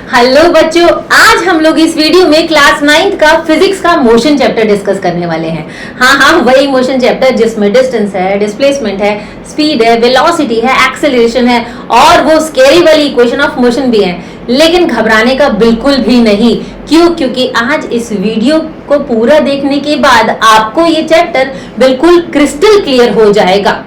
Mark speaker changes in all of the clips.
Speaker 1: Hello बच्चों, आज हम लोग इस वीडियो में क्लास 9th का फिजिक्स का मोशन चैप्टर डिस्कस करने वाले हैं। हाँ, वही मोशन चैप्टर जिसमें डिस्टेंस है, डिस्प्लेसमेंट है, स्पीड है, वेलोसिटी है, एक्सेलरेशन है और वो स्केरी वाली इक्वेशन ऑफ मोशन भी है। लेकिन घबराने का बिल्कुल भी नहीं। क्यों? क्योंकि आज इस वीडियो को पूरा देखने के बाद आपको ये चैप्टर बिल्कुल क्रिस्टल क्लियर हो जाएगा।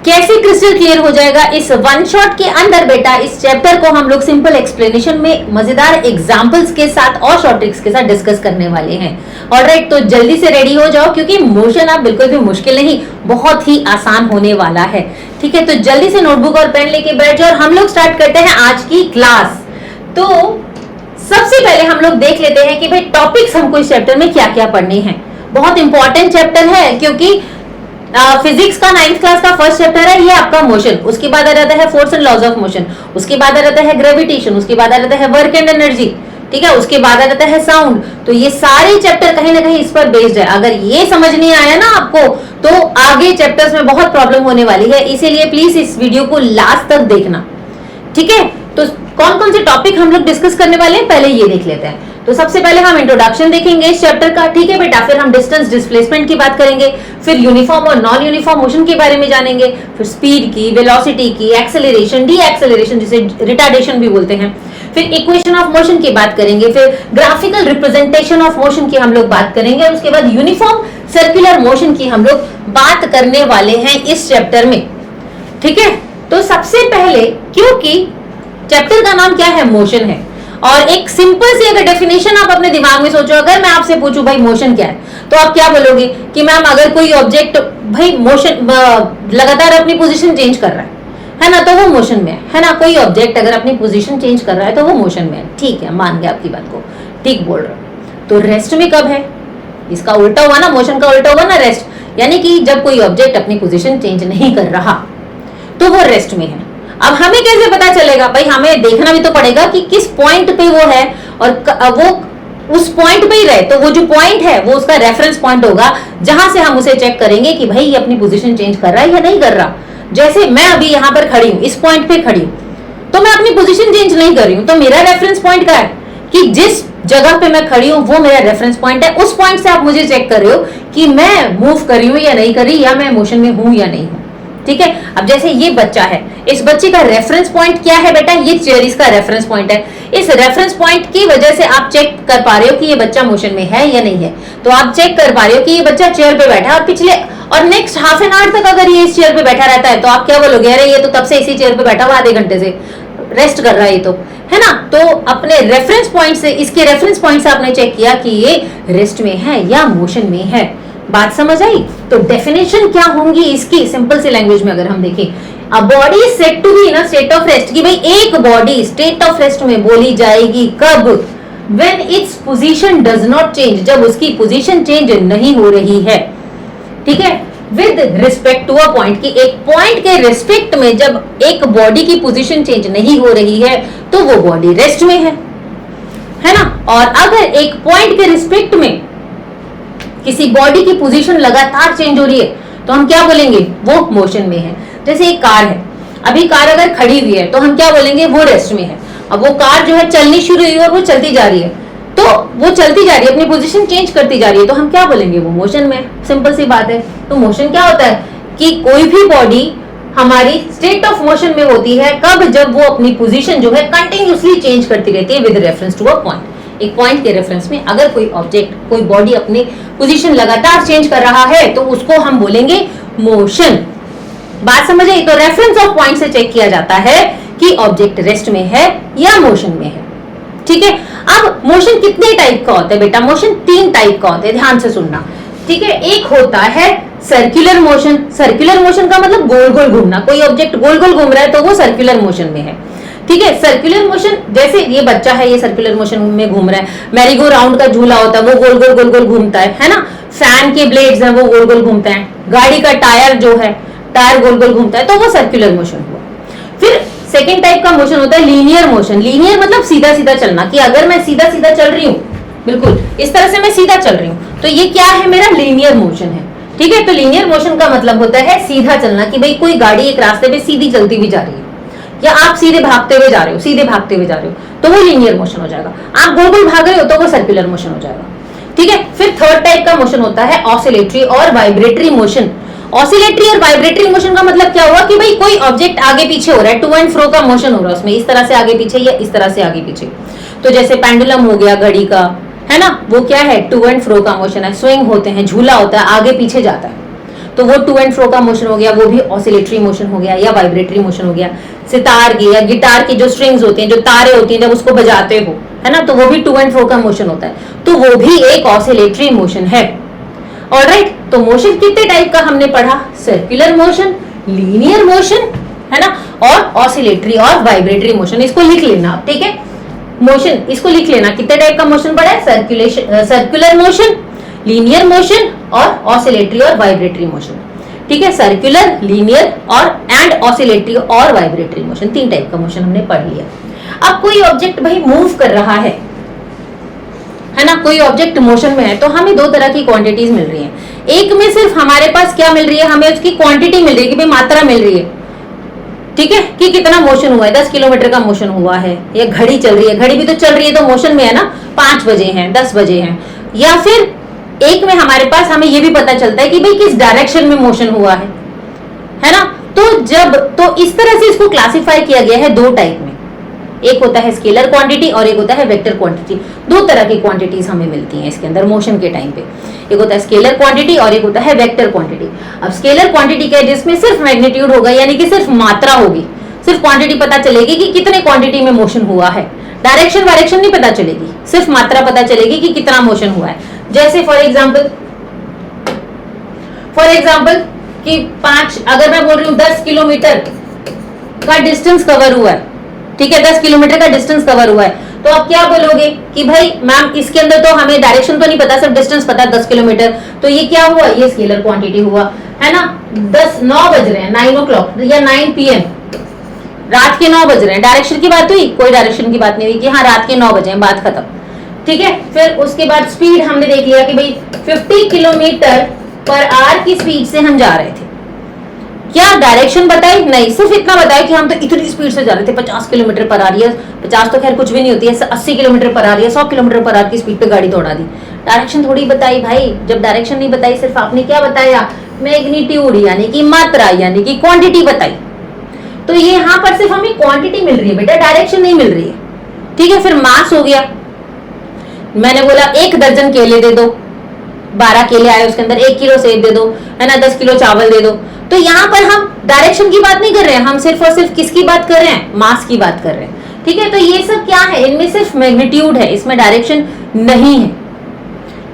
Speaker 1: कैसे क्रिस्टल क्लियर हो जाएगा? इस वन शॉट के अंदर बेटा इस चैप्टर को हम लोग सिंपल एक्सप्लेनेशन में मजेदार एग्जांपल्स के साथ और शॉर्ट ट्रिक्स के साथ डिस्कस करने वाले हैं। ऑलराइट, तो जल्दी से रेडी हो जाओ क्योंकि मोशन आप बिल्कुल भी मुश्किल नहीं, बहुत ही आसान होने वाला है। ठीक है, तो जल्दी से नोटबुक और पेन लेके बैठ जाओ और हम लोग स्टार्ट करते हैं आज की क्लास। तो सबसे पहले हम लोग देख लेते हैं कि भाई टॉपिक्स हमको इस चैप्टर में क्या क्या पढ़ने हैं। बहुत इंपॉर्टेंट चैप्टर है क्योंकि फिजिक्स का 9th क्लास का फर्स्ट चैप्टर है ये आपका मोशन। उसके बाद आ जाता है force and laws of motion, उसके बाद आ जाता है ग्रेविटेशन, उसके बाद आ जाता है वर्क एंड एनर्जी। ठीक है, उसके बाद आ जाता है साउंड। तो ये सारे चैप्टर कहीं ना कहीं इस पर बेस्ड है। अगर ये समझ नहीं आया ना आपको तो आगे चैप्टर्स में बहुत प्रॉब्लम होने वाली है, इसीलिए प्लीज इस वीडियो को लास्ट तक देखना। ठीक है, तो कौन कौन से टॉपिक हम लोग डिस्कस करने वाले हैं पहले ये देख लेते हैं। तो सबसे पहले हम इंट्रोडक्शन देखेंगे इस चैप्टर का। ठीक है बेटा, फिर हम डिस्टेंस डिस्प्लेसमेंट की बात करेंगे, फिर यूनिफॉर्म और नॉन यूनिफॉर्म मोशन के बारे में जानेंगे, फिर स्पीड की, वेलोसिटी की, एक्सेलरेशन, डी एक्सेलरेशन जिसे रिटार्डेशन भी बोलते हैं, फिर इक्वेशन ऑफ मोशन की बात करेंगे, फिर ग्राफिकल रिप्रेजेंटेशन ऑफ मोशन की हम लोग बात करेंगे और उसके बाद यूनिफॉर्म सर्कुलर मोशन की हम लोग बात करने वाले हैं इस चैप्टर में। ठीक है, तो सबसे पहले क्योंकि चैप्टर का नाम क्या है? मोशन है। और एक सिंपल सी अगर डेफिनेशन आप अपने दिमाग में सोचो, अगर मैं आपसे पूछूं भाई मोशन क्या है, तो आप क्या बोलोगे कि मैम अगर कोई ऑब्जेक्ट भाई मोशन लगातार अपनी पोजीशन चेंज कर रहा है ना, तो वो मोशन में है ना। कोई ऑब्जेक्ट अगर अपनी पोजीशन चेंज कर रहा है तो वो मोशन में है। ठीक है, मान गया आपकी बात को, ठीक बोल रहा हूं। तो रेस्ट में कब है? इसका उल्टा हुआ ना, मोशन का उल्टा हुआ ना रेस्ट। यानी कि जब कोई ऑब्जेक्ट अपनी पोजीशन चेंज नहीं कर रहा तो वो रेस्ट में है। अब हमें कैसे पता चलेगा? भाई हमें देखना भी तो पड़ेगा कि किस पॉइंट पे वो है और वो उस पॉइंट पे ही रहे। तो वो जो पॉइंट है वो उसका रेफरेंस पॉइंट होगा जहां से हम उसे चेक करेंगे कि भाई ये अपनी पोजीशन चेंज कर रहा है या नहीं कर रहा। जैसे मैं अभी यहाँ पर खड़ी हूँ, इस पॉइंट पे खड़ी हूँ, तो मैं अपनी पोजीशन चेंज नहीं कर रही हूँ, तो मेरा रेफरेंस पॉइंट क्या है कि जिस जगह पे मैं खड़ी हूँ वो मेरा रेफरेंस पॉइंट है। उस पॉइंट से आप मुझे चेक कर रहे हो कि मैं मूव कर रही हूँ या नहीं कर रही, या मैं मोशन में हूं या नहीं हूं। ठीक है, अब जैसे ये बच्चा है, इस बच्चे का रेफरेंस पॉइंट क्या है बेटा? ये चेयर इसका रेफरेंस पॉइंट है। इस रेफरेंस पॉइंट की वजह से आप चेक कर पा रहे हो कि ये बच्चा मोशन में है या नहीं है। तो आप चेक कर पा रहे हो कि ये बच्चा चेयर पे बैठा है और पिछले और नेक्स्ट हाफ एन आवर तक अगर ये इस चेयर पे बैठा रहता है तो आप क्या बोलोगे? अरे ये तो तब से इसी चेयर पे बैठा हुआ, आधे घंटे से रेस्ट कर रहा है ये तो, है ना। तो अपने रेफरेंस पॉइंट से, इसके रेफरेंस पॉइंट से आपने चेक किया कि ये रेस्ट में है या मोशन में है। बात समझ आई? तो डेफिनेशन क्या होंगी इसकी सिंपल सी लैंग्वेज में अगर हम देखें, a body is said to be in a state of rest, कि भाई एक बॉडी स्टेट ऑफ रेस्ट में बोली जाएगी कब? When its position does not change, जब उसकी पोजीशन चेंज नहीं हो रही है। ठीक है, with respect to a point, कि एक पॉइंट के रिस्पेक्ट में जब एक बॉडी की पोजीशन चेंज नहीं हो रही है तो वो बॉडी रेस्ट में है ना। और अगर एक पॉइंट के रिस्पेक्ट में किसी बॉडी की पोजीशन लगातार चेंज हो रही है तो हम क्या बोलेंगे? वो मोशन में है। जैसे एक कार है, अभी कार अगर खड़ी हुई है तो हम क्या बोलेंगे? वो रेस्ट में है। अब वो कार जो है चलनी शुरू हुई और वो चलती जा रही है, तो वो चलती जा रही है, अपनी पोजीशन चेंज करती जा रही है, तो हम क्या बोलेंगे? वो मोशन में है। सिंपल सी बात है। तो मोशन क्या होता है कि कोई भी बॉडी हमारी स्टेट ऑफ मोशन में होती है कब? जब वो अपनी पोजीशन जो है कंटिन्यूअसली चेंज करती रहती है with reference to a point. एक पॉइंट के रेफरेंस में अगर कोई ऑब्जेक्ट, कोई बॉडी अपनी पोजीशन लगातार चेंज कर रहा है तो उसको हम बोलेंगे मोशन। बात समझ आई? तो रेफरेंस ऑफ पॉइंट से चेक किया जाता है कि ऑब्जेक्ट रेस्ट में है या मोशन में है। ठीक है, अब मोशन कितने टाइप का होता है बेटा? मोशन 3 टाइप का होता है, ध्यान से सुनना। ठीक है, एक होता है सर्कुलर मोशन। सर्कुलर मोशन का मतलब गोल गोल घूमना। कोई ऑब्जेक्ट गोल गोल घूम रहा है तो वो सर्कुलर मोशन में है। ठीक है, सर्कुलर मोशन, जैसे ये बच्चा है, ये सर्कुलर मोशन में घूम रहा है। मैरीगो राउंड का झूला होता है, वो गोल गोल घूमता है ना। फैन के ब्लेड्स हैं, वो गोल गोल घूमते हैं। गाड़ी का टायर जो है, टायर गोल गोल घूमता है, तो वो सर्कुलर मोशन हुआ। फिर सेकेंड टाइप का मोशन होता है लीनियर मोशन। लीनियर मतलब सीधा सीधा चलना, कि अगर मैं सीधा सीधा चल रही हूँ, बिल्कुल इस तरह से मैं सीधा चल रही हूँ, तो ये क्या है? मेरा लीनियर मोशन है। ठीक है, तो लीनियर मोशन का मतलब होता है सीधा चलना, कि भाई कोई गाड़ी एक रास्ते पे सीधी चलती हुई जा रही है। या आप सीधे भागते हुए जा रहे हो, सीधे भागते हुए जा रहे हो, तो वो लीनियर मोशन हो जाएगा। आप गोल गोल भाग रहे हो तो वो सर्कुलर मोशन हो जाएगा। ठीक है, फिर थर्ड टाइप का मोशन होता है ऑसिलेटरी और वाइब्रेटरी मोशन। ऑसिलेटरी और वाइब्रेटरी मोशन का मतलब क्या हुआ कि भाई कोई ऑब्जेक्ट आगे पीछे हो रहा है, टू एंड फ्रो का मोशन हो रहा है उसमें, इस तरह से आगे पीछे या इस तरह से आगे पीछे। तो जैसे पेंडुलम हो गया घड़ी का, है ना, वो क्या है, टू एंड फ्रो का मोशन है। स्विंग होते हैं, झूला होता है, आगे पीछे जाता है, तो वो टू एंड फ्रो का मोशन हो गया, वो भी ऑसिलेटरी मोशन हो गया या वाइब्रेटरी मोशन हो गया। सितार की या गिटार की जो स्ट्रिंग्स होती हैं, जो तारे होती हैं, जब उसको बजाते हो, है ना, तो वो भी टू एंड फ्रो का मोशन होता है, तो वो भी एक ऑसिलेटरी मोशन है। ऑलराइट, तो मोशन कितने टाइप का हमने पढ़ा, सर्कुलर मोशन, लीनियर मोशन, है ना, और ऑसिलेटरी और वाइब्रेटरी मोशन। इसको लिख लेना, ठीक है, मोशन इसको लिख लेना, कितने टाइप का मोशन पढ़ा है, सर्कुलर मोशन, लीनियर मोशन और ऑसिलेटरी और वाइब्रेटरी मोशन। ठीक है, सर्कुलर, लीनियर और एंड ऑसिलेटरी और वाइब्रेटरी मोशन, 3 टाइप का मोशन हमने पढ़ लिया। अब कोई ऑब्जेक्ट भाई मूव कर रहा है ना, कोई ऑब्जेक्ट मोशन में है, तो हमें 2 तरह की क्वांटिटीज मिल रही हैं। एक में सिर्फ हमारे पास क्या मिल रही है, हमें उसकी क्वांटिटी मिल रही है कि भाई मात्रा मिल रही है, ठीक है, कि कितना मोशन हुआ है, 10 किलोमीटर का मोशन हुआ है, या घड़ी चल रही है, घड़ी भी तो चल रही है तो मोशन में है ना, 5 बजे हैं, 10 बजे हैं। या फिर एक में हमारे पास हमें ये भी पता चलता है कि भाई किस डायरेक्शन में मोशन हुआ है ना। तो इस तरह से इसको क्लासिफाई किया गया है 2 टाइप में, एक होता है स्केलर क्वांटिटी और एक होता है वेक्टर क्वांटिटी। 2 तरह की क्वांटिटीज हमें मिलती हैं इसके अंदर मोशन के टाइम पे, एक होता है स्केलर क्वांटिटी और एक होता है वेक्टर क्वांटिटी। अब स्केलर क्वांटिटी क्या है, जिसमें सिर्फ मैग्नीट्यूड होगा, यानी कि सिर्फ मात्रा होगी, सिर्फ क्वांटिटी पता चलेगी कि कितने क्वांटिटी में मोशन हुआ है, डायरेक्शन वायरेक्शन नहीं पता चलेगी, सिर्फ मात्रा पता चलेगी कि कितना मोशन हुआ है। जैसे फॉर एग्जाम्पल कि 5, अगर मैं बोल रही हूँ 10 किलोमीटर का डिस्टेंस कवर हुआ है, ठीक है, 10 किलोमीटर का डिस्टेंस कवर हुआ है, तो आप क्या बोलोगे कि भाई मैम इसके अंदर तो हमें डायरेक्शन तो नहीं पता, सिर्फ डिस्टेंस पता है 10 किलोमीटर, तो ये क्या हुआ, ये स्केलर क्वांटिटी हुआ, है ना। 9 बज रहे हैं, 9 o'clock या 9 PM, रात के 9 बज रहे हैं, डायरेक्शन की बात हुई, कोई डायरेक्शन की बात नहीं हुई कि हाँ रात के 9 बजे हैं, बात खत्म। ठीक है, फिर उसके बाद स्पीड हमने देख लिया कि भाई 50 किलोमीटर पर आवर की स्पीड से हम जा रहे थे। क्या डायरेक्शन बताई, नहीं, सिर्फ इतना बताया कि हम तो इतनी स्पीड से जा रहे थे, 50 किलोमीटर पर आवर, 50 तो खैर कुछ भी नहीं होती है, 80 kilometre per our, 100 kilometre per our की स्पीड पे गाड़ी दौड़ा दी। डायरेक्शन थोड़ी बताई भाई, जब डायरेक्शन नहीं बताई, सिर्फ आपने क्या बताया, मैग्नीट्यूड यानी कि मात्रा यानी कि क्वांटिटी बताई। तो ये यहाँ पर सिर्फ हमें क्वांटिटी मिल रही है बेटा, डायरेक्शन नहीं मिल रही है। ठीक है, फिर मास हो गया, मैंने बोला 1 दर्जन केले दे दो, 12 केले आए, उसके अंदर 1 किलो सेब दे दो, है ना, 10 किलो चावल दे दो। तो यहाँ पर हम डायरेक्शन की बात नहीं कर रहे हैं, हम सिर्फ और सिर्फ किसकी बात कर रहे हैं, मास की बात कर रहे हैं। ठीक है, तो ये सब क्या है, इनमें सिर्फ मैग्नीट्यूड है, इसमें डायरेक्शन नहीं है।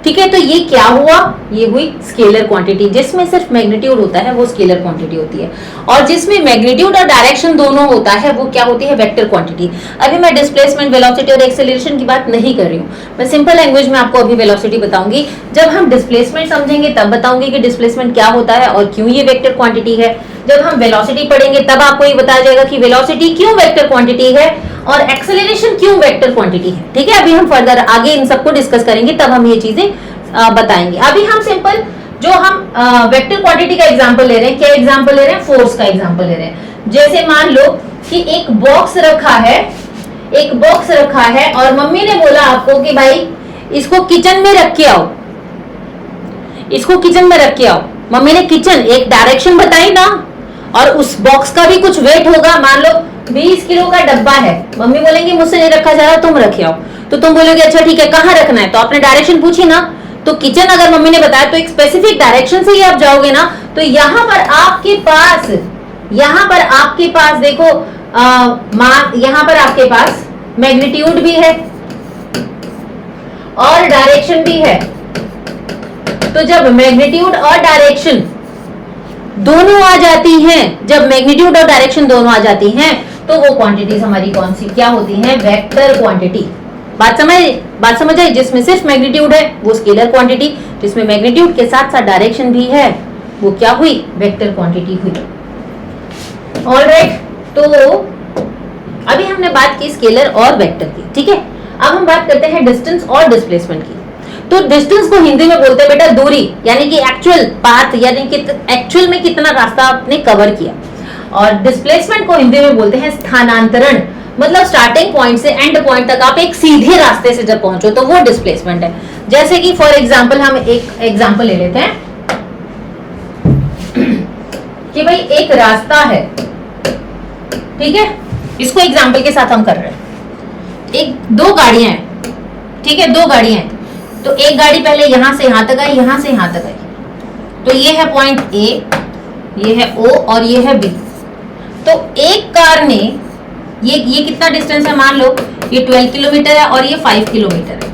Speaker 1: ठीक है, तो ये क्या हुआ, ये हुई स्केलर क्वांटिटी। जिसमें सिर्फ मैग्नीट्यूड होता है वो स्केलर क्वांटिटी होती है, और जिसमें मैग्नीट्यूड और डायरेक्शन दोनों होता है वो क्या होती है, वेक्टर क्वांटिटी। अभी मैं डिस्प्लेसमेंट, वेलोसिटी और एक्सेलरेशन की बात नहीं कर रही हूँ, मैं सिंपल लैंग्वेज में आपको अभी वेलोसिटी बताऊंगी। जब हम डिस्प्लेसमेंट समझेंगे तब बताऊंगी कि डिस्प्लेसमेंट क्या होता है और क्यों ये वेक्टर क्वांटिटी है। जब हम वेलोसिटी पढ़ेंगे तब आपको ये बताया जाएगा कि वेलोसिटी क्यों वेक्टर क्वांटिटी है और एक्सेलरेशन क्यों वेक्टर क्वांटिटी है। ठीक है, अभी हम फर्दर आगे इन सबको डिस्कस करेंगे, तब हम ये चीजें बताएंगे। अभी हम सिंपल जो हम वेक्टर क्वांटिटी का एग्जांपल ले रहे हैं, क्या एग्जांपल ले रहे हैं, फोर्स का एग्जांपल ले रहे हैं। जैसे मान लो कि एक बॉक्स रखा है और मम्मी ने बोला आपको कि भाई इसको किचन में रख के आओ, इसको किचन में रख के आओ। मम्मी ने किचन एक डायरेक्शन बताई ना, और उस बॉक्स का भी कुछ वेट होगा, मान लो 20 किलो का डब्बा है, मम्मी बोलेंगे मुझसे नहीं रखा जा रहा, तुम रखे आओ, तो तुम बोलोगे अच्छा ठीक है, कहाँ रखना है, तो आपने डायरेक्शन पूछी ना, तो किचन अगर मम्मी ने बताया तो एक स्पेसिफिक डायरेक्शन से ही आप जाओगे ना। तो यहाँ पर आपके पास देखो यहाँ पर आपके पास मैग्नीट्यूड भी है और डायरेक्शन भी है। तो जब मैग्नीट्यूड और डायरेक्शन दोनों आ जाती हैं, जब मैग्नीट्यूड और डायरेक्शन दोनों आ जाती हैं, तो वो क्वांटिटीज हमारी कौन सी क्या होती हैं, वेक्टर क्वांटिटी। बात समझ आई। जिसमें सिर्फ मैग्नीट्यूड है वो स्केलर क्वांटिटी, जिसमें मैग्नीट्यूड के साथ साथ डायरेक्शन भी है वो क्या हुई, वेक्टर क्वांटिटी हुई। ऑलराइट, तो अभी हमने बात की स्केलर और वेक्टर की। ठीक है, अब हम बात करते हैं डिस्टेंस और डिस्प्लेसमेंट की। तो डिस्टेंस को हिंदी में बोलते हैं बेटा दूरी, यानी कि एक्चुअल पाथ, यानी कि एक्चुअल में कितना रास्ता आपने कवर किया। और डिस्प्लेसमेंट को हिंदी में बोलते हैं स्थानांतरण। मतलब स्टार्टिंग पॉइंट से एंड पॉइंट तक आप एक सीधे रास्ते से जब पहुंचो तो वो डिस्प्लेसमेंट है। जैसे कि फॉर एग्जांपल हम एक एग्जांपल ले लेते हैं कि भाई एक रास्ता है, ठीक है, इसको एग्जांपल के साथ हम कर रहे हैं। दो गाड़ियां हैं, ठीक है, दो गाड़ियां हैं, तो एक गाड़ी पहले यहां से यहां तक आई, यहां से यहां तक आई, तो ये है पॉइंट ए, ये है ओ और ये है बी। तो एक कार ने ये कितना डिस्टेंस है, मान लो ये 12 किलोमीटर है और ये 5 किलोमीटर है,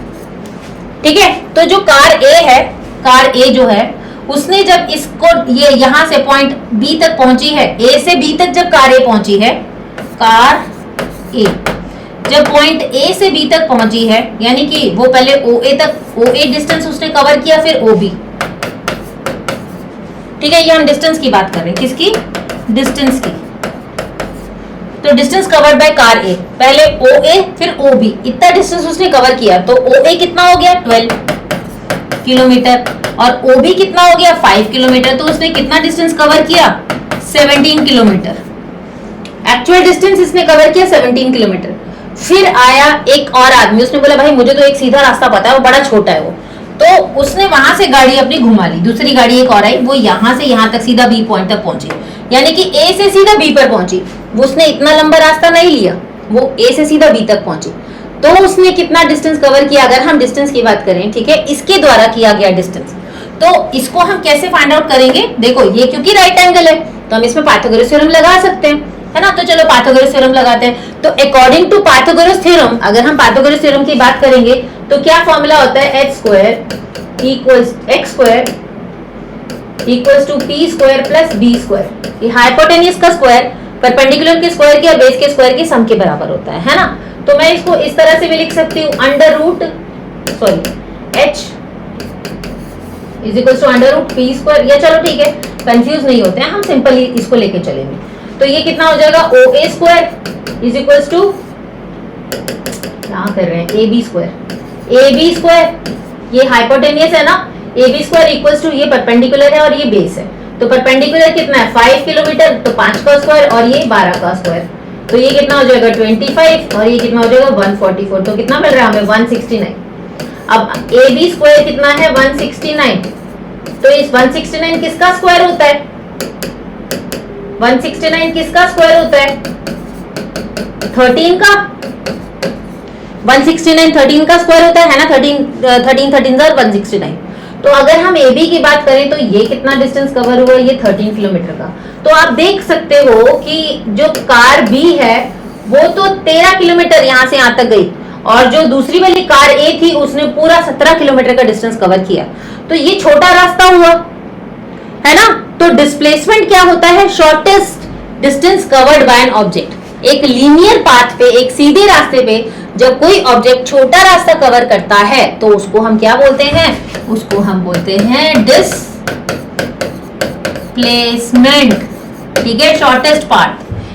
Speaker 1: ठीक है। तो जो कार ए है, कार ए जो है, उसने जब इसको ये यहां से पॉइंट बी तक पहुंची है, ए से बी तक जब कार ए पहुंची है, कार ए जब पॉइंट ए से बी तक पहुंची है, यानी कि वो पहले ओ ए तक, ओ ए डिस्टेंस उसने कवर किया, फिर ओ बी, ठीक है। ये हम डिस्टेंस की बात कर रहे हैं, किसकी, डिस्टेंस की। तो डिस्टेंस कवर्ड बाय कार ए, पहले ओ ए फिर ओ बी, इतना डिस्टेंस उसने कवर किया। तो ओ ए कितना हो गया 12 किलोमीटर और ओ बी कितना हो गया 5 किलोमीटर। तो उसने कितना डिस्टेंस कवर किया 17 किलोमीटर। एक्चुअल डिस्टेंस इसने कवर किया 17 किलोमीटर। फिर आया एक और आदमी, उसने बोला भाई मुझे तो एक सीधा रास्ता पता है, वो बड़ा छोटा है वो, तो उसने वहां से गाड़ी अपनी घुमा ली। दूसरी गाड़ी एक और आई, वो यहां से यहां तक सीधा बी पॉइंट तक पहुंची, यानी कि ए से सीधा बी पर पहुंची। वो उसने इतना लंबा रास्ता नहीं लिया, वो ए से सीधा बी तक पहुंची। तो उसने कितना डिस्टेंस कवर किया, अगर हम डिस्टेंस की बात करें, ठीक है, इसके द्वारा किया गया डिस्टेंस। तो इसको हम कैसे फाइंड आउट करेंगे, देखो ये क्योंकि राइट एंगल है तो हम इसमें पाइथागोरस थ्योरम लगा सकते हैं, है ना। तो चलो पाइथागोरस थ्योरम लगाते हैं। तो अकॉर्डिंग टू पाइथागोरस थ्योरम, अगर हम पाइथागोरस थ्योरम की बात करेंगे तो क्या फॉर्मूला होता है, h square equals x square equals to p square plus b square. ये हाइपोटेन्यूज का स्क्वायर परपेंडिकुलर के स्क्वायर की और बेस के स्क्वायर की सम के बराबर होता है ना। तो मैं इसको इस तरह से भी लिख सकती हूँ, under root h is equals to under root p square. या चलो ठीक है, कंफ्यूज नहीं होते हैं हम, सिंपली इसको लेके चलेंगे। तो ये कितना हो जाएगा OA square is equals to, क्या कर रहे हैं, AB स्क्वायर, AB स्क्वायर ये हाइपोटेनियस है ना, AB स्क्वायर इक्वल्स टू ये परपेंडिकुलर है और ये बेस है। तो परपेंडिकुलर कितना है 5 किलोमीटर, तो 5 का स्क्वायर और ये 12 का स्क्वायर, तो ये कितना हो जाएगा 25 और ये कितना हो जाएगा 144। तो कितना मिल रहा है हमें 169। अब AB स्क्वायर कितना है 169, तो इस 169 किसका स्क्वायर होता है, 169 किसका स्क्वायर होता है 13 का, 169 13 का स्क्वायर होता है ना, 13 और 169। तो अगर हम AB की बात करें तो ये कितना डिस्टेंस कवर हुआ, ये 13 किलोमीटर का। तो आप देख सकते हो कि जो कार B है वो तो 13 किलोमीटर यहां से यहां तक गई, और जो दूसरी वाली कार A थी उसने पूरा 17 किलोमीटर का डिस्टेंस कवर किया। तो ये छोटा रास्ता हुआ, है ना। तो डिस्प्लेसमेंट क्या होता है, shortest distance covered by an object. एक लीनियर पाथ पे, एक सीधे रास्ते पे जब कोई ऑब्जेक्ट छोटा रास्ता कवर करता है तो उसको हम क्या बोलते हैं, उसको हम बोलते हैं डिस्प्लेसमेंट, ठीक है। शॉर्टेस्ट पाथ,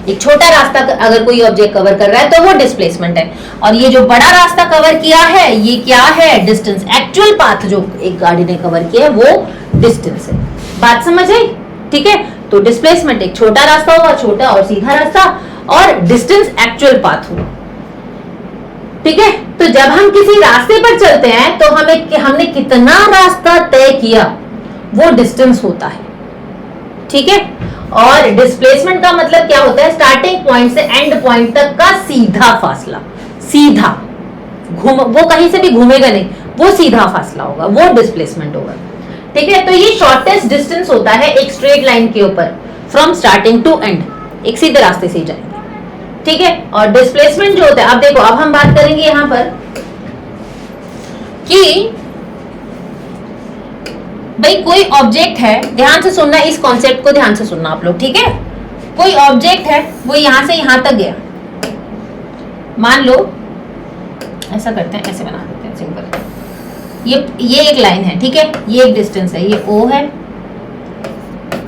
Speaker 1: एक छोटा रास्ता अगर कोई ऑब्जेक्ट कवर कर रहा है तो वो डिस्प्लेसमेंट है। और ये जो बड़ा रास्ता कवर किया है ये क्या है, डिस्टेंस। एक्चुअल पाथ जो एक गाड़ी ने कवर किया है वो डिस्टेंस है। बात समझ आई, ठीक है। तो डिस्प्लेसमेंट एक छोटा रास्ता होगा, छोटा और सीधा रास्ता, और डिस्टेंस एक्चुअल पाथ होगा, ठीक है। तो जब हम किसी रास्ते पर चलते हैं तो हमने कितना रास्ता तय किया वो डिस्टेंस होता है, ठीक है। और डिस्प्लेसमेंट का मतलब क्या होता है, स्टार्टिंग पॉइंट से एंड पॉइंट तक का सीधा फासला, सीधा वो कहीं से भी घूमेगा नहीं, वो सीधा फासला होगा, वो डिस्प्लेसमेंट होगा, ठीक है। तो ये शॉर्टेस्ट डिस्टेंस होता है एक स्ट्रेट लाइन के ऊपर, फ्रॉम स्टार्टिंग टू एंड, एक सीधे रास्ते से ही जाएंगे, ठीक है। और डिस्प्लेसमेंट जो होता है, अब देखो, अब हम बात करेंगे यहां पर कि भाई कोई ऑब्जेक्ट है, ध्यान से सुनना, इस कॉन्सेप्ट को ध्यान से सुनना आप लोग, ठीक है। कोई ऑब्जेक्ट है, वो यहां से यहां तक गया, मान लो ऐसा करते हैं, ऐसे बना देते हैं सिंपल। ये एक लाइन है, ठीक है, ये एक डिस्टेंस है, ये O है,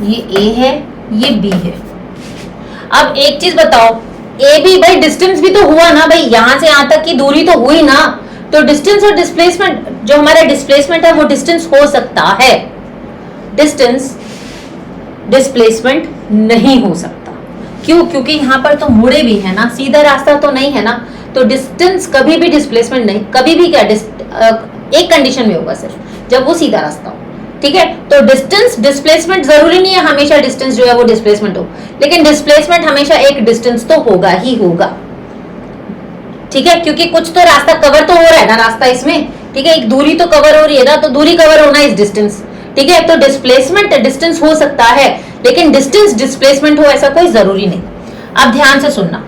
Speaker 1: ये A है, ये B है। अब एक चीज बताओ, AB भाई डिस्टेंस भी तो हुआ ना भाई, यहां से यहां तक की दूरी तो हुई ना। तो डिस्टेंस और डिस्प्लेसमेंट, जो हमारा डिस्प्लेसमेंट है वो डिस्टेंस हो सकता है, डिस्टेंस डिस्प्लेसमेंट नहीं हो सकता। क्यों? क्योंकि यहाँ पर तो मुड़े भी है ना, सीधा रास्ता तो नहीं है ना, तो डिस्टेंस कभी भी डिस्प्लेसमेंट नहीं, कभी भी क्या एक कंडीशन में होगा सिर्फ, जब वो सीधा रास्ता हो। ठीक है, तो डिस्टेंस डिस्प्लेसमेंट जरूरी नहीं है हमेशा डिस्टेंस जो है वो डिस्प्लेसमेंट हो, लेकिन डिस्प्लेसमेंट हमेशा एक डिस्टेंस तो होगा ही होगा। ठीक है, क्योंकि कुछ तो रास्ता कवर तो हो रहा है ना रास्ता इसमें। ठीक है, एक दूरी तो कवर हो रही है ना, तो दूरी कवर होना इस डिस्टेंस। ठीक है, तो डिस्प्लेसमेंट डिस्टेंस हो सकता है, लेकिन डिस्टेंस डिस्प्लेसमेंट हो ऐसा कोई जरूरी नहीं। अब ध्यान से सुनना,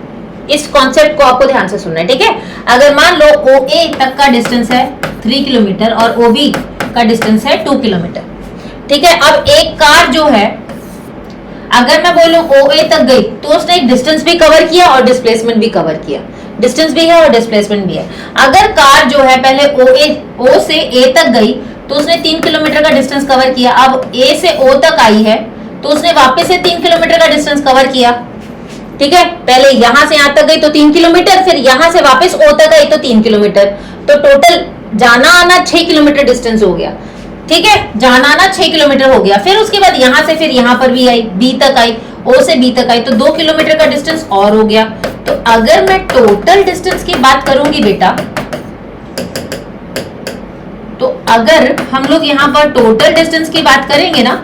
Speaker 1: इस कॉन्सेप्ट को आपको ध्यान से सुनना है। ठीक है, अगर मान लो OA तक का डिस्टेंस है 3 किलोमीटर और OB का डिस्टेंस है 2 किलोमीटर। ठीक है, अब एक कार जो है, अगर मैं बोलूं OA तक गई तो उसने एक डिस्टेंस भी कवर किया और डिस्प्लेसमेंट भी कवर किया, डिस्टेंस भी है और डिस्प्लेसमेंट भी है। अगर कार जो है पहले O से A तक गई तो उसने 3 किलोमीटर का डिस्टेंस कवर किया, अब A से O तक आई है तो उसने वापस से 3 किलोमीटर का डिस्टेंस कवर किया। ठीक है, पहले यहां से यहां तक गई तो 3 किलोमीटर, फिर यहां से वापस O तक आई तो 3 किलोमीटर, तो टोटल जाना आना 6 किलोमीटर डिस्टेंस हो गया। ठीक है, जाना आना 6 किलोमीटर हो गया। फिर उसके बाद यहां से फिर यहां पर भी आई, B तक आई, O से B तक आई, तो 2 किलोमीटर का डिस्टेंस और हो गया। तो अगर मैं टोटल डिस्टेंस की बात करूंगी बेटा, तो अगर हम लोग यहाँ पर टोटल डिस्टेंस की बात करेंगे ना,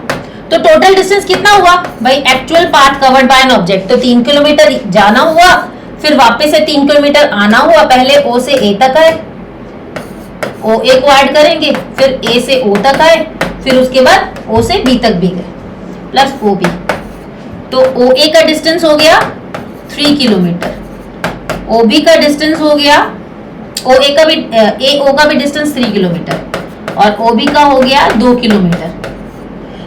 Speaker 1: तो टोटल डिस्टेंस कितना हुआ भाई? Actual path covered by an object, तो 3 किलोमीटर जाना हुआ, फिर वापस से 3 किलोमीटर आना हुआ। पहले O से A तक आए, OA को ऐड करेंगे, फिर A से O तक आए, फिर उसके बाद O से B तक भी गए प्लस OB, तो OA का डिस्टेंस हो गया 3 किलोमीटर, OB का डिस्टेंस हो गया, OA का भी AO का भी डिस्टेंस 3 किलोमीटर और OB का हो गया 2 किलोमीटर।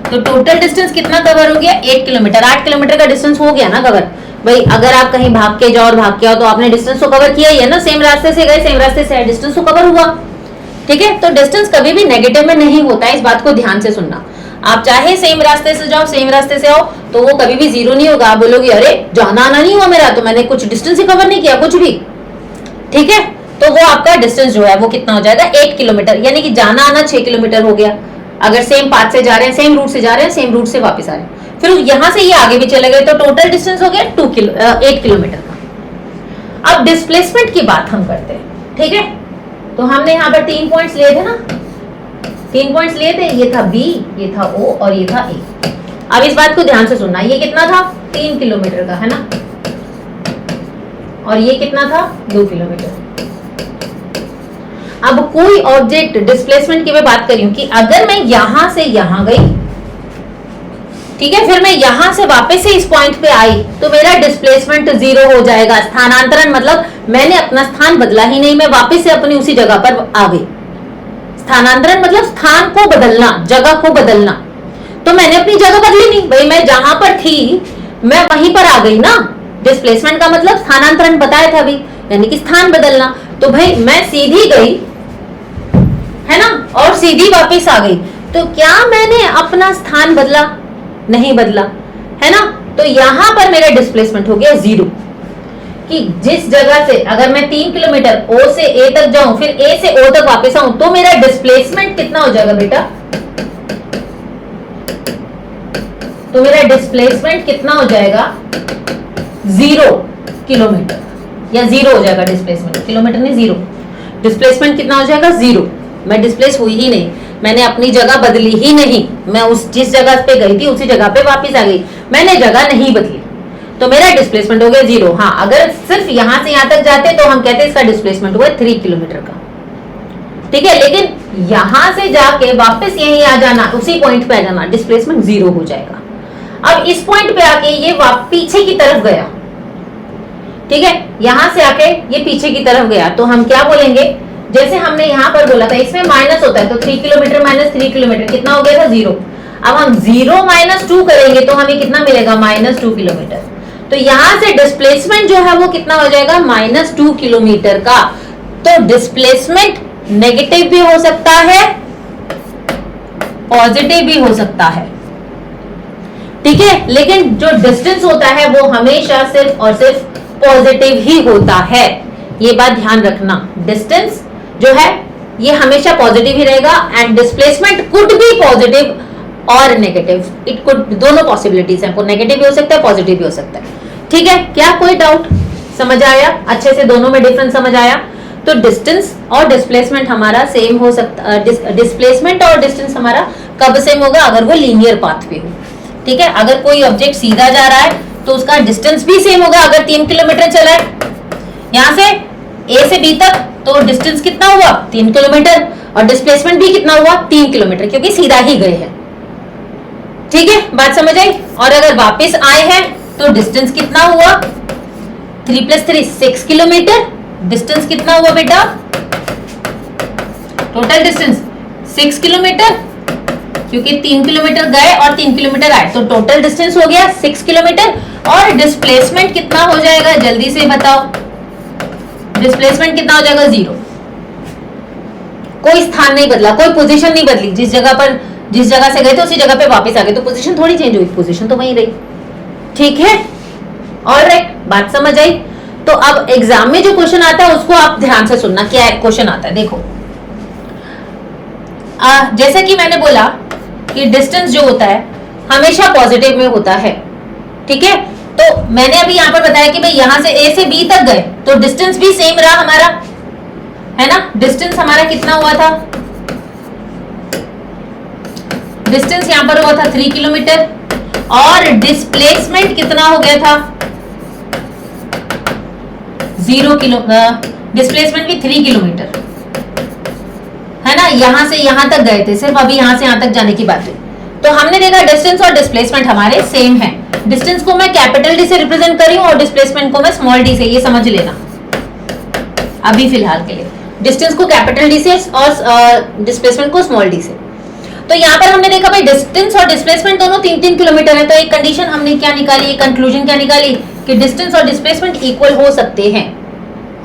Speaker 1: तो टोटल डिस्टेंस कितना कवर हो गया? 8 किलोमीटर। 8 किलोमीटर का डिस्टेंस हो गया ना कवर। भाई अगर आप कहीं भाग के जाओ और भाग के आओ तो आपने डिस्टेंस तो कवर किया ही है ना, सेम रास्ते से गए, सेम रास्ते से आए, डिस्टेंस तो कवर हुआ। ठीक है, तो डिस्टेंस कभी भी नेगेटिव में नहीं होता है, इस बात को ध्यान से सुनना। आप चाहे सेम रास्ते से जाओ, सेम रास्ते से आओ, तो वो कभी भी जीरो नहीं होगा। आप बोलोगे अरे जाना आना नहीं हुआ मेरा, तो मैंने कुछ डिस्टेंस ही कवर नहीं किया कुछ भी। ठीक है, तो वो आपका डिस्टेंस जो है वो कितना हो जाएगा? 8 किलोमीटर, यानी कि जाना आना 6 किलोमीटर हो गया। अगर सेम पाथ से जा रहे हैं, सेम रूट से जा रहे हैं, सेम रूट से वापस आ रहे हैं, फिर यहां से ये आगे भी चले गए, तो टोटल डिस्टेंस हो गया 8 किलोमीटर का। अब डिस्प्लेसमेंट की बात हम करते हैं। ठीक है, तो हमने यहाँ पर 3 पॉइंट्स लिए थे ना, 3 पॉइंट्स लिए थे, ये था B, ये था O और ये था A। अब इस बात को ध्यान से सुनना, ये कितना था? 3 किलोमीटर का है ना, और ये कितना था? 2 किलोमीटर। अब कोई ऑब्जेक्ट डिस्प्लेसमेंट की मैं बात कर रही हूं कि अगर मैं यहां से यहां गई, ठीक है, फिर मैं यहां से वापस से इस पॉइंट पे आई, तो मेरा डिस्प्लेसमेंट 0 हो जाएगा। स्थानांतरण मतलब मैंने अपना स्थान बदला ही नहीं, मैं वापस से अपनी उसी जगह पर आ गई। स्थानांतरण मतलब स्थान को बदलना, जगह को बदलना। तो मैंने अपनी जगह बदली नहीं भाई, मैं जहां पर थी मैं वहीं पर आ गई ना। डिस्प्लेसमेंट का मतलब स्थानांतरण बताया था अभी, यानी कि स्थान बदलना। तो भाई मैं सीधी गई है ना, और सीधी वापस आ गई, तो क्या मैंने अपना स्थान बदला? नहीं बदला, है ना। तो यहां पर मेरा डिस्प्लेसमेंट हो गया 0, कि जिस जगह से अगर मैं 3 किलोमीटर O से A तक जाऊं, फिर A से O तक वापस आऊं, तो मेरा डिस्प्लेसमेंट कितना हो जाएगा बेटा? तो मेरा डिस्प्लेसमेंट कितना हो जाएगा? 0 किलोमीटर, या 0 हो जाएगा डिस्प्लेसमेंट, किलोमीटर नहीं 0। डिस्प्लेसमेंट कितना हो जाएगा? 0। मैं डिस्प्लेस हुई ही नहीं, मैंने अपनी जगह बदली ही नहीं, मैं उस जिस जगह पे गई थी उसी जगह पे वापस आ गई, मैंने जगह नहीं बदली, तो मेरा डिस्प्लेसमेंट हो गया 0। हाँ, अगर सिर्फ यहां से यहां तक जाते तो हम कहते इसका डिस्प्लेसमेंट हुआ 3 किलोमीटर का। ठीक है, लेकिन यहां से जाके वापस यहीं आ जाना, उसी पॉइंट पे आ जाना, डिस्प्लेसमेंट 0 हो जाएगा। अब इस पॉइंट पे आके ये पीछे की तरफ गया, ठीक है, यहां से आके ये पीछे की तरफ गया, तो हम क्या बोलेंगे? जैसे हमने यहां पर बोला था इसमें माइनस होता है, तो 3 किलोमीटर माइनस 3 किलोमीटर कितना हो गया था? 0। अब हम 0 - 2 करेंगे तो हमें कितना मिलेगा? -2 किलोमीटर। तो यहां से डिस्प्लेसमेंट जो है वो कितना हो जाएगा? -2 किलोमीटर का। तो डिस्प्लेसमेंट नेगेटिव भी हो सकता है, पॉजिटिव भी हो सकता है। ठीक है, लेकिन जो डिस्टेंस होता है वो हमेशा सिर्फ और सिर्फ पॉजिटिव ही होता है, ये बात ध्यान रखना। डिस्टेंस जो है ये हमेशा पॉजिटिव ही रहेगा, and displacement could be positive और नेगेटिव, इट कुड, दोनों पॉसिबिलिटीज हैं, नेगेटिव भी हो सकता है, पॉजिटिव भी हो सकता है। ठीक है, क्या कोई डाउट? समझ आया अच्छे से? दोनों में डिफरेंस समझ आया? तो डिस्टेंस और डिस्प्लेसमेंट हमारा सेम हो सकता, डिस्प्लेसमेंट और डिस्टेंस हमारा कब सेम होगा? अगर वो लीनियर पाथ पे हो। ठीक है, अगर कोई ऑब्जेक्ट सीधा जा रहा है तो उसका डिस्टेंस भी सेम होगा। अगर 3 किलोमीटर चला है यहां से ए से बी तक, तो डिस्टेंस कितना हुआ? 3 किलोमीटर, और डिस्प्लेसमेंट भी कितना हुआ? 3 किलोमीटर, क्योंकि सीधा ही गए हैं। ठीक है, बात समझ आई? और अगर वापस आए हैं तो डिस्टेंस कितना हुआ? 3 + 3 6 किलोमीटर। डिस्टेंस कितना हुआ बेटा? टोटल डिस्टेंस 6 किलोमीटर, क्योंकि 3 किलोमीटर गए और 3 किलोमीटर आए, तो टोटल डिस्टेंस हो गया 6 किलोमीटर। और डिस्प्लेसमेंट कितना हो जाएगा? जल्दी से बताओ, डिस्प्लेसमेंट कितना हो जाएगा? 0। कोई स्थान नहीं बदला, कोई पोजीशन नहीं बदली, जिस जगह से गए थे उसी जगह पे वापस आ गए, तो पोजीशन थोड़ी चेंज हुई, पोजीशन तो वहीं रही। ठीक है, ऑलराइट, बात समझ आई? तो अब एग्जाम में जो क्वेश्चन आता है उसको आप ध्यान से सुनना। क्या क्वेश्चन आता है देखो। जैसे कि मैंने बोला कि डिस्टेंस जो होता है हमेशा पॉजिटिव में होता है। ठीक है, तो मैंने अभी यहां पर बताया कि भाई यहां से ए से बी तक गए तो डिस्टेंस भी सेम रहा हमारा, है ना? डिस्टेंस हमारा कितना हुआ था? डिस्टेंस यहां पर हुआ था 3 किलोमीटर, और डिस्प्लेसमेंट कितना हो गया था? 0 किलो, डिस्प्लेसमेंट भी 3 किलोमीटर, है ना? यहां से यहां तक गए थे, सिर्फ अभी यहां से यहां तक जाने की बात है। तो हमने देखा डिस्टेंस और डिस्प्लेसमेंट हमारे सेम है। डिस्टेंस को मैं कैपिटल डी से रिप्रेजेंट कर रही हूं और डिस्प्लेसमेंट को मैं स्मॉल डी से, ये समझ लेना अभी फिलहाल के लिए। डिस्टेंस को कैपिटल डी से और डिस्प्लेसमेंट को स्मॉल डी से। तो यहाँ पर हमने देखा भाई डिस्टेंस और डिस्प्लेसमेंट दोनों 3-3 किलोमीटर है, तो एक कंडीशन हमने क्या निकाली, एक कंक्लूजन क्या निकाली कि डिस्टेंस और डिस्प्लेसमेंट इक्वल हो सकते हैं।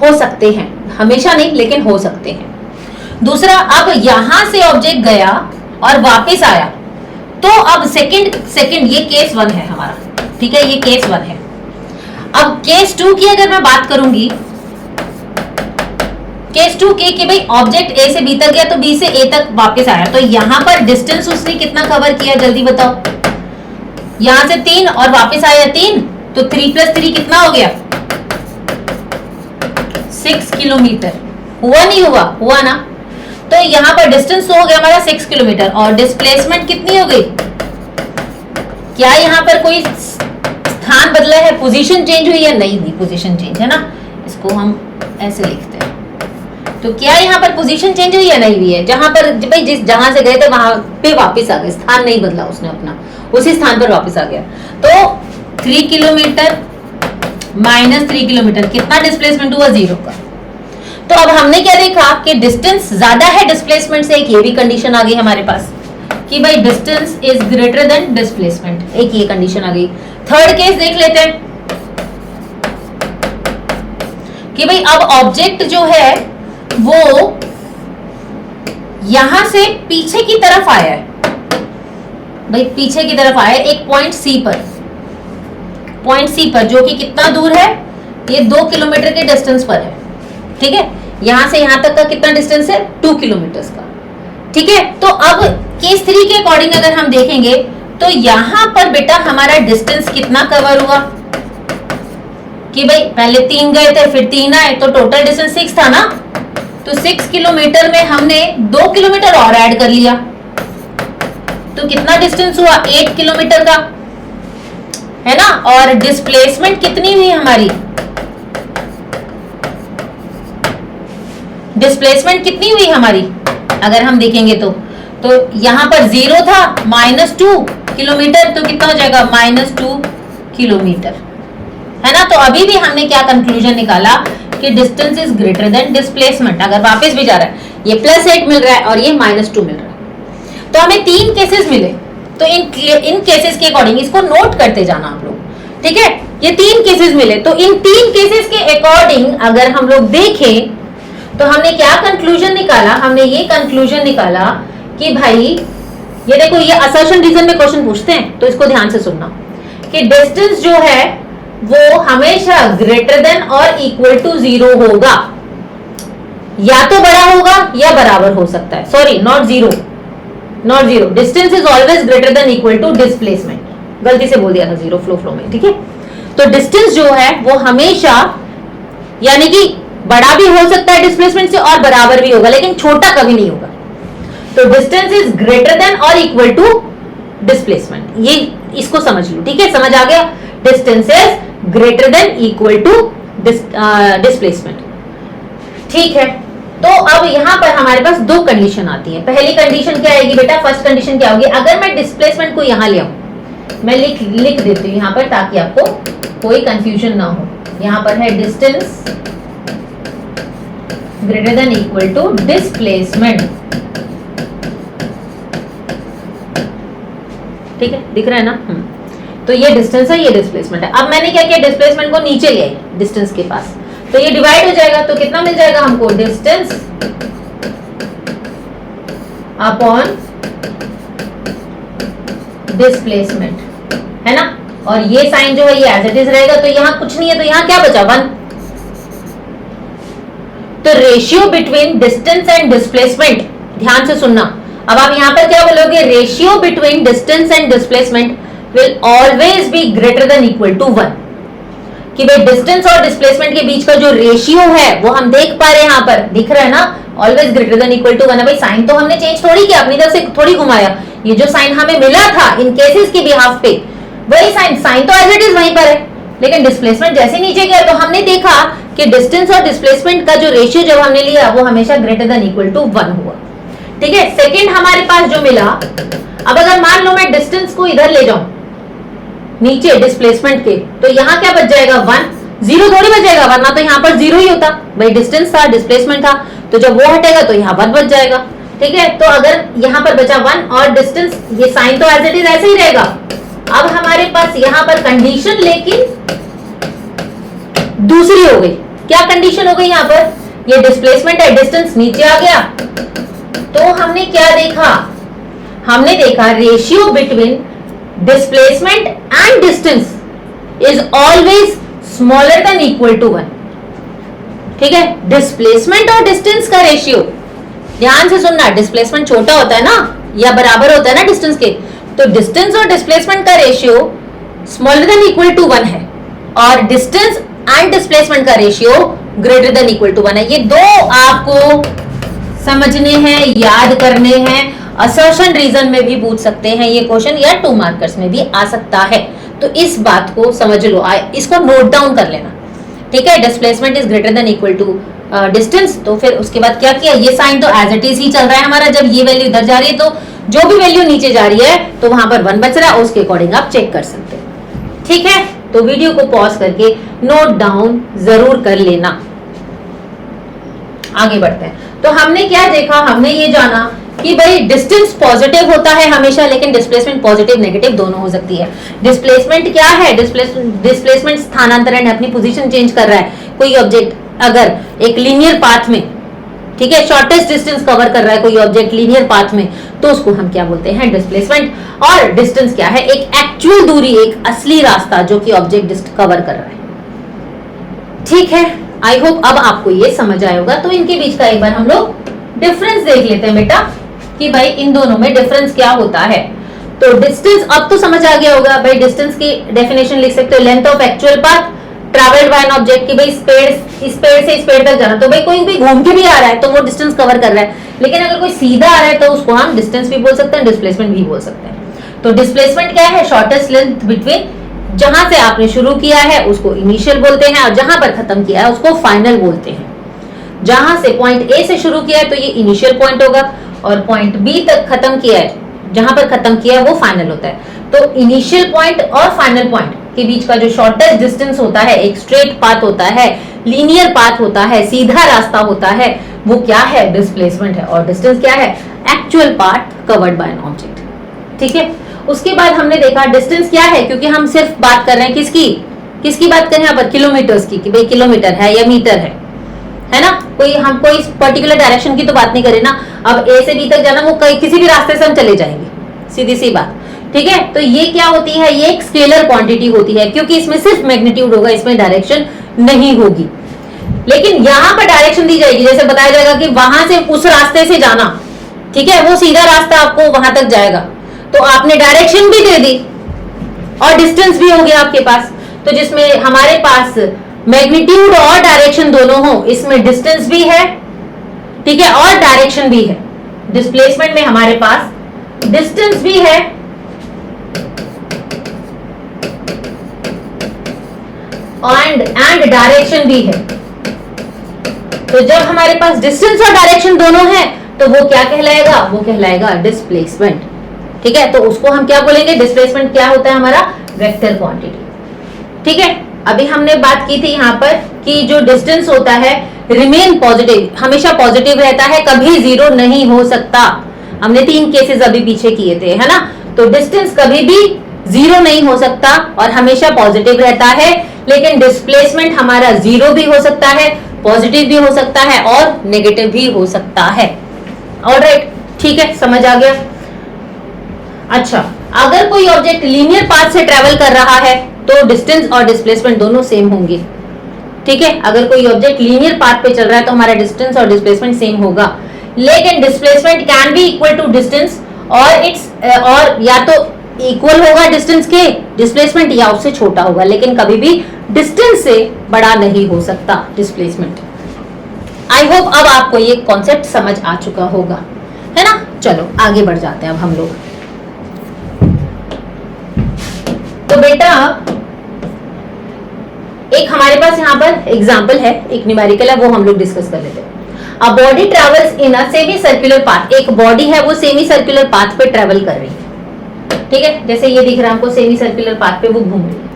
Speaker 1: हो सकते हैं, हमेशा नहीं लेकिन हो सकते हैं। दूसरा, अब यहां से ऑब्जेक्ट गया और वापस आया, तो अब सेकंड ये केस 1 है हमारा। ठीक है, ये केस 1 है। अब केस 2 की अगर मैं बात करूंगी, केस 2 के कि भाई ऑब्जेक्ट ए से बी तक गया तो बी से ए तक वापस आया, तो यहां पर डिस्टेंस उसने कितना कवर किया? जल्दी बताओ। यहां से 3 और वापस आया 3, तो 3 + 3 कितना हो गया? 6 किलोमीटर। हुआ नहीं हुआ? हुआ ना? तो यहां पर डिस्टेंस तो हो गया हमारा 6 किलोमीटर, और डिस्प्लेसमेंट कितनी हो गई? क्या यहां पर कोई स्थान बदला है? पोजीशन चेंज हुई या नहीं हुई? पोजीशन चेंज है ना, इसको हम ऐसे लिखते हैं। तो क्या यहाँ पर पोजीशन चेंज हुई या नहीं हुई है? जहां पर भाई जिस जहां से गए थे वहां पे वापस आ गए, स्थान नहीं बदला उसने अपना, उसी स्थान पर वापस आ गया। तो 3 किलोमीटर - 3 किलोमीटर कितना डिस्प्लेसमेंट हुआ? 0 का। तो अब हमने क्या देखा कि डिस्टेंस ज्यादा है डिस्प्लेसमेंट से, एक ये भी कंडीशन आ गई हमारे पास कि भाई distance is greater then displacement, एक ये कंडीशन आ गई। थर्ड केस देख लेते हैं कि भाई अब ऑब्जेक्ट जो है वो यहां से पीछे की तरफ आया है, भाई पीछे की तरफ आया एक पॉइंट सी पर, जो कि कितना दूर है? ये 2 किलोमीटर के डिस्टेंस पर है। ठीक है, यहां से यहां तक का कितना डिस्टेंस है? 2 किलोमीटर का। ठीक है, तो अब केस 3 के अकॉर्डिंग अगर हम देखेंगे तो यहां पर बेटा हमारा डिस्टेंस कितना कवर हुआ कि भाई पहले 3 गए थे फिर 3 आए, तो टोटल डिस्टेंस 6 था ना, तो 6 किलोमीटर में हमने 2 किलोमीटर और ऐड कर लिया, तो कितना डिस्टेंस हुआ? 8 किलोमीटर का, है ना? और डिस्प्लेसमेंट कितनी हुई हमारी? डिस्प्लेसमेंट कितनी हुई हमारी अगर हम देखेंगे तो यहां पर 0 था, -2 किलोमीटर, तो कितना हो जाएगा? -2 किलोमीटर, है ना? तो अभी भी हमने क्या कंक्लूजन निकाला कि distance is greater then displacement. अगर वापस भी जा रहा है, ये +8 मिल रहा है और ये -2 मिल रहा है, तो हमें 3 केसेस मिले। तो इन केसेस के अकॉर्डिंग इसको नोट करते जाना आप लोग, ठीक है? ये 3 केसेस मिले, तो इन 3 केसेस के अकॉर्डिंग अगर हम लोग देखें तो हमने क्या कंक्लूजन निकाला? हमने ये कंक्लूजन निकाला कि भाई ये देखो, ये असर्शन रीजन में क्वेश्चन पूछते हैं तो इसको ध्यान से सुनना कि डिस्टेंस जो है वो हमेशा ग्रेटर देन और इक्वल टू 0 होगा, या तो बड़ा होगा या बराबर हो सकता है। Sorry, not zero, distance is always greater than equal to displacement, गलती से बोल दिया था 0 फ्लो में, ठीक है? तो डिस्टेंस जो है वो हमेशा यानी कि बड़ा भी हो सकता है डिस्प्लेसमेंट से और बराबर भी होगा, लेकिन छोटा कभी नहीं होगा। तो डिस्टेंस इज ग्रेटर देन और इक्वल टू डिस्प्लेसमेंट, ये इसको समझ लो, ठीक है, समझ आ गया। Distance is greater than equal to displacement, ठीक है। तो अब यहां पर हमारे पास दो कंडीशन आती है। पहली कंडीशन क्या आएगी बेटा, फर्स्ट कंडीशन क्या होगी, अगर मैं डिस्प्लेसमेंट को यहां ले आऊं, मैं लिख देती हूं यहां पर ताकि आपको कोई कंफ्यूजन ना हो। यहां पर है distance greater than equal to displacement, ठीक है, दिख रहा है ना। तो ये डिस्टेंस है, ये डिस्प्लेसमेंट है। अब मैंने क्या किया, डिस्प्लेसमेंट को नीचे ले आई डिस्टेंस के पास, तो ये डिवाइड हो जाएगा। तो कितना मिल जाएगा हमको, डिस्टेंस अपॉन डिस्प्लेसमेंट, है ना। और ये साइन जो है ये एज इट इज रहेगा, तो यहां कुछ नहीं है, तो यहां क्या बचा, 1। तो ratio between distance and displacement, ध्यान से सुनना। अब आप यहां पर क्या बोलोगे, ratio between distance and displacement will always be greater than equal to 1, कि भाई डिस्टेंस और डिस्प्लेसमेंट के बीच का जो रेशियो है वो हम देख पा रहे हैं, यहां पर दिख रहा है ना, always greater than equal to 1 है। भाई साइन तो हमने चेंज थोड़ी किया, अपनी तरफ से थोड़ी घुमाया, ये जो साइन हमें मिला था इन केसेस के बिहाफ पे, वही साइन तो एज इट इज वहीं पर है, लेकिन डिस्प्लेसमेंट जैसे नीचे गया तो हमने देखा कि डिस्टेंस और डिस्प्लेसमेंट का जो रेशियो जब हमने लिया वो हमेशा ग्रेटर देन इक्वल टू 1 हुआ, ठीक है। सेकंड हमारे पास जो मिला, अब अगर मान लो मैं डिस्टेंस को इधर ले जाऊं नीचे डिस्प्लेसमेंट के, तो यहां क्या बच जाएगा, 1, 0 थोड़ी बच जाएगा, वरना तो यहां पर 0 ही होता। भाई डिस्टेंस था, डिस्प्लेसमेंट था, तो जब वो हटेगा तो यहां 1 बच जाएगा, ठीक है। तो अगर यहां पर बचा 1 और डिस्टेंस, ये साइन तो एज इट इज ऐसे ही रहेगा। अब हमारे पास यहां पर कंडीशन लेकिन दूसरी हो गई। क्या कंडीशन हो गई यहां पर, ये डिस्प्लेसमेंट है, डिस्टेंस नीचे आ गया, तो हमने क्या देखा, हमने देखा ratio between displacement and distance is always smaller than equal to 1, ठीक है। डिस्प्लेसमेंट और डिस्टेंस का रेशियो, ध्यान से सुनना, डिस्प्लेसमेंट छोटा होता है ना या बराबर होता है ना डिस्टेंस के, तो डिस्टेंस और डिस्प्लेसमेंट का ratio smaller than equal to 1 है, और डिस्टेंस एंड डिस्प्लेसमेंट का ratio greater than equal to 1 है। ये दो आपको समझने हैं, याद करने हैं। असर्शन रीजन में भी पूछ सकते हैं ये क्वेश्चन, या 2 मार्कर्स में भी आ सकता है, तो इस बात को समझ लो, इसको नोट डाउन कर लेना, ठीक है। Displacement is greater than equal to distance, तो फिर उसके बाद क्या किया, ये साइन तो एज इट इज ही चल रहा है हमारा, जब ये वैल्यू इधर जा रही है तो जो भी वैल्यू नीचे जा रही है तो वहां पर 1 बच रहा है, उसके अकॉर्डिंग आप चेक कर सकते हैं, ठीक है। तो वीडियो को पॉज करके नोट डाउन जरूर कर लेना। आगे बढ़ते हैं। तो हमने क्या देखा, हमने ये जाना कि भाई डिस्टेंस पॉजिटिव होता है हमेशा, लेकिन डिस्प्लेसमेंट पॉजिटिव नेगेटिव दोनों हो सकती है। डिस्प्लेसमेंट क्या है, डिस्प्लेसमेंट स्थानांतरण है, अपनी पोजीशन चेंज कर रहा है। कोई ऑब्जेक्ट अगर एक लीनियर पाथ में, ठीक है, शॉर्टेस्ट डिस्टेंस कवर कर रहा है कोई ऑब्जेक्ट लीनियर पाथ में, तो उसको हम क्या बोलते हैं, डिस्प्लेसमेंट। और डिस्टेंस क्या है, एक एक्चुअल दूरी, एक असली रास्ता जो कि ऑब्जेक्ट कवर कर रहा है, ठीक है। आई होप अब आपको ये समझ आया होगा। तो इनके बीच का एक बार हम लोग डिफरेंस देख लेते हैं बेटा, कि भाई इन दोनों में डिफरेंस क्या होता है। तो डिस्टेंस अब तो समझ आ गया होगा। भाई डिस्टेंस की डेफिनेशन लिख सकते हो, length of actual path travelled bye an object, की भाई इस पेड़ से इस पेड़ तक जाना, तो भाई कोई भी घूम के भी आ रहा है तो वो डिस्टेंस कवर कर रहा है। लेकिन अगर कोई सीधा आ रहा है तो उसको हम डिस्टेंस भी बोल सकते हैं, डिस्प्लेसमेंट भी बोल सकते हैं। तो डिस्प्लेसमेंट क्या है, शॉर्टेस्ट लेंथ बिटवीन, जहां से आपने शुरू किया है उसको इनिशियल बोलते हैं, और जहां पर खत्म किया है उसको फाइनल बोलते हैं। जहां से पॉइंट ए से शुरू किया है तो ये इनिशियल पॉइंट होगा, और पॉइंट बी तक खत्म किया है, जहां पर खत्म किया है वो फाइनल होता है। तो इनिशियल पॉइंट और फाइनल पॉइंट के बीच का जो शॉर्टेस्ट डिस्टेंस होता है, एक स्ट्रेट पाथ होता है, लीनियर पाथ होता है, सीधा रास्ता होता है, वो क्या है, डिस्प्लेसमेंट है। और डिस्टेंस क्या है, actual path covered by an object, ठीक है। उसके बाद हमने देखा डिस्टेंस क्या है, क्योंकि हम सिर्फ बात कर रहे हैं किसकी बात कर रहे हैं यहाँ पर, किलोमीटर्स की, कि भाई किलोमीटर है या मीटर है ना। हम कोई पर्टिकुलर डायरेक्शन की तो बात नहीं करें ना। अब ए से बी तक जाना, वो किसी भी रास्ते से हम चले जाएंगे, सीधी सी बात, ठीक है। तो ये क्या होती है, ये एक स्केलर क्वांटिटी होती है, क्योंकि इसमें सिर्फ मैग्नीट्यूड होगा, इसमें डायरेक्शन नहीं होगी। लेकिन यहाँ पर डायरेक्शन दी जाएगी, जैसे बताया जाएगा कि वहां से उस रास्ते से जाना, ठीक है, वो सीधा रास्ता आपको वहां तक जाएगा, तो आपने डायरेक्शन भी दे दी और डिस्टेंस भी हो गया आपके पास। तो जिसमें हमारे पास मैग्नीट्यूड और डायरेक्शन दोनों हो, इसमें डिस्टेंस भी है, ठीक है, और डायरेक्शन भी है। डिस्प्लेसमेंट में हमारे पास डिस्टेंस भी है एंड डायरेक्शन भी है। तो जब हमारे पास डिस्टेंस और डायरेक्शन दोनों है तो वो क्या कहलाएगा, वो कहलाएगा डिस्प्लेसमेंट, ठीक है। तो उसको हम क्या बोलेंगे, डिस्प्लेसमेंट क्या होता है हमारा, वेक्टर क्वांटिटी, ठीक है। अभी हमने बात की थी यहाँ पर कि जो डिस्टेंस होता है रिमेन पॉजिटिव, हमेशा पॉजिटिव रहता है, कभी जीरो नहीं हो सकता। हमने 3 केसेस अभी पीछे किए थे, है ना। तो डिस्टेंस कभी भी जीरो नहीं हो सकता और हमेशा पॉजिटिव रहता है, लेकिन डिस्प्लेसमेंट हमारा जीरो भी हो सकता है, पॉजिटिव भी हो सकता है और नेगेटिव भी हो सकता है। ऑलराइट, ठीक है, समझ आ गया। अच्छा, अगर कोई ऑब्जेक्ट लीनियर पाथ से ट्रेवल कर रहा है तो डिस्टेंस और डिस्प्लेसमेंट दोनों सेम होंगे, ठीक है। अगर कोई ऑब्जेक्ट लीनियर पाथ पे चल रहा है तो हमारा डिस्टेंस और डिस्प्लेसमेंट सेम होगा, लेकिन displacement can be equal to distance और या तो इक्वल होगा डिस्टेंस के, डिस्प्लेसमेंट या उससे छोटा होगा, लेकिन कभी भी डिस्टेंस से बड़ा नहीं हो सकता डिस्प्लेसमेंट। आई होप अब आपको ये कॉन्सेप्ट समझ आ चुका होगा, है ना। चलो आगे बढ़ जाते हैं अब हम लोग। तो बेटा एक हमारे पास यहाँ पर एग्जाम्पल है, एक न्यूमेरिकल है, वो हम लोग डिस्कस कर लेते हैं। A body travels in a semi circular path, एक बॉडी है वो सेमी सर्कुलर पाथ पे ट्रेवल कर रही है, ठीक है। जैसे ये दिख रहा है हमको, सेमी सर्कुलर पाथ पे वो घूम रही है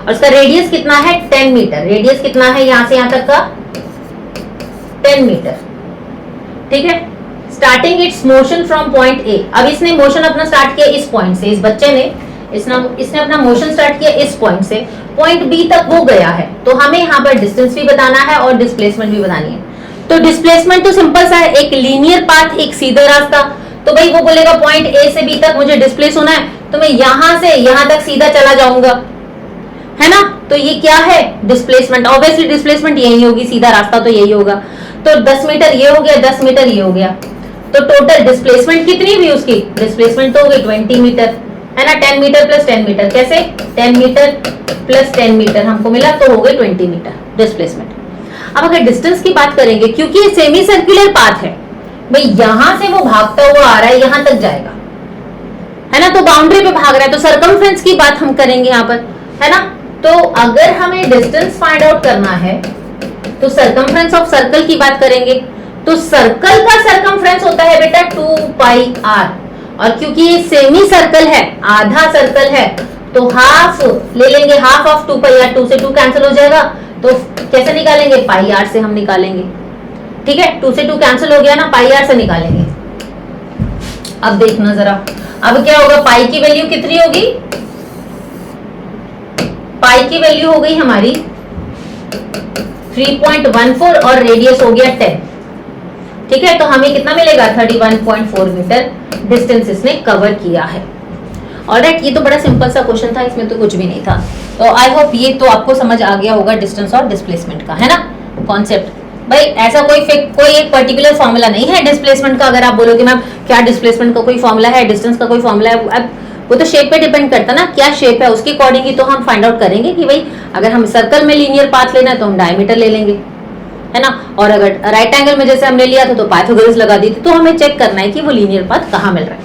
Speaker 1: और उसका रेडियस कितना है, 10 मीटर। रेडियस कितना है यहां से यहां तक का, 10 मीटर, ठीक है। Starting it's motion from point A, अब इसने मोशन अपना स्टार्ट किया इस पॉइंट से, इस बच्चे ने इसने अपना मोशन स्टार्ट किया इस पॉइंट से, पॉइंट बी तक वो गया है। तो हमें यहाँ पर डिस्टेंस भी बताना है और डिस्प्लेसमेंट भी बतानी है। तो डिस्प्लेसमेंट तो सिंपल सा है, एक लीनियर पाथ, एक सीधा रास्ता। तो भाई वो बोलेगा पॉइंट ए से बी तक मुझे डिस्प्लेस होना है, तो मैं यहां से यहां तक सीधा चला जाऊंगा, है ना। तो ये क्या है, डिस्प्लेसमेंट। ऑब्वियसली डिस्प्लेसमेंट यही होगी, सीधा रास्ता तो यही होगा। तो 10 मीटर ये हो गया, 10 मीटर ये हो गया, तो टोटल डिस्प्लेसमेंट कितनी हुई उसकी, डिस्प्लेसमेंट तो हो गई 20 मीटर, है ना। 10 मीटर प्लस 10 मीटर, कैसे, 10 मीटर प्लस 10 मीटर हमको मिला, तो हो गई 20 मीटर डिस्प्लेसमेंट। अब अगर डिस्टेंस की बात करेंगे, क्योंकि ये सेमी सर्कुलर पाथ है, भाई यहां से वो भागता हुआ आ रहा है, यहां तक जाएगा, है ना। तो बाउंड्री पे भाग रहा है, तो सर्कमफ्रेंस की बात हम करेंगे यहाँ पर, है ना। तो अगर हमें डिस्टेंस फाइंड आउट करना है तो सर्कमफ्रेंस ऑफ सर्कल की बात करेंगे। तो सर्कल का सर्कमफ्रेंस होता है बेटा 2 पाई आर, और क्योंकि ये सेमी सर्कल है, आधा सर्कल है, तो हाफ ले लेंगे, हाफ ऑफ 2 पाई आर, 2 से 2 कैंसिल हो जाएगा, तो कैसे निकालेंगे, पाई आर से हम निकालेंगे, ठीक है। 2 से 2 कैंसिल हो गया ना, पाई आर से निकालेंगे। अब देखना जरा, अब क्या होगा, पाई की वैल्यू कितनी होगी, पाई की वैल्यू हो गई हमारी 3.14 और रेडियस हो गया 10, ठीक है। तो हमें कितना मिलेगा, 31.4 मीटर डिस्टेंस इसने कवर किया है। ऑलराइट, ये तो बड़ा सिंपल सा क्वेश्चन था, इसमें तो कुछ भी नहीं था। तो आई होप ये तो आपको समझ आ गया होगा डिस्टेंस और डिस्प्लेसमेंट का, है ना, कॉन्सेप्ट। भाई ऐसा कोई एक पर्टिकुलर फॉर्मूला नहीं है डिस्प्लेसमेंट का। अगर आप बोलोगे मैम क्या डिस्प्लेसमेंट का कोई फॉर्मूला है, डिस्टेंस का कोई फॉर्मूला है, अब वो तो शेप पे डिपेंड करता है ना, क्या शेप है उसके अकॉर्डिंग ही तो हम फाइंड आउट करेंगे कि भाई अगर हम सर्कल में लीनियर पाथ लेना है तो हम डायमीटर ले लेंगे, है ना। और अगर राइट एंगल में जैसे हमने लिया था तो पाइथागोरस लगा दी थी, तो हमें चेक करना है कि वो लीनियर पाथ कहाँ मिल रहा है।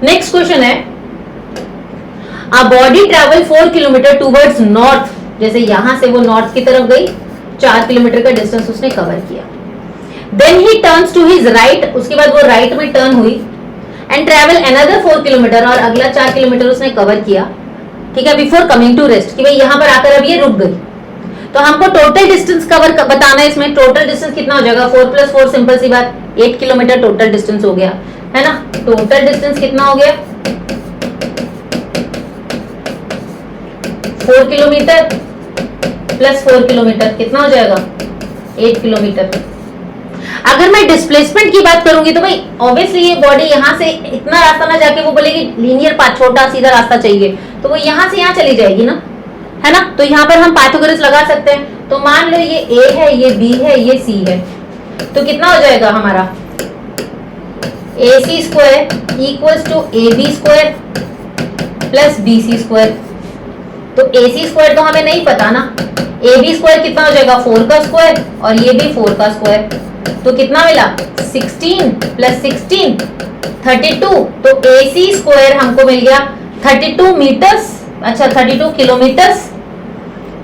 Speaker 1: नेक्स्ट क्वेश्चन है, a body travel 4 kilometre towards north, जैसे यहां से वो नॉर्थ की तरफ गई, 4 किलोमीटर का डिस्टेंस उसने कवर किया। Then he turns to his right, उसके बाद वो राइट में टर्न हुई, एंड ट्रैवल अनदर 4 किलोमीटर, और अगला 4 किलोमीटर उसने कवर किया, ठीक है, बिफोर कमिंग टू रेस्ट, कि भाई यहां पर आकर अब ये रुक गई। तो हमको टोटल डिस्टेंस कवर बताना है इसमें। टोटल डिस्टेंस कितना हो जाएगा, 4 + 4, सिंपल सी बात, 8 किलोमीटर टोटल डिस्टेंस हो गया, है ना। टोटल डिस्टेंस कितना हो गया, 4 किलोमीटर प्लस 4 किलोमीटर कितना हो जाएगा, 8 किलोमीटर। अगर मैं डिस्प्लेसमेंट की बात करूंगी तो भाई ऑब्वियसली ये बॉडी यहां से इतना रास्ता ना जाके वो बोलेगी लीनियर पाथ, छोटा सीधा रास्ता चाहिए, तो वो यहां से यहां चली जाएगी ना, है ना। तो यहाँ पर हम पाइथागोरस लगा सकते हैं। तो मान लो ये A है, ये B है, ये C है, तो कितना हो जाएगा हमारा, AC² = AB² + BC², तो AC स्क्वायर तो हमें नहीं पता ना, AB स्क्वायर कितना हो जाएगा 4 का स्क्वायर और ये भी 4 का स्क्वायर, तो कितना मिला 16 प्लस 16 32, तो AC स्क्वायर हमको मिल गया 32 मीटर्स, अच्छा 32 किलोमीटर्स,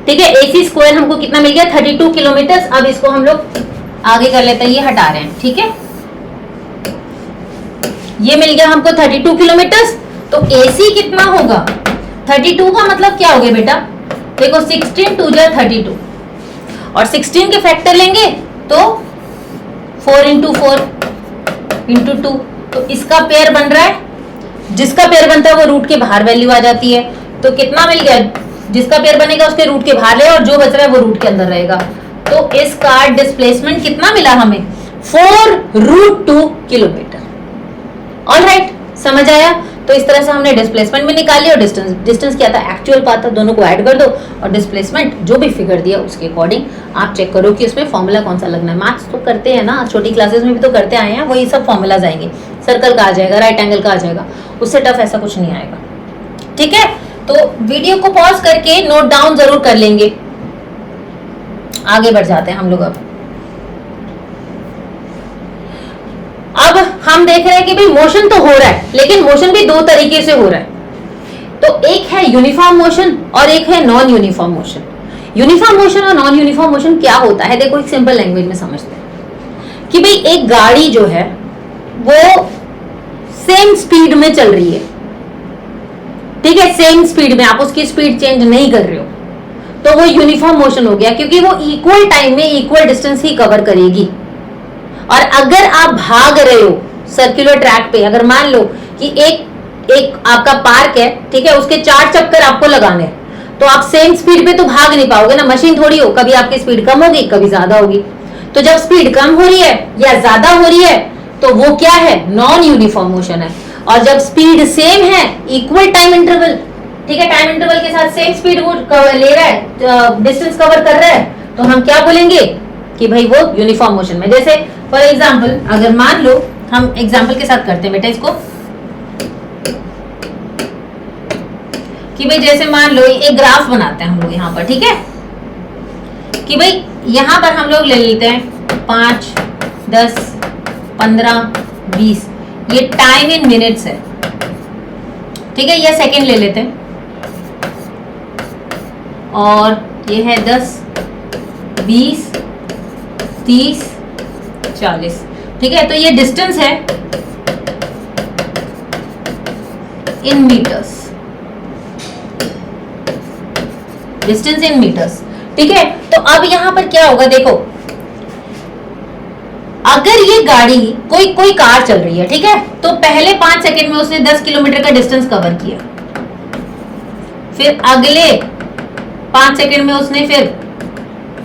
Speaker 1: ठीक है। AC स्क्वायर हमको कितना मिल गया 32 किलोमीटर्स। अब इसको हम लोग आगे कर लेते हैं, ये हटा रहे हैं, ठीक है। ये मिल गया हमको 32 किलोमीटर्स, तो AC कितना होगा 32 का मतलब क्या हो गया बेटा, देखो 16 2 जा 32 और 16 के फैक्टर लेंगे तो 4 इंटू 4 इंटू 2, तो इसका पेयर बन रहा है, जिसका पेयर बनता है वो रूट के बाहर वैल्यू आ जाती है, तो कितना मिल गया, जिसका पेयर बनेगा उसके रूट के बाहर रहेगा और जो बच रहा है वो रूट के अंदर रहेगा, तो इसका डिस्प्लेसमेंट कितना मिला हमें 4√2 किलोमीटर। ऑलराइट, समझ आया। तो इस तरह से हमने डिस्प्लेसमेंट भी निकाली और डिस्टेंस क्या था एक्चुअल पाथ था, दोनों को ऐड कर दो और डिस्प्लेसमेंट जो भी फिगर दिया उसके अकॉर्डिंग आप चेक करो कि उसमें फॉर्मूला कौन सा लगना है। मैथ्स तो करते हैं ना, छोटी क्लासेस में भी तो करते आए हैं, वही सब फॉर्मूलाज आएंगे, सर्कल का आ जाएगा, राइट एंगल का आ जाएगा, उससे टफ ऐसा कुछ नहीं आएगा, ठीक है। तो वीडियो को पॉज करके नोट डाउन जरूर कर लेंगे। आगे बढ़ जाते हैं हम लोग। अब हम देख रहे हैं कि भाई मोशन तो हो रहा है, लेकिन मोशन भी दो तरीके से हो रहा है, तो एक है यूनिफॉर्म मोशन और एक है non uniform motion. Uniform motion और नॉन यूनिफॉर्म मोशन क्या होता है, देखो एक सिंपल लैंग्वेज में समझते हैं कि भाई एक गाड़ी जो है वो सेम स्पीड में चल रही है, ठीक है, सेम स्पीड में, आप उसकी स्पीड चेंज नहीं कर रहे हो, तो वो यूनिफॉर्म मोशन हो गया, क्योंकि वो इक्वल टाइम में इक्वल डिस्टेंस ही कवर करेगी। और अगर आप भाग रहे हो सर्कुलर ट्रैक पे, अगर मान लो कि एक आपका पार्क है, ठीक है, उसके 4 चक्कर आपको लगाने हैं, तो आप सेम स्पीड पे तो भाग नहीं पाओगे ना, मशीन थोड़ी हो, कभी आपकी स्पीड कम होगी कभी ज्यादा होगी। तो जब स्पीड कम हो रही है या ज्यादा हो रही है तो वो क्या है, नॉन यूनिफॉर्म मोशन है। और जब स्पीड सेम है, इक्वल टाइम इंटरवल, ठीक है, टाइम इंटरवल के साथ सेम स्पीड वो ले रहा है, डिस्टेंस कवर कर रहा है, तो हम क्या बोलेंगे कि भाई वो यूनिफॉर्म मोशन में। जैसे फॉर एग्जांपल, अगर मान लो हम एग्जांपल के साथ करते हैं बेटा इसको, कि भाई जैसे मान लो एक ग्राफ बनाते हैं हम लोग यहाँ पर, ठीक है, कि भाई यहाँ पर हम लोग ले लेते हैं 5 10 15 20, ये टाइम इन मिनट्स है, ठीक है, ये सेकंड ले लेते हैं, और ये है 10 20 30 40, ठीक है। तो ये डिस्टेंस है in metres, distance in metres, ठीक है। तो अब यहां पर क्या होगा, देखो अगर ये गाड़ी कोई कार चल रही है, ठीक है, तो पहले 5 सेकंड में उसने 10 किलोमीटर का डिस्टेंस कवर किया, फिर अगले 5 सेकंड में उसने फिर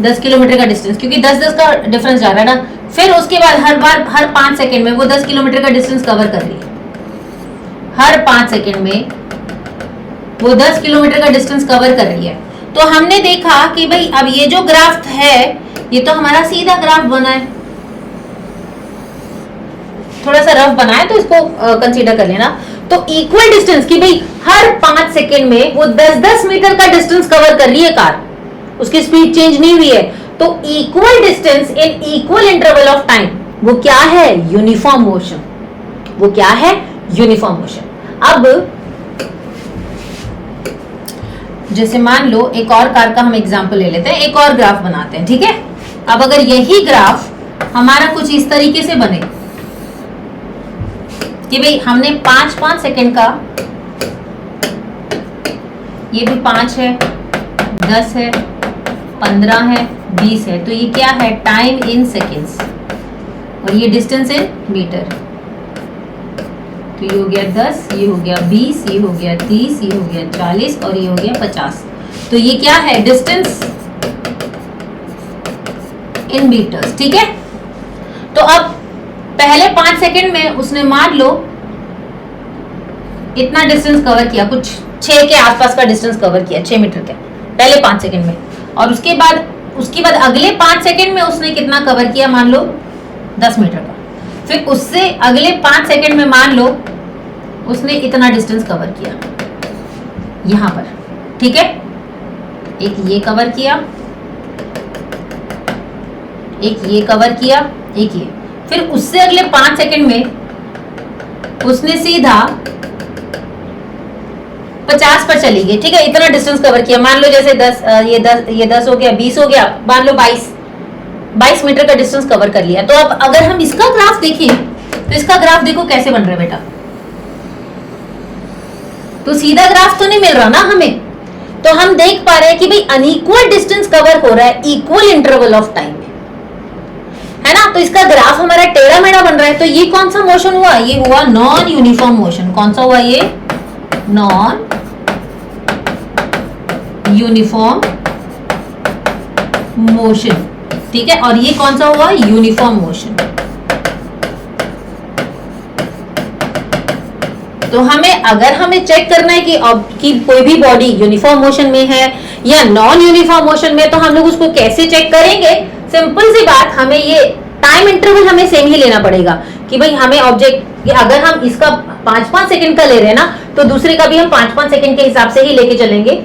Speaker 1: 10 किलोमीटर का डिस्टेंस, क्योंकि 10-10 का डिफरेंस जा रहा है ना, फिर उसके बाद हर 5 सेकंड में वो 10 किलोमीटर का डिस्टेंस कवर कर रही है, हर 5 सेकंड में वो 10 किलोमीटर का डिस्टेंस कवर कर रही है। तो हमने देखा कि भाई अब ये जो ग्राफ है ये तो हमारा सीधा ग्राफ बना है, थोड़ा सा रफ बना है तो इसको कंसीडर कर लेना। तो इक्वल डिस्टेंस की भाई हर 5 सेकंड में वो 10-10 मीटर का डिस्टेंस कवर कर रही है कार, उसकी स्पीड चेंज नहीं हुई है, तो equal distance in equal interval of time, वो क्या है, यूनिफॉर्म मोशन, वो क्या है, यूनिफॉर्म मोशन। अब जैसे मान लो एक और कार का हम एग्जांपल ले लेते हैं, एक और ग्राफ बनाते हैं, ठीक है। अब अगर यही ग्राफ हमारा कुछ इस तरीके से बने कि भाई हमने 5-5 सेकंड का, ये भी 5 है 10 है 15 है 20 है, तो ये क्या है, टाइम इन सेकेंड्स, और ये डिस्टेंस इन मीटर, तो ये हो गया 10, ये हो गया 20, ये हो गया 30, ये हो गया 40 और ये हो गया 50। तो ये क्या है, डिस्टेंस इन मीटर्स, ठीक है। तो अब पहले 5 सेकंड में उसने मान लो इतना डिस्टेंस कवर किया, कुछ 6 के आसपास का डिस्टेंस कवर किया, 6 मीटर के पहले 5 सेकंड में, और उसके बाद अगले 5 सेकंड में उसने कितना कवर किया, मान लो 10 मीटर का, फिर उससे अगले 5 सेकंड में मान लो उसने इतना डिस्टेंस कवर किया यहाँ पर, ठीक है। एक ये कवर किया, एक ये कवर किया, एक ये, फिर उससे अगले 5 सेकंड में उसने सीधा 50 पर चली गई। ठीक है, इतना डिस्टेंस कवर किया। मान लो जैसे 10 हो गया, 20 हो गया, मान लो 22 मीटर का डिस्टेंस कवर कर लिया। तो अब अगर हम इसका ग्राफ देखें तो इसका ग्राफ देखो कैसे बन रहा है बेटा। तो सीधा ग्राफ तो नहीं मिल रहा ना हमें, तो हम देख पा रहे हैं कि भाई अनइक्वल डिस्टेंस कवर हो रहा है इक्वल इंटरवल ऑफ टाइम में, है ना। तो इसका ग्राफ हमारा टेढ़ा मेढ़ा बन रहा है। तो ये कौन सा मोशन हुआ? ये हुआ नॉन यूनिफॉर्म मोशन। कौन सा हुआ? ये नॉन यूनिफॉर्म मोशन। ठीक है, और ये कौन सा हुआ? Uniform motion. तो अगर हमें चेक करना है कि कोई भी बॉडी यूनिफॉर्म मोशन में है या नॉन यूनिफॉर्म मोशन में, तो हम लोग उसको कैसे चेक करेंगे? सिंपल सी बात, हमें ये टाइम इंटरवल हमें सेम ही लेना पड़ेगा कि भाई हमें ऑब्जेक्ट, अगर हम इसका 5-5 सेकंड का ले रहे हैं ना, तो दूसरे का भी हम 5-5 सेकंड के हिसाब से ही लेके चलेंगे।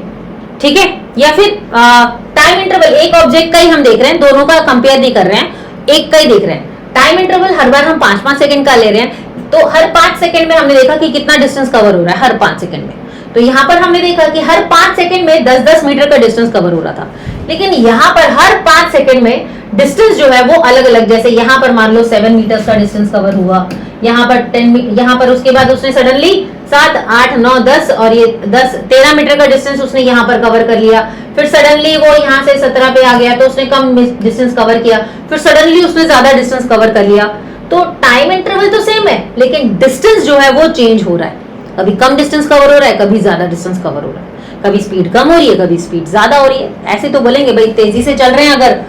Speaker 1: ठीक है, या फिर टाइम इंटरवल एक ऑब्जेक्ट का ही हम देख रहे हैं, दोनों का कंपेयर नहीं कर रहे हैं, एक का ही देख रहे हैं। टाइम इंटरवल हर बार हम 5-5 सेकंड का ले रहे हैं, तो हर 5 सेकंड में हमने देखा कि कितना डिस्टेंस कवर हो रहा है हर 5 सेकंड में। तो यहाँ पर हमने देखा कि हर 5 सेकंड में 10-10 मीटर का डिस्टेंस कवर हो रहा था। लेकिन यहाँ पर हर 5 सेकंड में डिस्टेंस जो है वो अलग अलग, जैसे यहाँ पर मान लो 7 मीटर का डिस्टेंस कवर हुआ, यहाँ पर 10, यहाँ पर उसके बाद उसने सडनली 7, 8, 9, 10 और ये 13 मीटर का डिस्टेंस उसने यहाँ पर कवर कर लिया। फिर सडनली वो यहाँ से 17 पे आ गया तो उसने कम डिस्टेंस कवर किया, फिर सडनली उसने ज्यादा डिस्टेंस कवर कर लिया। तो टाइम इंटरवल तो सेम है, लेकिन डिस्टेंस जो है वो चेंज हो रहा है। कभी कम डिस्टेंस कवर हो रहा है, कभी ज्यादा डिस्टेंस कवर हो रहा है, कभी स्पीड कम हो रही है, कभी स्पीड ज्यादा हो रही है। ऐसे तो बोलेंगे भाई तेजी से चल रहे हैं अगर,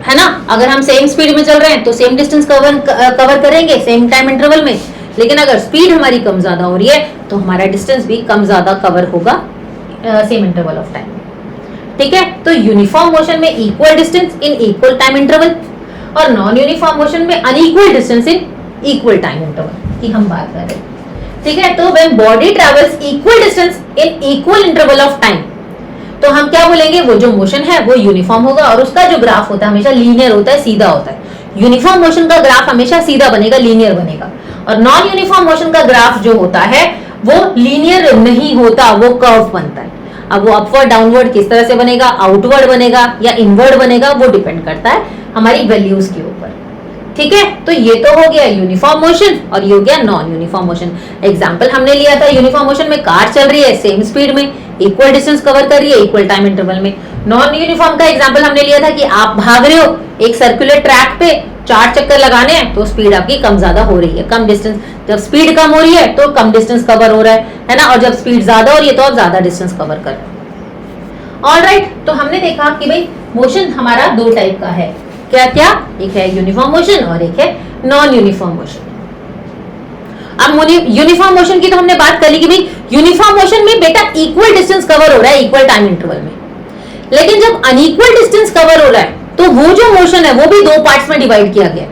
Speaker 1: है ना, अगर हम सेम स्पीड में चल रहे हैं तो सेम डिस्टेंस कवर करेंगे सेम टाइम इंटरवल में। लेकिन अगर स्पीड हमारी कम ज्यादा हो रही है तो हमारा डिस्टेंस भी कम ज्यादा कवर होगा सेम इंटरवल ऑफ टाइम। ठीक है, तो यूनिफॉर्म मोशन में equal distance in equal time interval और नॉन यूनिफॉर्म मोशन में unequal distance in equal time interval की हम बात कर रहे हैं। ठीक है, तो when body travels equal distance in equal interval of time, तो हम क्या बोलेंगे? वो जो मोशन है वो यूनिफॉर्म होगा और उसका जो ग्राफ होता है हमेशा लीनियर होता है, सीधा होता है। यूनिफॉर्म मोशन का ग्राफ हमेशा सीधा बनेगा, लीनियर बनेगा। और नॉन यूनिफॉर्म मोशन का ग्राफ जो होता है वो लीनियर नहीं होता, वो कर्व बनता है। अब वो अपवर्ड डाउनवर्ड किस तरह से बनेगा, आउटवर्ड बनेगा या इनवर्ड बनेगा, वो डिपेंड करता है हमारी वैल्यूज के ऊपर। ठीक है, तो ये तो हो गया यूनिफॉर्म मोशन और ये हो गया नॉन यूनिफॉर्म मोशन। एग्जांपल हमने लिया था यूनिफॉर्म मोशन में कार चल रही है सेम स्पीड में, इक्वल डिस्टेंस कवर कर रही है इक्वल टाइम इंटरवल में। नॉन यूनिफॉर्म का एग्जांपल हमने लिया था कि आप भाग रहे हो एक सर्कुलर ट्रैक पे, 4 चक्कर लगाने हैं तो स्पीड आपकी कम ज्यादा हो रही है, कम डिस्टेंस, जब स्पीड कम हो रही है तो कम डिस्टेंस कवर हो रहा है ना, और जब स्पीड ज्यादा हो रही है तो आप ज्यादा डिस्टेंस कवर कर रहे हो। ऑलराइट, तो हमने देखा कि भाई मोशन हमारा 2 टाइप का है। क्या क्या? एक है यूनिफॉर्म मोशन और एक है नॉन यूनिफॉर्म मोशन। अब यूनिफॉर्म मोशन की तो हमने बात कर ली कि भाई यूनिफॉर्म मोशन में बेटा इक्वल डिस्टेंस कवर हो रहा है इक्वल टाइम इंटरवल में। लेकिन जब अनइक्वल डिस्टेंस कवर हो रहा है तो वो जो मोशन है वो भी 2 पार्ट्स में डिवाइड किया गया है,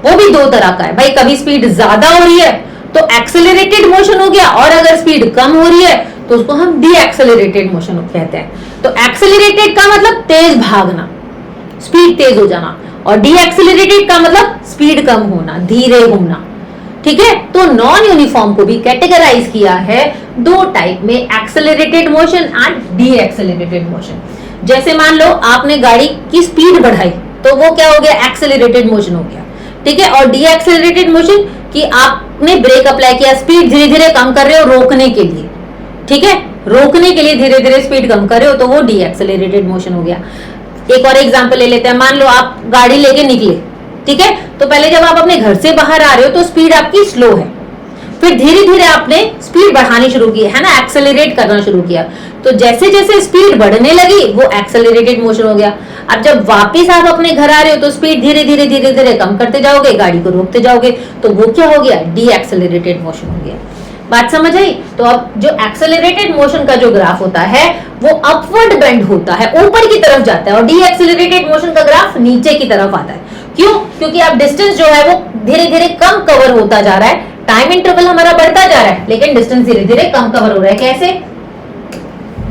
Speaker 1: वो भी 2 तरह का है। भाई कभी स्पीड ज्यादा हो रही है तो एक्सेलरेटेड मोशन हो गया, और अगर स्पीड कम हो रही है तो उसको हम डी एक्सेलरेटेड मोशन कहते हैं। तो एक्सेलरेटेड का मतलब तेज भागना, स्पीड तेज हो जाना, और डी एक्सेलरेटेड का मतलब स्पीड कम होना, धीरे होना। ठीक है, तो नॉन यूनिफॉर्म को भी कैटेगराइज किया है 2 टाइप में, accelerated motion and D accelerated motion. जैसे मान लो आपने गाड़ी की स्पीड बढ़ाई तो वो क्या हो गया? एक्सेलरेटेड मोशन हो गया। ठीक है, और डी एक्सेलरेटेड मोशन कि आपने ब्रेक अप्लाई किया, स्पीड धीरे धीरे कम कर रहे हो रोकने के लिए। ठीक है, रोकने के लिए धीरे धीरे स्पीड कम कर रहे हो तो वो डी एक्सेलरेटेड मोशन हो गया। एक और एग्जांपल ले लेते हैं। मान लो आप गाड़ी लेके निकले, ठीक है, तो पहले जब आप अपने घर से बाहर आ रहे हो तो स्पीड आपकी स्लो है, फिर धीरे धीरे आपने स्पीड बढ़ानी शुरू की, है ना, एक्सेलरेट करना शुरू किया। तो जैसे जैसे स्पीड बढ़ने लगी वो एक्सेलरेटेड मोशन हो गया। अब जब वापस आप अपने घर आ रहे हो तो स्पीड धीरे धीरे धीरे धीरे कम करते जाओगे, गाड़ी को रोकते जाओगे, तो वो क्या हो गया? डी एक्सेलरेटेड मोशन हो गया। बात समझ आई? तो अब जो एक्सेलरेटेड मोशन का जो ग्राफ होता है वो अपवर्ड बेंड होता है, ऊपर की तरफ जाता है, और डी एक्सेलरेटेड मोशन का ग्राफ नीचे की तरफ आता है। क्यों? क्योंकि अब डिस्टेंस जो है वो धीरे धीरे कम कवर होता जा रहा है, टाइम इंटरवल हमारा बढ़ता जा रहा है लेकिन डिस्टेंस धीरे धीरे कम कवर हो रहा है। कैसे?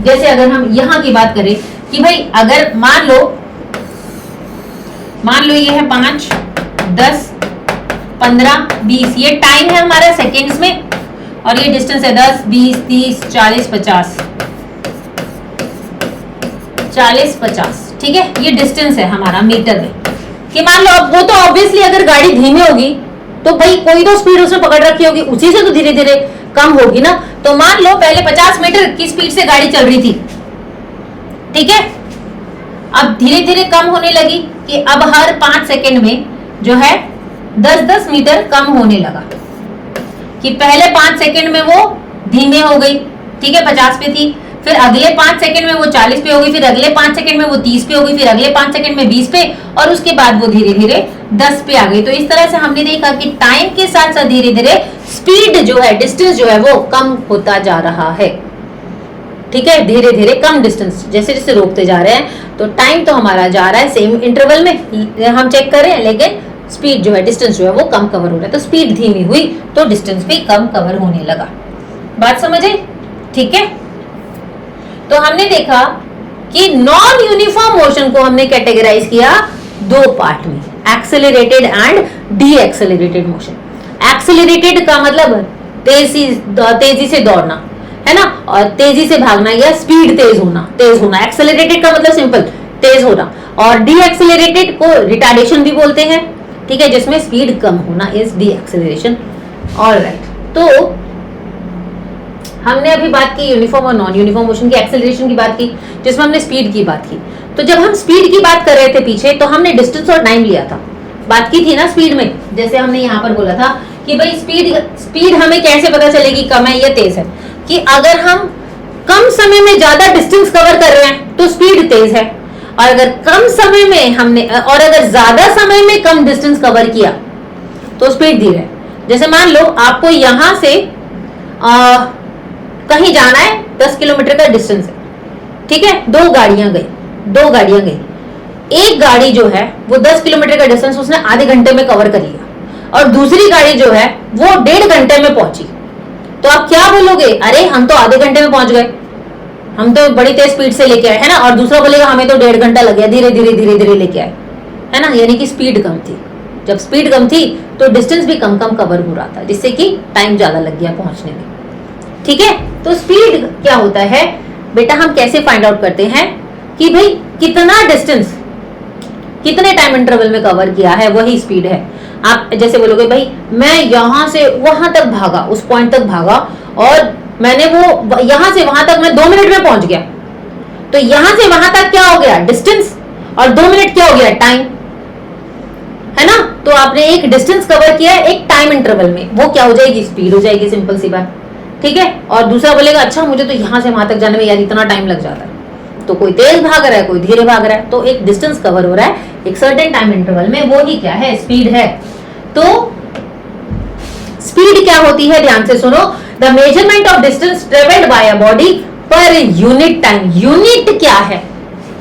Speaker 1: जैसे अगर हम यहाँ की बात करें कि भाई अगर मान लो ये है 5, 10, 15, 20, ये टाइम है हमारा सेकेंड्स में, और ये डिस्टेंस है 10, 20, 30, 40, 50, 40, 50, ठीक है। ये डिस्टेंस है हमारा मीटर में। कि मान लो, अब वो तो ऑब्वियसली अगर गाड़ी धीमी होगी तो भाई कोई तो स्पीड उसने पकड़ रखी होगी, उसी से तो धीरे धीरे कम होगी ना। तो मान लो पहले 50 मीटर की स्पीड से गाड़ी चल रही थी, ठीक है। अब धीरे धीरे कम होने लगी कि अब हर 5 सेकेंड में जो है 10-10 मीटर कम होने लगा। कि पहले 5 सेकेंड में वो धीमे हो गई, ठीक है, 50 पे थी, फिर अगले 5 सेकेंड में वो 40 पे हो गई, फिर अगले 5 सेकेंड में वो 30 पे हो गई, फिर अगले 5 सेकेंड में 20 पे, और उसके बाद वो धीरे धीरे 10 पे आ गई। तो इस तरह से हमने देखा कि टाइम के साथ साथ धीरे धीरे स्पीड जो है, डिस्टेंस जो है वो कम होता जा रहा है, ठीक है। धीरे धीरे कम डिस्टेंस जैसे जैसे रोकते जा रहे हैं, तो टाइम तो हमारा जा रहा है सेम इंटरवल में हम चेक कर रहे हैं, लेकिन स्पीड जो है, डिस्टेंस जो है वो कम कवर हो रहा है। तो स्पीड धीमी हुई तो डिस्टेंस भी कम कवर होने लगा। बात समझ आई, ठीक है। तो हमने देखा कि नॉन यूनिफॉर्म मोशन को हमने कैटेगराइज किया 2 पार्ट में, accelerated and D accelerated motion. Accelerated का मतलब तेजी से दौड़ना, है ना, और तेजी से भागना या स्पीड तेज होना। एक्सेलरेटेड का मतलब सिंपल तेज होना, और डी एक्सेलरेटेड को रिटार्डेशन भी बोलते हैं, ठीक है, जिसमें स्पीड कम होना इज डी एक्सेलरेशन। ऑलराइट, तो हमने अभी बात की यूनिफॉर्म और नॉन यूनिफॉर्म मोशन की, एक्सेलरेशन की बात की, जिसमें हमने स्पीड की बात की। तो जब हम स्पीड की बात कर रहे थे पीछे, तो हमने डिस्टेंस और टाइम लिया था, बात की थी ना स्पीड में। जैसे हमने यहाँ पर बोला था कि भाई स्पीड हमें कैसे पता चलेगी कम है या तेज है, कि अगर हम कम समय में ज्यादा डिस्टेंस कवर कर रहे हैं तो स्पीड तेज है, और अगर कम समय में अगर ज्यादा समय में कम डिस्टेंस कवर किया तो स्पीड धीरे है। जैसे मान लो आपको यहां से कहीं जाना है, 10 किलोमीटर का डिस्टेंस है, ठीक है, 2 गाड़ियां गई। एक गाड़ी जो है वो 10 किलोमीटर का डिस्टेंस उसने आधे घंटे में कवर कर लिया, और दूसरी गाड़ी जो है वो 1.5 घंटे में पहुंची। तो आप क्या बोलोगे, अरे हम तो आधे घंटे में पहुंच गए, हम तो बड़ी तेज स्पीड से लेके आए, है ना। और दूसरा बोलेगा हमें तो 1.5 घंटा लग गया, धीरे धीरे लेके आए, है ना। यानी कि स्पीड कम थी। जब स्पीड कम थी तो डिस्टेंस भी कम कवर हो रहा था, जिससे कि टाइम ज्यादा लग गया पहुंचने में, ठीक है। तो स्पीड क्या होता है बेटा, हम कैसे फाइंड आउट करते हैं कि भाई कितना डिस्टेंस कितने टाइम इंटरवल में कवर किया है, वही स्पीड है। आप जैसे बोलोगे भाई मैं यहां से वहां तक भागा, उस पॉइंट तक भागा, और मैंने वो यहां से वहां तक मैं 2 मिनट में पहुंच गया, तो यहां से वहां तक क्या हो गया डिस्टेंस, और 2 मिनट क्या हो गया टाइम, है ना। तो आपने एक डिस्टेंस कवर किया है एक टाइम इंटरवल में, वो क्या हो जाएगी, स्पीड हो जाएगी, सिंपल सी बात, ठीक है। और दूसरा बोलेगा अच्छा मुझे तो यहां से वहां तक जाने में यार इतना टाइम लग जाता है, तो कोई तेज भाग रहा है कोई धीरे भाग रहा है, तो एक डिस्टेंस कवर हो रहा है एक सर्टेन टाइम इंटरवल में, वो ही क्या है, स्पीड है। तो स्पीड क्या होती है, ध्यान से सुनो, the measurement of distance travelled by a body per unit time. Unit क्या है,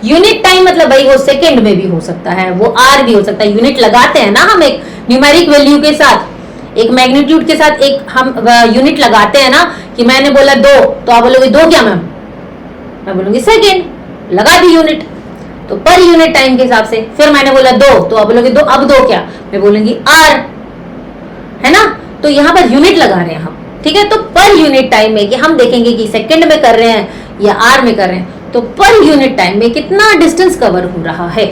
Speaker 1: यूनिट टाइम मतलब भाई वो सेकंड में भी हो सकता है, वो आर भी हो सकता है। यूनिट लगाते हैं ना हम एक न्यूमेरिक वैल्यू के साथ, एक मैग्नीट्यूड के साथ एक हम यूनिट लगाते हैं ना, कि मैंने बोला 2 तो आप बोलोगे 2 क्या मैम, मैं बोलूंगी सेकेंड, लगा दी यूनिट, तो पर यूनिट टाइम के हिसाब से। फिर मैंने बोला 2 तो आप बोलोगे 2, अब 2 क्या, मैं बोलूंगी आर, है ना। तो यहाँ पर यूनिट लगा रहे हैं हम, ठीक है। तो पर यूनिट टाइम में कि हम देखेंगे कि सेकंड में कर रहे हैं या आर में कर रहे हैं, तो पर यूनिट टाइम में कितना डिस्टेंस कवर हो रहा है,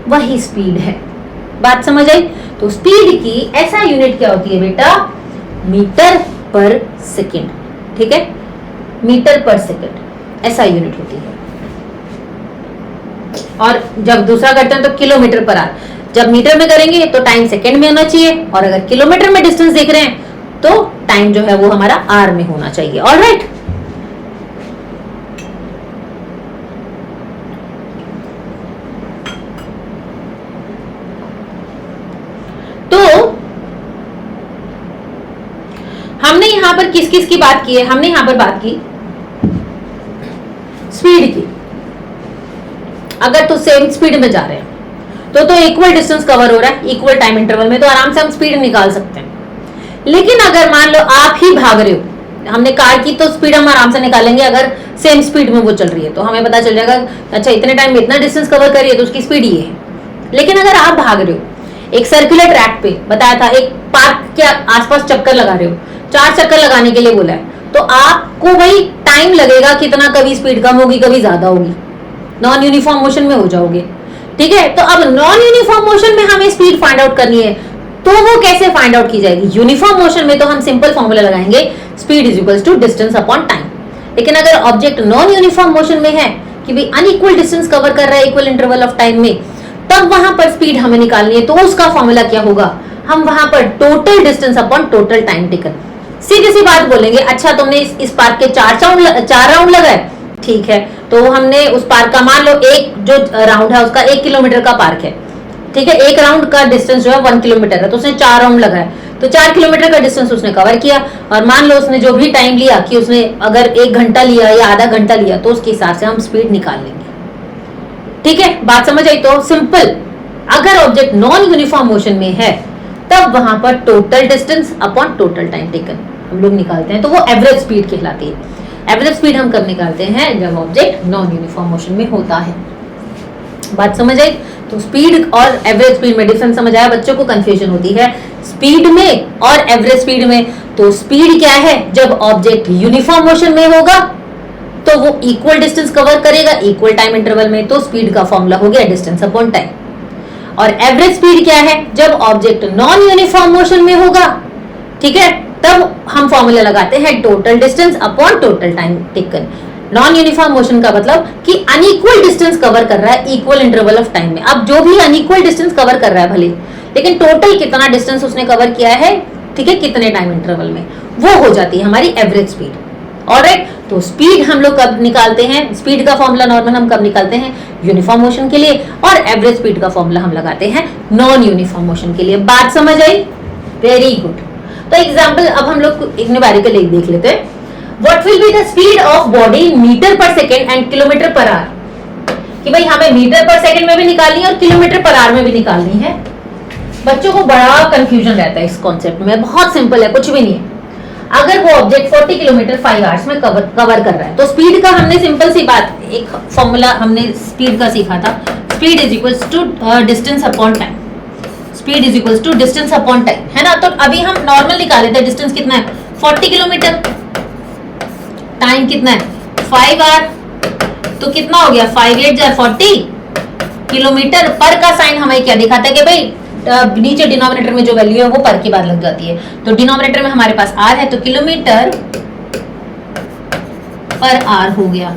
Speaker 1: वही स्पीड है। बात समझ आई। तो स्पीड की ऐसा यूनिट क्या होती है बेटा, मीटर पर सेकंड, ठीक है, मीटर पर सेकंड ऐसा यूनिट होती है। और जब दूसरा करते हैं तो किलोमीटर पर आवर। जब मीटर में करेंगे तो टाइम सेकंड में होना चाहिए, और अगर किलोमीटर में डिस्टेंस देख रहे हैं तो टाइम जो है वो हमारा आर में होना चाहिए। ऑलराइट, तो हमने यहां पर किस किस की बात की है, हमने यहां पर बात की स्पीड की। अगर तो सेम स्पीड में जा रहे हैं तो इक्वल डिस्टेंस कवर हो रहा है इक्वल टाइम इंटरवल में, तो आराम से हम स्पीड निकाल सकते हैं। लेकिन अगर मान लो आप ही भाग रहे हो, हमने कार की तो स्पीड हम आराम से निकालेंगे अगर सेम स्पीड में वो चल रही है, तो हमें पता चल जाएगा अच्छा इतने टाइम में इतना डिस्टेंस कवर कर रही है तो उसकी स्पीड ये है। लेकिन अगर आप भाग रहे हो एक सर्कुलर ट्रैक पे, बताया था एक पार्क के आसपास चक्कर लगा रहे हो, 4 चक्कर लगाने के लिए बोला है, तो आपको वही टाइम लगेगा कितना, कभी स्पीड कम होगी कभी ज्यादा होगी, नॉन यूनिफॉर्म मोशन में हो जाओगे। ठीक है, तो अब नॉन यूनिफॉर्म मोशन में हमें स्पीड फाइंड आउट करनी है, तो वो कैसे फाइंड आउट की जाएगी? यूनिफॉर्म मोशन में तो हम सिंपल फॉर्मूला लगाएंगे, speed is equals to distance upon time. लेकिन अगर ऑब्जेक्ट नॉन यूनिफॉर्म मोशन में है कि भाई अनइक्वल डिस्टेंस कवर कर रहा है इक्वल इंटरवल ऑफ टाइम में, तब वहां पर स्पीड हमें निकालनी है, तो उसका फॉर्मूला क्या होगा? हम वहां पर total distance upon total time taken. सीधी सी बात बोलेंगे, अच्छा तुमने इस पार्क के 4 राउंड लगाए, ठीक है, तो हमने उस पार्क का मान लो एक जो राउंड है उसका 1 किलोमीटर का पार्क है, ठीक है, एक राउंड का डिस्टेंस जो है 1 किलोमीटर है, तो उसने 4 राउंड लगाए, तो 4 किलोमीटर का डिस्टेंस उसने कवर किया। और मान लो उसने जो भी टाइम लिया कि उसने अगर 1 घंटा लिया या आधा घंटा लिया, तो उसके हिसाब से हम स्पीड निकाल लेंगे। ठीक है, बात समझ आई? तो सिंपल, अगर ऑब्जेक्ट नॉन यूनिफॉर्म मोशन में है तब वहां पर total distance upon total time taken हम लोग निकालते हैं, तो वो एवरेज स्पीड कहलाती है। एवरेज स्पीड हम कब निकालते हैं? जब ऑब्जेक्ट नॉन यूनिफॉर्म मोशन में होता है। बात समझ आई? तो स्पीड और एवरेज स्पीड में डिफरेंस समझ आया? बच्चों को कंफ्यूजन होती है स्पीड में और एवरेज स्पीड में। तो स्पीड क्या है? जब ऑब्जेक्ट यूनिफॉर्म मोशन में होगा तो वो इक्वल डिस्टेंस कवर करेगा इक्वल टाइम इंटरवल में, तो स्पीड का फॉर्मूला हो गया डिस्टेंस अपॉन टाइम। और एवरेज स्पीड क्या है? जब ऑब्जेक्ट नॉन यूनिफॉर्म मोशन में होगा, ठीक है, तब हम फॉर्मूला लगाते हैं total distance upon total time taken. Non uniform motion का मतलब कि अनइक्वल डिस्टेंस कवर कर रहा है इक्वल इंटरवल ऑफ टाइम में। अब जो भी अनइक्वल डिस्टेंस कवर कर रहा है भले, लेकिन टोटल कितना डिस्टेंस उसने कवर किया है, ठीक है, कितने टाइम इंटरवल में, वो हो जाती है हमारी एवरेज स्पीड। ऑलराइट, तो स्पीड हम लोग कब निकालते हैं? स्पीड का फॉर्मूला नॉर्मल हम कब निकालते हैं? यूनिफॉर्म मोशन के लिए, और एवरेज स्पीड का फॉर्मूला हम लगाते हैं नॉन यूनिफॉर्म मोशन के लिए। बात समझ आई? Very good. तो एग्जांपल अब हम लोग एक न्यूमेरिकल एक देख लेते हैं। What will be the speed of body in metre per second and kilometre per hour? कि भाई हमें मीटर पर सेकेंड में भी निकालनी है और किलोमीटर पर आवर में भी निकालनी है। बच्चों को बड़ा कंफ्यूजन रहता है इस कॉन्सेप्ट में। बहुत सिंपल है, कुछ भी नहीं है। अगर वो ऑब्जेक्ट 40 किलोमीटर 5 आवर्स में कवर कर रहा है, तो स्पीड का हमने सिंपल सी बात, एक फॉर्मूला हमने स्पीड का सीखा था, speed is equals to distance upon time. Speed is equals to distance upon time, है ना? तो अभी हम नॉर्मल निकाले थे, डिस्टेंस कितना है? 40 किलोमीटर, टाइम कितना है? 5 आवर, तो कितना हो गया? 5 8 जार 40 किलोमीटर पर का साइन हमें क्या दिखाता है कि भाई नीचे डिनोमिनेटर में जो वैल्यू है वो पर की बात लग जाती है। तो डिनोमिनेटर में हमारे पास आर है, तो किलोमीटर पर आर हो गया।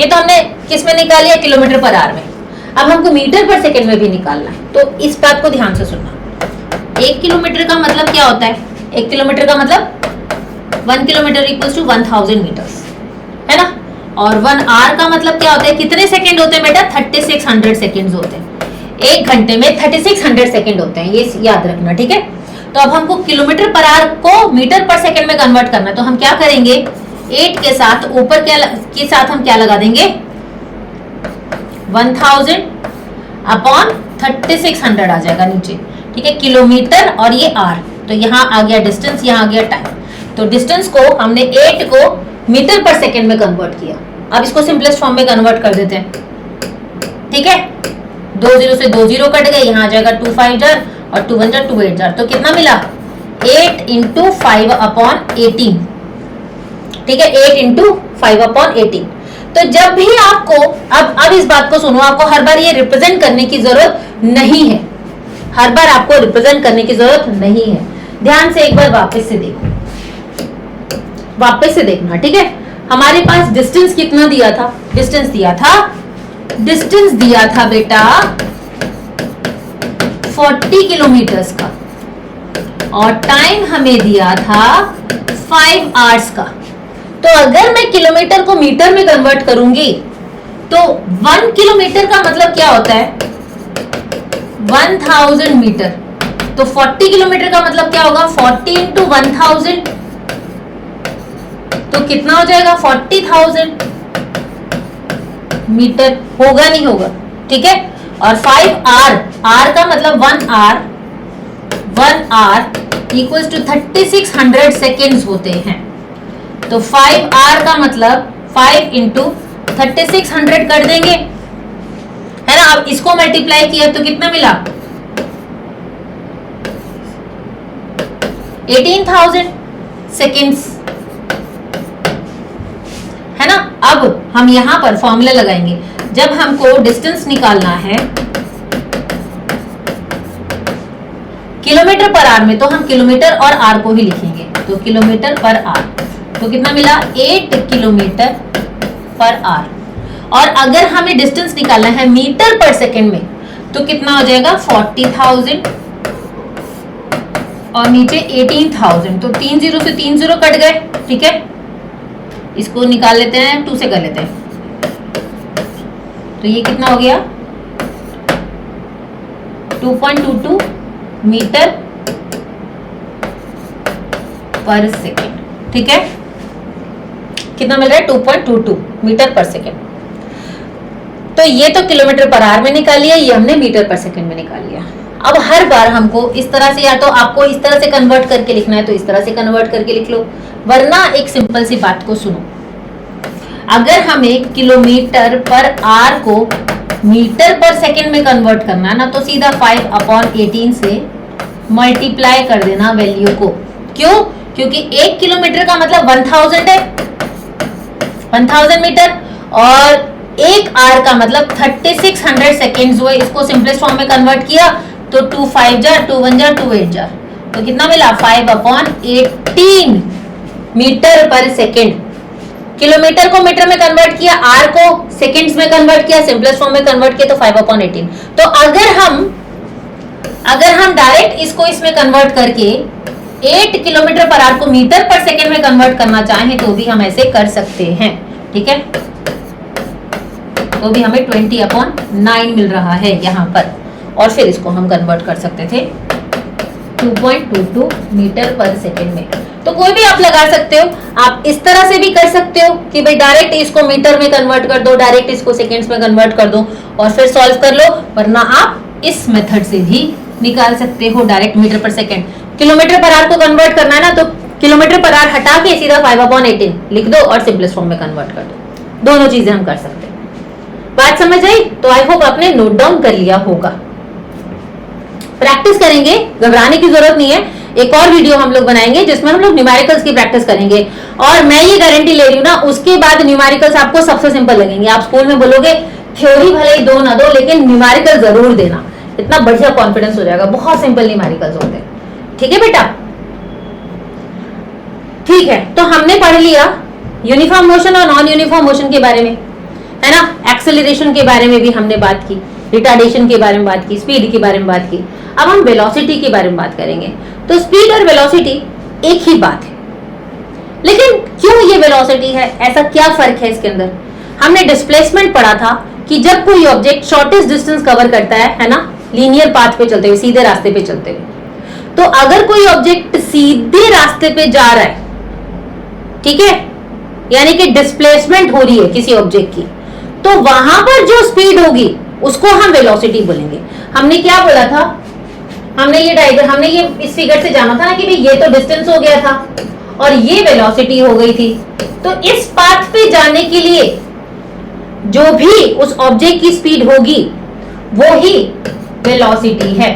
Speaker 1: ये तो हमने किस में निकाली है? किलोमीटर पर आर में। अब हमको मीटर पर सेकंड में भी निकालना है, तो इस बात को ध्यान से सुनना। 1 किलोमीटर का मतलब क्या होता है? 1 किलोमीटर का मतलब 1 किलोमीटर इक्वल्स टू 1000 मीटर्स, है ना? और 1 आवर का मतलब क्या होता है? कितने सेकंड होते हैं बेटा? 3600 सेकंड्स होते हैं। 1 घंटे में 3600 सेकंड होते हैं, ये याद रखना, ठीक है? तो अब हमको किलोमीटर पर आवर को मीटर पर सेकंड में कन्वर्ट करना है, तो हम क्या करेंगे? 8 के साथ ऊपर के साथ हम क्या लगा देंगे? 1000 अपॉन 3600 आ जाएगा नीचे, ठीक है? किलोमीटर और ये आर, तो यहाँ आ गया डिस्टेंस, यहाँ आ गया टाइम। तो डिस्टेंस को हमने 8 को मीटर पर सेकंड में कन्वर्ट किया। अब इसको सिंपलेस्ट फॉर्म में कन्वर्ट कर देते हैं, ठीक है? 2 0 से 2 0 कट गए, यहाँ आ जाएगा 2 5 जार और 2 1 जार 2 8 जार, तो कितना मिला? 8 इंटू 5 अपॉन 18, ठीक है? 8 इंटू 5 अपॉन 18। तो जब भी आपको अब इस बात को सुनो, आपको हर बार ये रिप्रेजेंट करने की जरूरत नहीं है, हर बार आपको रिप्रेजेंट करने की जरूरत नहीं है। ध्यान से एक बार वापस से देखो, वापस से देखना, ठीक है? हमारे पास डिस्टेंस कितना दिया था? डिस्टेंस दिया था बेटा 40 किलोमीटर्स का, और टाइम हमें दिया था 5 आवर्स का। तो अगर मैं किलोमीटर को मीटर में कन्वर्ट करूंगी तो 1 किलोमीटर का मतलब क्या होता है? 1000 मीटर। तो 40 किलोमीटर का मतलब क्या होगा? 40 इंटू 1000, तो कितना हो जाएगा? 40,000 मीटर। होगा नहीं होगा, ठीक है? और 5 आर का मतलब 1 आर इक्वल्स टू 3600 सेकेंड्स होते हैं। तो 5r का मतलब 5 इंटू 3600 कर देंगे, है ना। अब इसको मल्टीप्लाई किया तो कितना मिला, 18,000 सेकेंड्स, है ना। अब हम यहां पर फॉर्मूला लगाएंगे, जब हमको डिस्टेंस निकालना है किलोमीटर पर आवर में, तो हम किलोमीटर और आर को ही लिखेंगे। तो किलोमीटर पर आर, तो कितना मिला, 8 किलोमीटर पर आवर। और अगर हमें डिस्टेंस निकालना है मीटर पर सेकेंड में, तो कितना हो जाएगा, 40,000 और नीचे 18,000। तो 3 0 से 3 0 कट गए, ठीक है। इसको निकाल लेते हैं, 2 से कर लेते हैं, तो ये कितना हो गया, 2.22 मीटर पर सेकेंड, ठीक है। कितना मिल रहा है, 2.22 मीटर पर सेकेंड। तो ये तो किलोमीटर पर आवर में निकाल लिया, ये हमने मीटर पर सेकेंड में निकाल लिया। अब हर बार हमको इस तरह से, या तो आपको इस तरह से कन्वर्ट करके लिखना है तो इस तरह से कन्वर्ट करके लिख लो, वरना एक सिंपल सी बात को सुनो। अगर हमें किलोमीटर पर आवर को मीटर पर सेकेंड में कन्वर्ट करना है ना, तो सीधा 5/18 से मल्टीप्लाई कर देना वैल्यू को। क्यों, क्योंकि 1 किलोमीटर का मतलब 1000 है, 1000 मीटर, और 1 आवर का मतलब 3600 सेकेंड्स हुए। इसको सिंपलेस्ट फॉर्म में कन्वर्ट किया तो 2 5 जार, 2 1 जार, 2 8 जार, तो कितना मिला, 5/18 मीटर पर सेकेंड। किलोमीटर को मीटर में कन्वर्ट किया, आर को सेकेंड्स में कन्वर्ट किया, सिंपलेस्ट फॉर्म में कन्वर्ट किया, तो 5/18। तो अगर हम डायरेक्ट इसको इसमें कन्वर्ट करके 8 किलोमीटर पर आवर को मीटर पर सेकेंड में कन्वर्ट करना चाहें तो भी हम ऐसे कर सकते हैं, ठीक है। तो भी हमें 20/9 मिल रहा है यहाँ पर, और फिर इसको हम कन्वर्ट कर सकते थे 2.22 मीटर पर सेकेंड में। तो कोई भी आप लगा सकते हो, आप इस तरह से भी कर सकते हो कि भाई डायरेक्ट इसको मीटर में कन्वर्ट कर दो, डायरेक्ट इसको सेकेंड्स में कन्वर्ट कर दो और फिर सॉल्व कर लो, वरना आप इस मेथड से भी निकाल सकते हो direct metre per second. Kilometre per our को कन्वर्ट करना है ना, तो किलोमीटर पर आवर हटा के सीधा 5/18 लिख दो और सिंपलेस्ट फॉर्म में कन्वर्ट कर दो। दोनों चीजें हम कर सकते हैं। बात समझ आई? तो आई होप आपने नोट डाउन कर लिया होगा। प्रैक्टिस करेंगे, घबराने की जरूरत नहीं है। एक और वीडियो हम लोग बनाएंगे जिसमें हम लोग न्यूमेरिकल्स की प्रैक्टिस करेंगे, और मैं ये गारंटी ले रही हूँ ना, उसके बाद न्यूमेरिकल्स आपको सबसे सिंपल लगेंगे। आप स्कूल में बोलोगे थ्योरी भले ही दो ना दो, लेकिन न्यूमेरिकल जरूर देना, इतना बढ़िया कॉन्फिडेंस हो जाएगा। बहुत सिंपल न्यूमेरिकल्स होते हैं, ठीक है बेटा। ठीक है, तो हमने पढ़ लिया यूनिफॉर्म मोशन और नॉन यूनिफॉर्म मोशन के बारे में, है ना। एक्सेलरेशन के बारे में भी हमने बात की, रिटार्डेशन के बारे में बात की, स्पीड के बारे में बात की। अब हम वेलोसिटी के बारे में बात करेंगे। तो स्पीड और वेलोसिटी एक ही बात है, लेकिन क्यों ये वेलोसिटी है, ऐसा क्या फर्क है इसके अंदर। हमने डिस्प्लेसमेंट पढ़ा था कि जब कोई ऑब्जेक्ट शॉर्टेस्ट डिस्टेंस कवर करता है ना, लीनियर पाथ पे चलते हुए, सीधे रास्ते पे चलते हुए, तो अगर कोई ऑब्जेक्ट सीधे रास्ते पे जा रहा है, ठीक है, यानी कि डिस्प्लेसमेंट हो रही है किसी ऑब्जेक्ट की, तो वहां पर जो स्पीड होगी उसको हम वेलोसिटी बोलेंगे। हमने क्या बोला था, हमने ये डायग्राम, हमने ये इस फिगर से जाना था ना कि भाई ये तो डिस्टेंस हो गया था और ये वेलोसिटी हो गई थी। तो इस पाथ पे जाने के लिए जो भी उस ऑब्जेक्ट की स्पीड होगी वो ही वेलोसिटी है।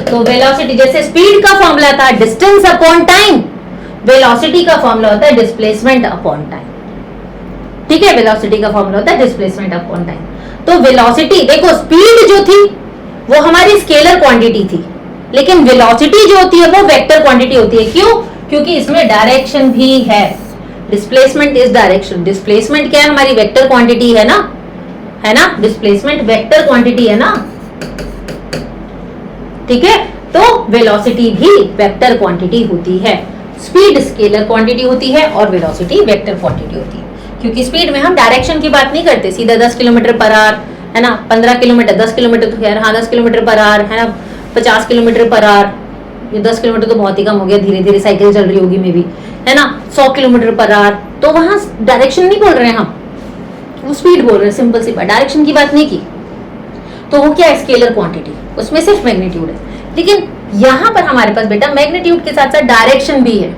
Speaker 1: तो वेलोसिटी, जैसे स्पीड का फॉर्मूला था डिस्टेंस अपॉन टाइम, वेलोसिटी का फॉर्मूला होता है डिस्प्लेसमेंट अपॉन टाइम, ठीक है। वेलोसिटी का फॉर्मूला होता है डिस्प्लेसमेंट अपॉन टाइम। तो वेलोसिटी, देखो स्पीड जो थी वो हमारी स्केलर क्वांटिटी थी, लेकिन वेलोसिटी जो होती है वो वेक्टर क्वांटिटी होती है। क्यों? क्योंकि इसमें डायरेक्शन भी है। Displacement is direction. डिस्प्लेसमेंट क्या है, हमारी वेक्टर क्वांटिटी है ना, है ना। डिस्प्लेसमेंट वेक्टर क्वांटिटी है ना, ठीक है। तो वेलोसिटी भी वेक्टर क्वांटिटी होती है। स्पीड स्केलर क्वांटिटी होती है और वेलोसिटी वेक्टर क्वांटिटी होती है। क्योंकि स्पीड में हम डायरेक्शन की बात नहीं करते, सीधा 10 किलोमीटर पर आवर, है ना, 15 किलोमीटर, 10 किलोमीटर तो खैर, हाँ 10 किलोमीटर पर आवर, है ना, 50 किलोमीटर पर आवर, ये 10 किलोमीटर तो बहुत ही कम हो गया, धीरे धीरे साइकिल चल रही होगी मे भी, है ना, 100 किलोमीटर पर आवर, तो वहां डायरेक्शन नहीं बोल रहे हैं हम, वो स्पीड बोल रहे हैं, सिंपल सी बात, डायरेक्शन की बात नहीं की। तो वो क्या है, स्केलर क्वांटिटी, उसमें सिर्फ मैग्नीट्यूड है। लेकिन यहाँ पर हमारे पास बेटा मैग्नीट्यूड के साथ साथ डायरेक्शन भी है।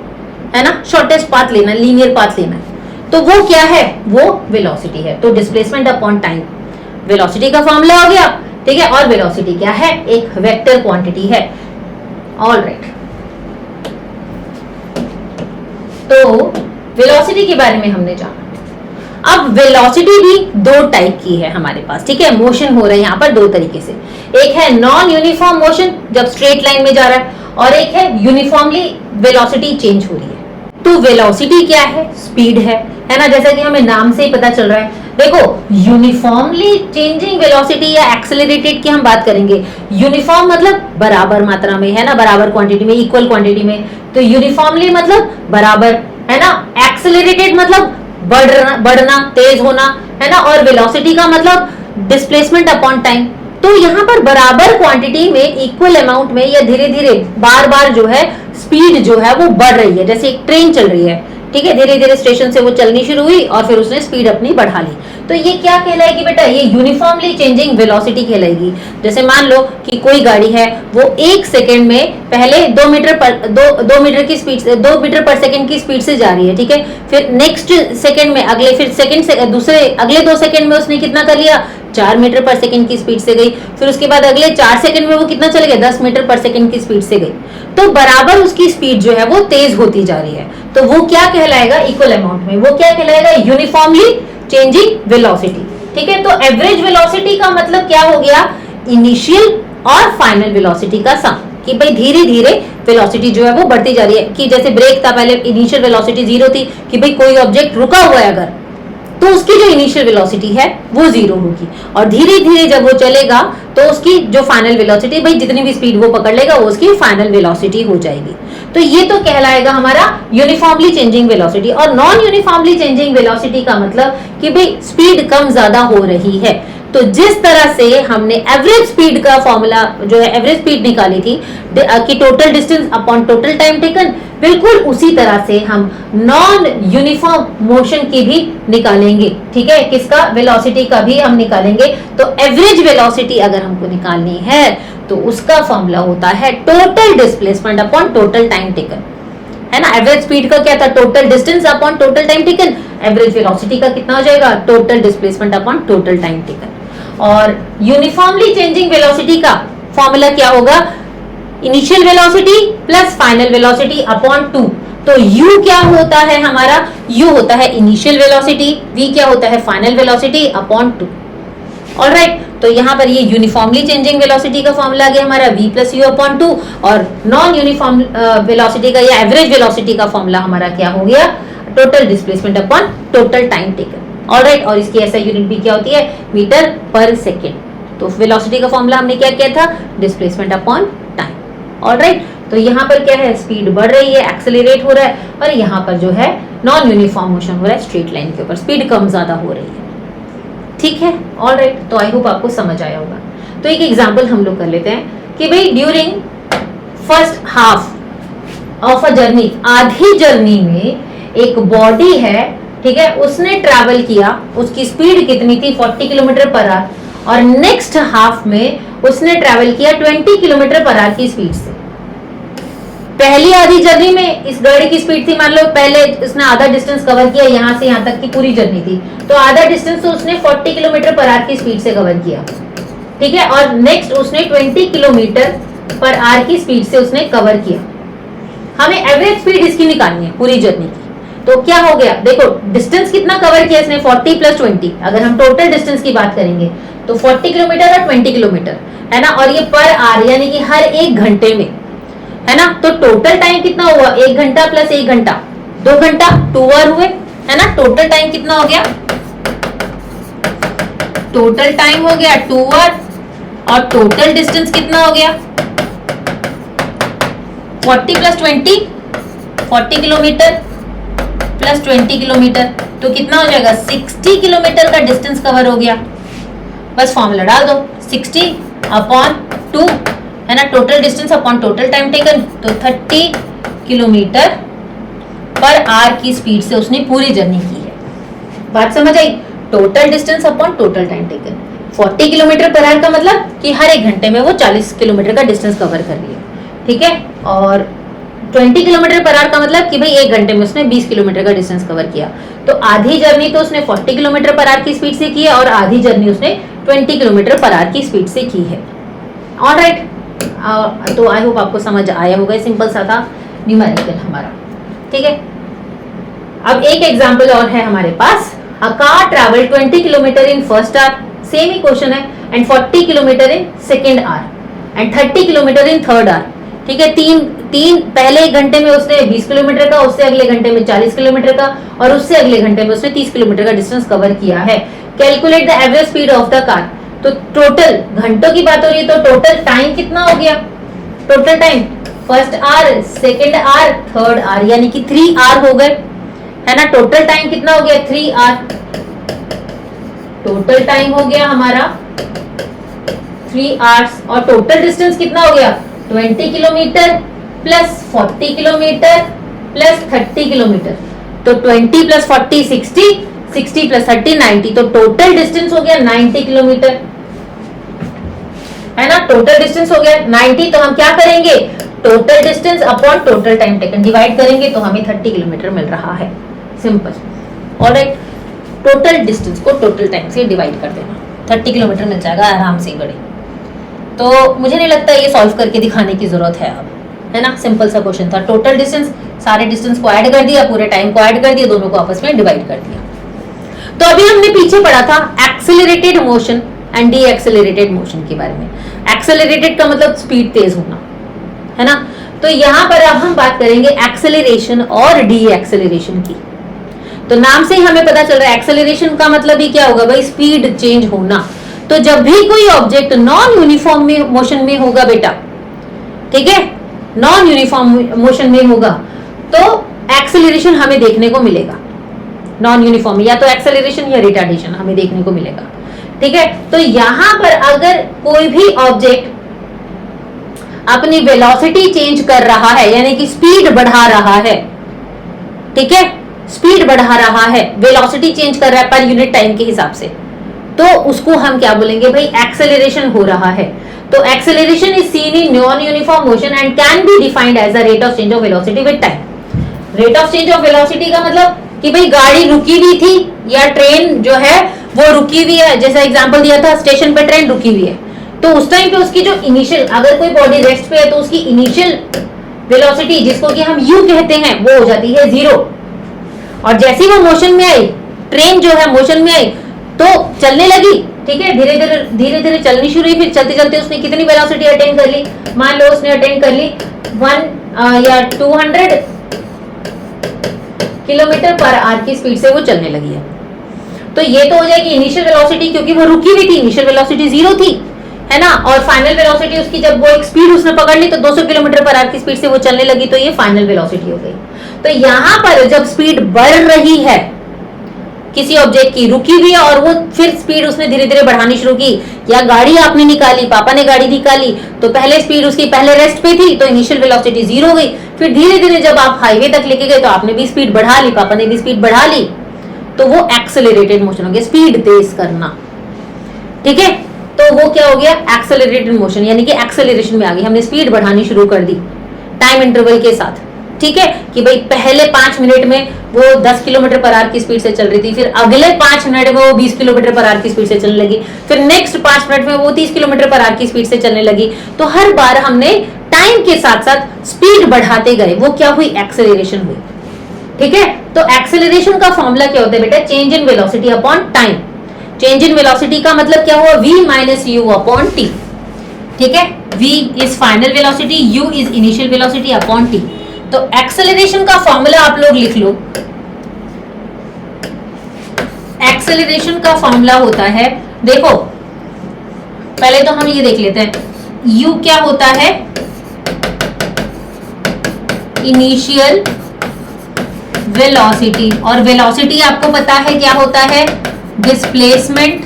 Speaker 1: है ना, शॉर्टेस्ट पाथ लेना, लीनियर पाथ लेना है, तो वो क्या है, वो वेलोसिटी है। तो डिस्प्लेसमेंट अपॉन टाइम वेलोसिटी का फॉर्मूला हो गया, ठीक है। और वेलोसिटी क्या है, एक वेक्टर क्वांटिटी है। ऑल राइट, तो वेलोसिटी के बारे में हमने जाना। अब वेलोसिटी भी दो टाइप की है हमारे पास, ठीक है। मोशन हो रहा है यहाँ पर दो तरीके से, एक है नॉन यूनिफॉर्म मोशन जब स्ट्रेट लाइन में जा रहा है, और एक है यूनिफॉर्मली वेलोसिटी चेंज हो रही है। तो वेलोसिटी क्या है, स्पीड है ना, जैसा कि हमें नाम से ही पता चल रहा है। देखो यूनिफॉर्मली चेंजिंग वेलोसिटी या एक्सेलरेटेड की हम बात करेंगे। यूनिफॉर्म मतलब बराबर मात्रा में, है ना, बराबर क्वांटिटी में, इक्वल क्वांटिटी में। तो यूनिफॉर्मली मतलब बराबर, है ना। एक्सेलरेटेड मतलब बढ़ना, तेज होना, है ना। और वेलोसिटी का मतलब डिस्प्लेसमेंट अपॉन टाइम। तो यहाँ पर बराबर क्वांटिटी में, इक्वल अमाउंट में, या धीरे धीरे बार बार जो है स्पीड जो है वो बढ़ रही है, जैसे एक ट्रेन चल रही है, ठीक है। धीरे धीरे स्टेशन से वो चलनी शुरू हुई और फिर उसने स्पीड अपनी बढ़ा ली। तो ये क्या कहलाएगी बेटा, ये यूनिफॉर्मली चेंजिंग वेलोसिटी कहलाएगी। जैसे मान लो कि कोई गाड़ी है, वो 1 सेकेंड में पहले 2 मीटर की स्पीड से, 2 मीटर पर सेकेंड की स्पीड से जा रही है, ठीक है। फिर नेक्स्ट सेकेंड में, अगले फिर सेकेंड से दूसरे अगले 2 सेकेंड में उसने कितना कर लिया, 4 मीटर पर सेकेंड की स्पीड से गई। फिर उसके बाद अगले 4 सेकेंड में वो कितना चले गए, 10 मीटर पर सेकेंड की स्पीड से गई। तो बराबर उसकी स्पीड जो है वो तेज होती जा रही है। तो वो क्या कहलाएगा, इक्वल अमाउंट में, वो क्या कहलाएगा, यूनिफॉर्मली चेंजिंग वेलोसिटी, ठीक है। तो एवरेज वेलोसिटी का मतलब क्या हो गया, इनिशियल और फाइनल वेलोसिटी का सम, कि भाई धीरे धीरे वेलोसिटी जो है वो बढ़ती जा रही है। कि जैसे ब्रेक था, पहले इनिशियल वेलोसिटी 0 थी, कि भाई कोई ऑब्जेक्ट रुका हुआ है अगर, तो उसकी जो इनिशियल वेलोसिटी है वो 0 होगी, और धीरे धीरे जब वो चलेगा तो उसकी जो फाइनल वेलोसिटी, भाई जितनी भी स्पीड वो पकड़ लेगा वो उसकी फाइनल वेलोसिटी हो जाएगी। तो ये तो कहलाएगा हमारा यूनिफॉर्मली चेंजिंग वेलोसिटी। और नॉन यूनिफॉर्मली चेंजिंग वेलोसिटी का मतलब कि भाई स्पीड कम ज्यादा हो रही है। तो जिस तरह से हमने एवरेज स्पीड का फॉर्मूला जो है, एवरेज स्पीड निकाली थी कि total distance upon total time taken, बिल्कुल उसी तरह से हम नॉन यूनिफॉर्म मोशन की भी निकालेंगे, ठीक है। किसका, वेलोसिटी का भी हम निकालेंगे। तो एवरेज वेलोसिटी अगर हमको निकालनी है तो उसका फॉर्मूला होता है total displacement upon total time taken, है ना। एवरेज स्पीड का क्या था, total distance upon total time taken. Average velocity का कितना हो जाएगा, total displacement upon total time taken. और यूनिफॉर्मली चेंजिंग वेलोसिटी का फॉर्मूला क्या होगा, initial velocity plus final velocity upon 2। तो u क्या होता है हमारा, u होता है इनिशियल वेलोसिटी, v क्या होता है फाइनल वेलोसिटी अपॉन 2। ऑलराइट, तो यहाँ पर ये यूनिफॉर्मली चेंजिंग वेलोसिटी का फॉर्मूला आ गया हमारा v प्लस यू अपॉन 2, और नॉन यूनिफॉर्म वेलोसिटी का या एवरेज वेलोसिटी का फॉर्मूला हमारा क्या हो गया, total displacement upon total time taken. Alright, और इसकी ऐसा यूनिट भी क्या होती है, मीटर पर सेकेंड। तो वेलोसिटी का फॉर्मूला हमने क्या किया था, डिस्प्लेसमेंट अपॉन टाइम। ऑलराइट, तो यहाँ पर क्या है, स्पीड बढ़ रही है, एक्सेलरेट हो रहा है, और यहाँ पर जो है नॉन यूनिफॉर्म मोशन हो रहा है, स्ट्रेट लाइन के ऊपर स्पीड कम ज्यादा हो रही है, ठीक है। ऑलराइट, तो आई होप आपको समझ आया होगा। तो एक एग्जांपल हम लोग कर लेते हैं कि भाई during first half of a journey, आधी जर्नी में एक बॉडी है, ठीक है, उसने ट्रैवल किया, उसकी स्पीड कितनी थी, 40 किलोमीटर पर आवर, और नेक्स्ट हाफ में उसने ट्रैवल किया 20 किलोमीटर पर आवर की स्पीड से। पहली आधी जर्नी में इस गाड़ी की स्पीड थी, मान लो पहले उसने आधा डिस्टेंस कवर किया, यहां से यहां तक की पूरी जर्नी थी, तो आधा डिस्टेंस तो उसने 40 किलोमीटर पर आवर की स्पीड से कवर किया, ठीक है। और नेक्स्ट उसने 20 किलोमीटर पर आवर की स्पीड से उसने कवर किया। हमें एवरेज स्पीड इसकी निकालनी है पूरी जर्नी की। तो क्या हो गया, देखो डिस्टेंस कितना कवर किया इसने, 40 प्लस 20। अगर हम टोटल डिस्टेंस की बात करेंगे तो 40 किलोमीटर और 20 किलोमीटर, है ना, और ये पर आवर यानी कि हर 1 घंटे में, है ना। तो टोटल टाइम कितना हुआ, 1 घंटा प्लस 1 घंटा 2 घंटा, 2 आवर हुए, है ना। टोटल टाइम कितना हो गया, टोटल टाइम हो गया 2 आवर, और टोटल डिस्टेंस कितना हो गया 40 प्लस 20, 40 किलोमीटर प्लस 20 किलोमीटर, तो कितना हो जाएगा 60 किलोमीटर का डिस्टेंस कवर हो गया। बस फॉर्मूला डाल दो, 60 अपॉन 2, है ना, total distance upon total time taken, तो 30 किलोमीटर पर आवर की स्पीड से उसने पूरी जर्नी की है। बात समझ आई, total distance upon total time taken. 40 kilometre per hour का मतलब कि हर 1 घंटे में वो 40 किलोमीटर का डिस्टेंस कवर कर रही है, ठीक है। और 20 किलोमीटर पर आवर का मतलब कि भाई 1 घंटे में उसने 20 किलोमीटर का डिस्टेंस कवर किया। तो आधी जर्नी तो उसने 40 किलोमीटर पर आवर की स्पीड से की है और आधी जर्नी उसने 20 किलोमीटर पर आवर की स्पीड से की है। ऑलराइट, तो आई होप आपको समझ आया होगा, सिंपल सा था न्यूमेरिकल हमारा। ठीक है, अब एक एग्जांपल और है हमारे पास। A car travel 20 kilometre in first hour, same ही क्वेश्चन है, and 40 kilometre in second hour and 30 kilometre in third hour. ठीक है, तीन पहले 1 घंटे में उसने 20 किलोमीटर का, उससे अगले घंटे में 40 किलोमीटर का और उससे अगले घंटे में उसने 30 किलोमीटर का डिस्टेंस कवर किया है। Calculate the average speed of the car. तो टोटल घंटों की बात हो रही है, तो टोटल टाइम कितना हो गया? Total time first hour, second hour, third hour, यानी कि 3 आवर हो गए, है ना। टोटल टाइम कितना हो गया? 3 आवर। टोटल टाइम हो गया हमारा 3 आवर्स और टोटल डिस्टेंस कितना हो गया? 20 kilometre plus 40 kilometre plus 30 kilometre. तो 20 प्लस 40 60, 60 प्लस 30 90, तो टोटल डिस्टेंस हो गया 90 किलोमीटर, है ना। टोटल डिस्टेंस हो गया 90। तो हम क्या करेंगे? Total distance upon total time taken divide करेंगे तो हमें 30 किलोमीटर मिल रहा है। सिंपल। ऑलराइट, टोटल डिस्टेंस को टोटल टाइम से डिवाइड कर देना, 30 किलोमीटर मिल जाएगा आराम से बड़े। तो मुझे नहीं लगता ये सॉल्व करके दिखाने की जरूरत है अब, है ना। सिंपल सा क्वेश्चन था। टोटल डिस्टेंस, सारे डिस्टेंस को ऐड कर दिया, पूरे टाइम को ऐड कर दिया, दोनों को आपस में डिवाइड कर दिया। तो अभी हमने पीछे पढ़ा था accelerated motion and D accelerated motion के बारे में। एक्सेलरेटेड का मतलब स्पीड तेज होना, है ना। तो यहां पर अब हम बात करेंगे एक्सेलरेशन और डी एक्सेलरेशन की। तो नाम से ही हमें पता चल रहा है एक्सेलरेशन का मतलब ही क्या होगा भाई? स्पीड चेंज होना। तो जब भी कोई ऑब्जेक्ट नॉन यूनिफॉर्म में मोशन में होगा बेटा, ठीक है, नॉन यूनिफॉर्म मोशन में होगा तो एक्सेलरेशन हमें देखने को मिलेगा। नॉन यूनिफॉर्म या तो एक्सेलरेशन या रिटार्डेशन हमें देखने को मिलेगा। ठीक है, तो यहां पर अगर कोई भी ऑब्जेक्ट अपनी वेलोसिटी चेंज कर रहा है, यानी कि स्पीड बढ़ा रहा है, ठीक है, स्पीड बढ़ा रहा है, वेलोसिटी चेंज कर रहा है पर यूनिट टाइम के हिसाब से, तो उसको हम क्या बोलेंगे भाई? एक्सेलरेशन हो रहा है। तो acceleration is seen in non uniform motion and can be defined as the rate of change of velocity with time. Rate of change of velocity का मतलब कि भाई गाड़ी रुकी हुई थी या ट्रेन जो है वो रुकी हुई है, जैसा एग्जांपल दिया था स्टेशन पे ट्रेन रुकी हुई है, तो उस टाइम पे उसकी जो इनिशियल, अगर कोई बॉडी रेस्ट पे है तो उसकी इनिशियल वेलोसिटी जिसको कि हम यू कहते हैं वो हो जाती है 0, और जैसे वो मोशन में आई, ट्रेन जो है मोशन में आई तो चलने लगी, ठीक है, धीरे धीरे चलनी शुरू हुई। फिर चलते चलते उसने कितनी वेलोसिटी अटेन कर ली? मान लो उसने अटेन कर ली 1 या 200 किलोमीटर पर आवर की स्पीड से वो चलने लगी है। तो ये तो हो जाएगी इनिशियल वेलोसिटी, क्योंकि वो रुकी हुई थी, इनिशियल वेलोसिटी 0 थी, है ना। और फाइनल वेलोसिटी उसकी, जब वो एक स्पीड उसने पकड़ ली तो 200 किलोमीटर पर आवर की स्पीड से वो चलने लगी, तो ये फाइनल वेलोसिटी हो गई। तो यहां पर जब स्पीड बढ़ रही है किसी ऑब्जेक्ट की, रुकी हुई है और वो फिर स्पीड उसने धीरे धीरे बढ़ानी शुरू की, या गाड़ी आपने निकाली, पापा ने गाड़ी निकाली, तो पहले स्पीड उसकी पहले रेस्ट पे थी तो इनिशियल वेलोसिटी 0 हो गई। फिर धीरे धीरे जब आप हाईवे तक लेके गए तो आपने भी स्पीड बढ़ा ली, पापा ने भी स्पीड बढ़ा ली, तो वो एक्सेलरेटेड मोशन हो गया, स्पीड तेज करना। ठीक है, तो वो क्या हो गया? एक्सेलरेटेड मोशन, यानी कि एक्सेलरेशन में आ गई, हमने स्पीड बढ़ानी शुरू कर दी टाइम इंटरवल के साथ। ठीक है, कि भाई पहले 5 मिनट में वो 10 किलोमीटर पर आवर की स्पीड से चल रही थी, फिर अगले 5 मिनट में वो 20 किलोमीटर पर आवर की स्पीड से चलने लगी, फिर नेक्स्ट 5 मिनट में वो 30 किलोमीटर पर आवर की स्पीड से चलने लगी। तो हर बार हमने टाइम के साथ साथ स्पीड बढ़ाते गए, वो क्या हुई? एक्सेलरेशन हुई। ठीक है, तो एक्सेलरेशन का फॉर्मूला क्या होता है बेटा? Change in velocity upon time. Change in velocity का मतलब क्या हुआ? v minus u upon T. ठीक है, v is final velocity, u is initial velocity upon t। तो एक्सेलरेशन का फॉर्मूला आप लोग लिख लो। एक्सेलरेशन का फॉर्मूला होता है, देखो पहले तो हम ये देख लेते हैं, u क्या होता है? इनिशियल वेलोसिटी, और वेलोसिटी आपको पता है क्या होता है? डिस्प्लेसमेंट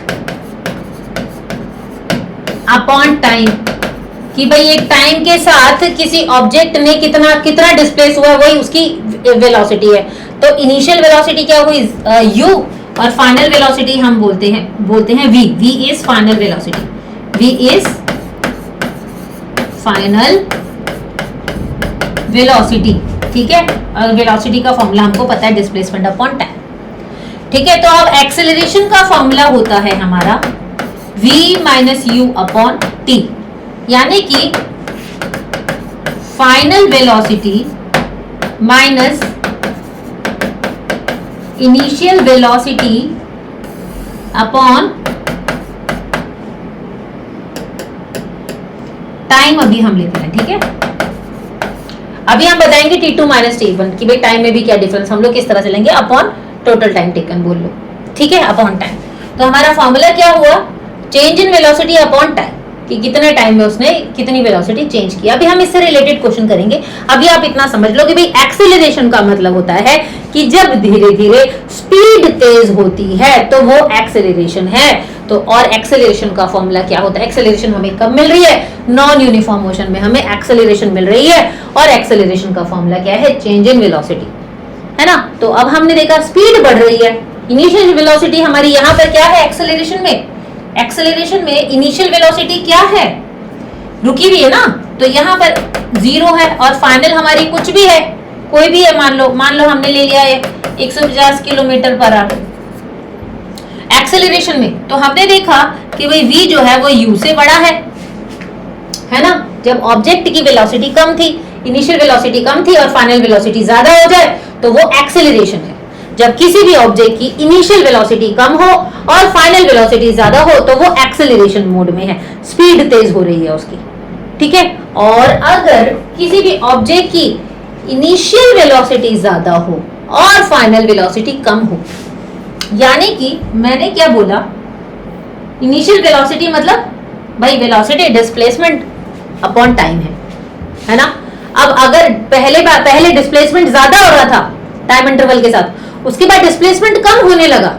Speaker 1: अपॉन टाइम, कि भाई एक टाइम के साथ किसी ऑब्जेक्ट ने कितना डिस्प्लेस हुआ है, वही उसकी वेलोसिटी है। तो इनिशियल वेलोसिटी क्या हुई? u, और फाइनल वेलोसिटी हम बोलते हैं v। v is final velocity, v is final velocity, ठीक है, और वेलोसिटी का फॉर्मूला हमको पता है डिस्प्लेसमेंट अपॉन टाइम, ठीक है। तो अब एक्सेलरेशन का फॉर्मूला होता है हमारा v minus u upon T, यानी कि final velocity minus initial velocity upon time अभी हम लेते हैं, ठीक है। अभी हम बताएंगे T2 माइनस T1 कि भाई टाइम में भी क्या डिफरेंस, हम लोग किस तरह से लेंगे अपॉन टोटल टाइम टेकन, बोल लो, ठीक है, अपॉन टाइम। तो हमारा फॉर्मूला क्या हुआ, change in velocity upon time, कि कितने टाइम में उसने कितनी वेलोसिटी चेंज की। अभी हम इससे रिलेटेड क्वेश्चन करेंगे। अभी आप इतना समझ लो कि भाई एक्सीलरेशन का मतलब होता है कि जब धीरे धीरे स्पीड तेज होती है तो वो एक्सेलरेशन है। तो और एक्सेलरेशन का फॉर्मूला क्या होता है, एक्सेलरेशन हमें कब मिल रही है, नॉन यूनिफॉर्म मोशन में हमें एक्सेलरेशन मिल रही है, और एक्सेलरेशन का फॉर्मूला क्या है, चेंज इन वेलोसिटी, है ना। तो अब हमने देखा स्पीड बढ़ रही है, इनिशियल वेलोसिटी हमारी यहाँ पर क्या है एक्सेलरेशन में, एक्सेलरेशन में इनिशियल वेलोसिटी क्या है, रुकी हुई है ना, तो यहाँ पर 0 है, और फाइनल हमारी कुछ भी है, कोई भी है, मान लो हमने ले लिया है 150 किलोमीटर पर आवर एक्सेलरेशन में। तो हमने देखा कि भाई v जो है वो u से बड़ा है ना। जब ऑब्जेक्ट की वेलोसिटी कम थी, इनिशियल वेलोसिटी कम थी और फाइनल वेलोसिटी ज्यादा हो जाए तो वो एक्सेलरेशन है। जब किसी भी ऑब्जेक्ट की इनिशियल वेलोसिटी कम हो और फाइनल वेलोसिटी ज्यादा हो तो वो एक्सेलरेशन मोड में है, स्पीड तेज हो रही है उसकी, ठीक है। और अगर किसी भी ऑब्जेक्ट की इनिशियल वेलोसिटी ज्यादा हो और फाइनल वेलोसिटी कम हो, यानी कि मैंने क्या बोला, इनिशियल वेलोसिटी मतलब भाई वेलोसिटी डिस्प्लेसमेंट अपॉन टाइम है ना। अब अगर पहले डिस्प्लेसमेंट ज्यादा हो रहा था टाइम इंटरवल के साथ, उसके बाद डिस्प्लेसमेंट कम होने लगा,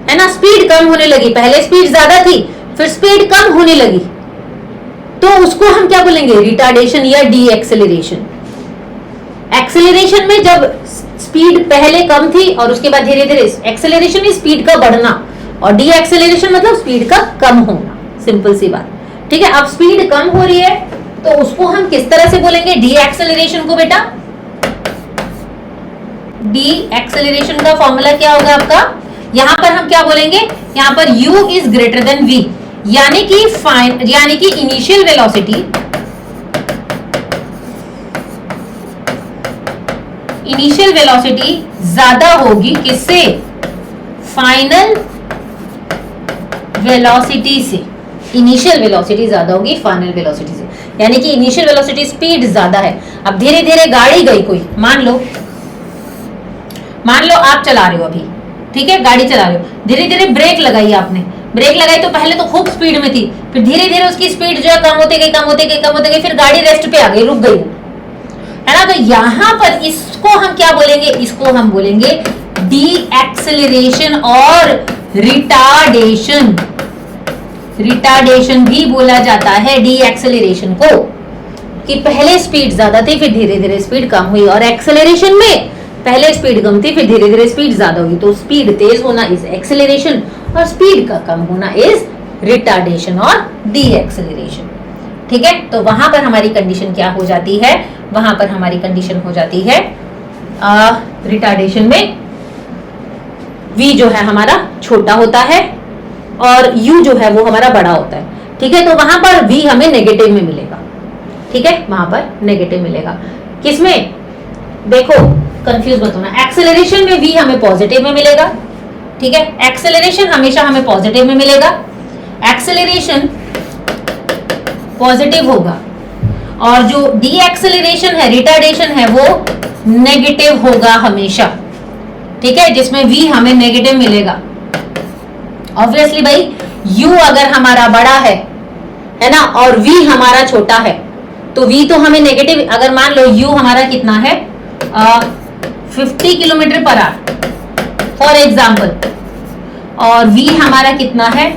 Speaker 1: है ना, स्पीड कम होने लगी, पहले स्पीड ज्यादा थी फिर स्पीड कम होने लगी, तो उसको हम क्या बोलेंगे, रिटार्डेशन या डी एक्सेलरेशन। एक्सेलरेशन में जब स्पीड पहले कम थी और उसके बाद धीरे धीरे एक्सेलरेशन में स्पीड का बढ़ना, और डी एक्सेलरेशन मतलब स्पीड का कम होना, सिंपल सी बात, ठीक है। अब स्पीड कम हो रही है तो उसको हम किस तरह से बोलेंगे, डी एक्सेलरेशन को बेटा, डी एक्सेलरेशन का फॉर्मूला क्या होगा आपका, यहां पर हम क्या बोलेंगे, यहां पर u is greater then v, यानी कि इनिशियल वेलोसिटी ज्यादा होगी किससे, फाइनल वेलोसिटी से। इनिशियल वेलोसिटी ज्यादा होगी फाइनल वेलोसिटी से, यानी कि इनिशियल वेलोसिटी स्पीड ज्यादा है। अब धीरे धीरे गाड़ी गई कोई, मान लो आप चला रहे हो अभी, ठीक है, गाड़ी चला रहे हो, धीरे धीरे ब्रेक लगाई आपने, ब्रेक लगाई तो पहले तो खूब स्पीड में थी, फिर धीरे धीरे उसकी स्पीड जो है कम होते गई, फिर गाड़ी रेस्ट पे आ गई, रुक गई, है ना। तो यहां पर इसको हम क्या बोलेंगे, इसको हम बोलेंगे डी एक्सेलरेशन और रिटार्डेशन। रिटार्डेशन भी बोला जाता है डी एक्सेलरेशन को, कि पहले स्पीड ज्यादा थी फिर धीरे धीरे स्पीड कम हुई, और एक्सेलरेशन में पहले स्पीड कम थी फिर धीरे धीरे स्पीड ज्यादा होगी, तो स्पीड तेज होना इज एक्सेलरेशन और स्पीड का कम होना इज रिटार्डेशन और डी एक्सेलरेशन, ठीक है। तो वहां पर हमारी कंडीशन क्या हो जाती है, वहां पर हमारी कंडीशन हो जाती है रिटार्डेशन में v जो है हमारा छोटा होता है और u जो है वो हमारा बड़ा होता है, ठीक है। तो वहां पर v हमें नेगेटिव में मिलेगा, ठीक है, वहां पर नेगेटिव मिलेगा। किसमें, देखो कंफ्यूज मत होना, एक्सेलरेशन में v हमें पॉजिटिव में मिलेगा, ठीक है, एक्सेलरेशन हमेशा हमें पॉजिटिव में मिलेगा, एक्सेलरेशन पॉजिटिव होगा, और जो डी एक्सेलरेशन है, रिटार्डेशन है, वो नेगेटिव होगा हमेशा, ठीक है, जिसमें v हमें नेगेटिव मिलेगा। ऑब्वियसली भाई u अगर हमारा बड़ा है ना, और v हमारा छोटा है, तो v तो हमें नेगेटिव, अगर मान लो u हमारा कितना है 50 kilometre per hour for example, और v हमारा कितना है